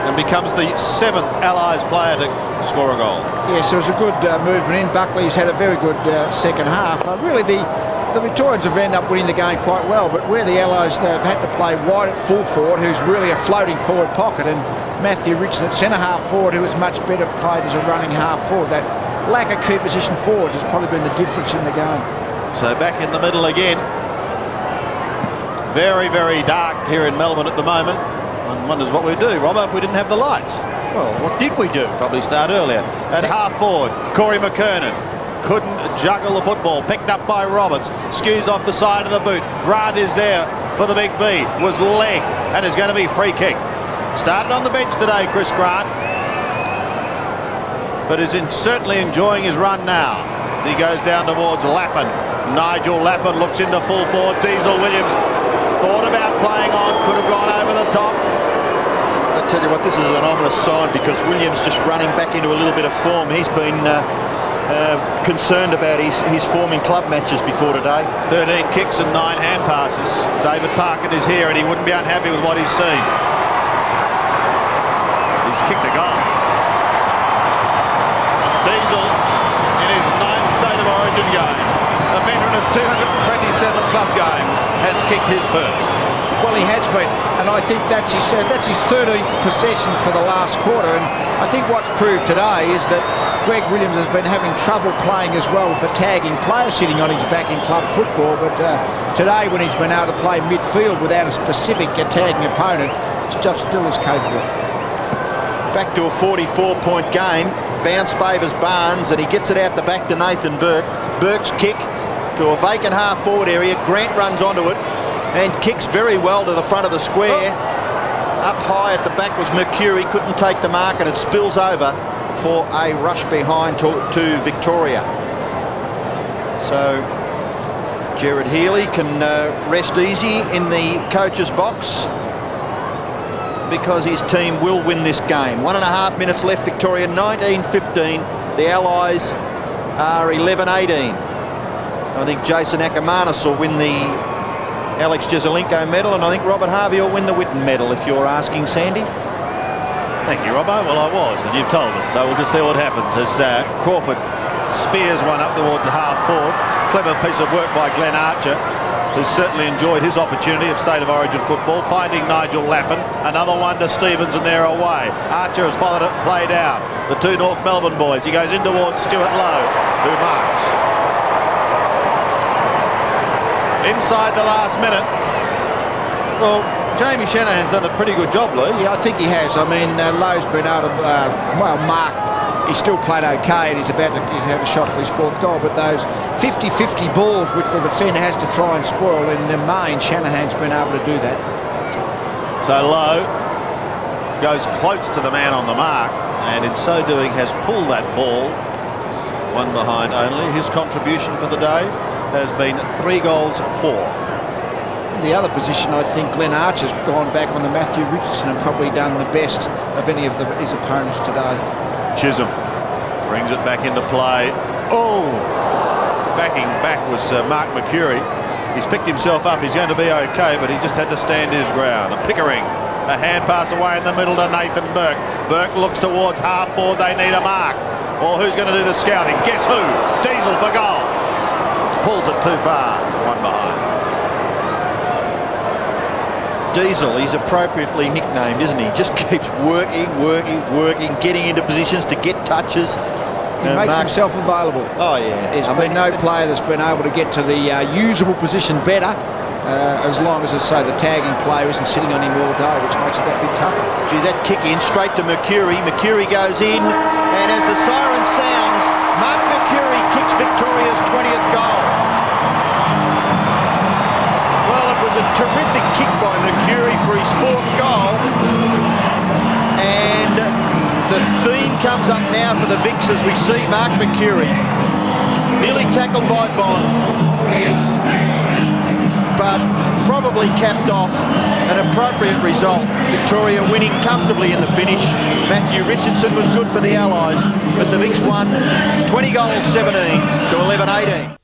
and becomes the 7th Allies player to score a goal. Yes, it was a good movement in. Buckley's had a very good second half. Really, the Victorians have ended up winning the game quite well, but where the Allies, they've had to play White at full forward, who's really a floating forward pocket, and Matthew Richardson at centre half forward, who is much better played as a running half forward. That lack of key position forwards has probably been the difference in the game. So back in the middle again. Very, very dark here in Melbourne at the moment. One wonders what we'd do, Robbo, if we didn't have the lights. Well, what did we do? Probably start earlier. At half forward, Corey McKernan couldn't juggle the football. Picked up by Roberts. Skews off the side of the boot. Grant is there for the big V. Was leg and is going to be free kick. Started on the bench today, Chris Grant, but is certainly enjoying his run now as he goes down towards Lappin. Nigel Lappin looks into full forward. Diesel Williams thought about playing on, could have gone over the top. I tell you what, this is an ominous sign because Williams just running back into a little bit of form. He's been concerned about his form in club matches before today. 13 kicks and 9 hand passes. David Parkin is here and he wouldn't be unhappy with what he's seen. He's kicked a goal. Diesel in his 9th State of Origin game, a veteran of 227 club games, has kicked his first. Well, he has been, and I think that's his 13th possession for the last quarter, and I think what's proved today is that Greg Williams has been having trouble playing as well for tagging players sitting on his back in club football, but today when he's been able to play midfield without a specific tagging opponent, he's just still as capable. Back to a 44-point game. Bounce favours Barnes and he gets it out the back to Nathan Burke. Burke's kick to a vacant half forward area. Grant runs onto it and kicks very well to the front of the square. Up high at the back was Mercuri, couldn't take the mark, and it spills over for a rush behind to Victoria. So Gerard Healy can rest easy in the coach's box because his team will win this game. 1.5 minutes left, Victoria 19-15. The Allies are 11-18. I think Jason Akermanis will win the Alex Jezelenko medal, and I think Robert Harvey will win the Whitten medal, if you're asking, Sandy. Thank you, Robbo. Well, I was, and you've told us, so we'll just see what happens as Crawford spears one up towards the half forward. Clever piece of work by Glenn Archer, who's certainly enjoyed his opportunity of State of Origin football, finding Nigel Lappin. Another one to Stevens, and they're away. Archer has followed it, play down. The two North Melbourne boys. He goes in towards Stewart Loewe, who marks. Inside the last minute. Well, Jamie Shanahan's done a pretty good job, Lou. Yeah, I think he has. I mean, Lowe's been able to, mark. He's still played okay, and he's about to have a shot for his fourth goal. But those 50-50 balls, which the defender has to try and spoil, in the main, Shanahan's been able to do that. So Loewe goes close to the man on the mark, and in so doing has pulled that ball. One behind only. His contribution for the day has been 3 goals, 4. The other position, I think Glenn Archer's gone back on the Matthew Richardson and probably done the best of any of his opponents today. Chisholm brings it back into play. Oh! Backing back was Mark Mercuri. He's picked himself up. He's going to be okay, but he just had to stand his ground. Pickering, a hand pass away in the middle to Nathan Burke. Burke looks towards half forward. They need a mark. Or who's going to do the scouting? Guess who? Diesel for goal. Pulls it too far. One behind. Diesel, he's appropriately nicknamed, isn't he? Just keeps working, getting into positions to get touches. He makes himself available. Oh, yeah. There's been no player that's been able to get to the usable position better, as long as, say, the tagging player isn't sitting on him all day, which makes it that bit tougher. Gee, that kick in straight to Mercuri. Mercuri goes in, and as the siren sounds, Mark Mercuri kicks Victoria's 20th goal. Well, it was a terrific kick by Mercuri for his 4th goal, and the theme comes up now for the Vicks as we see Mark Mercuri nearly tackled by Bond, but probably capped off. An appropriate result. Victoria winning comfortably in the finish. Matthew Richardson was good for the Allies, but the Vicks won 20 goals 17 to 11-18.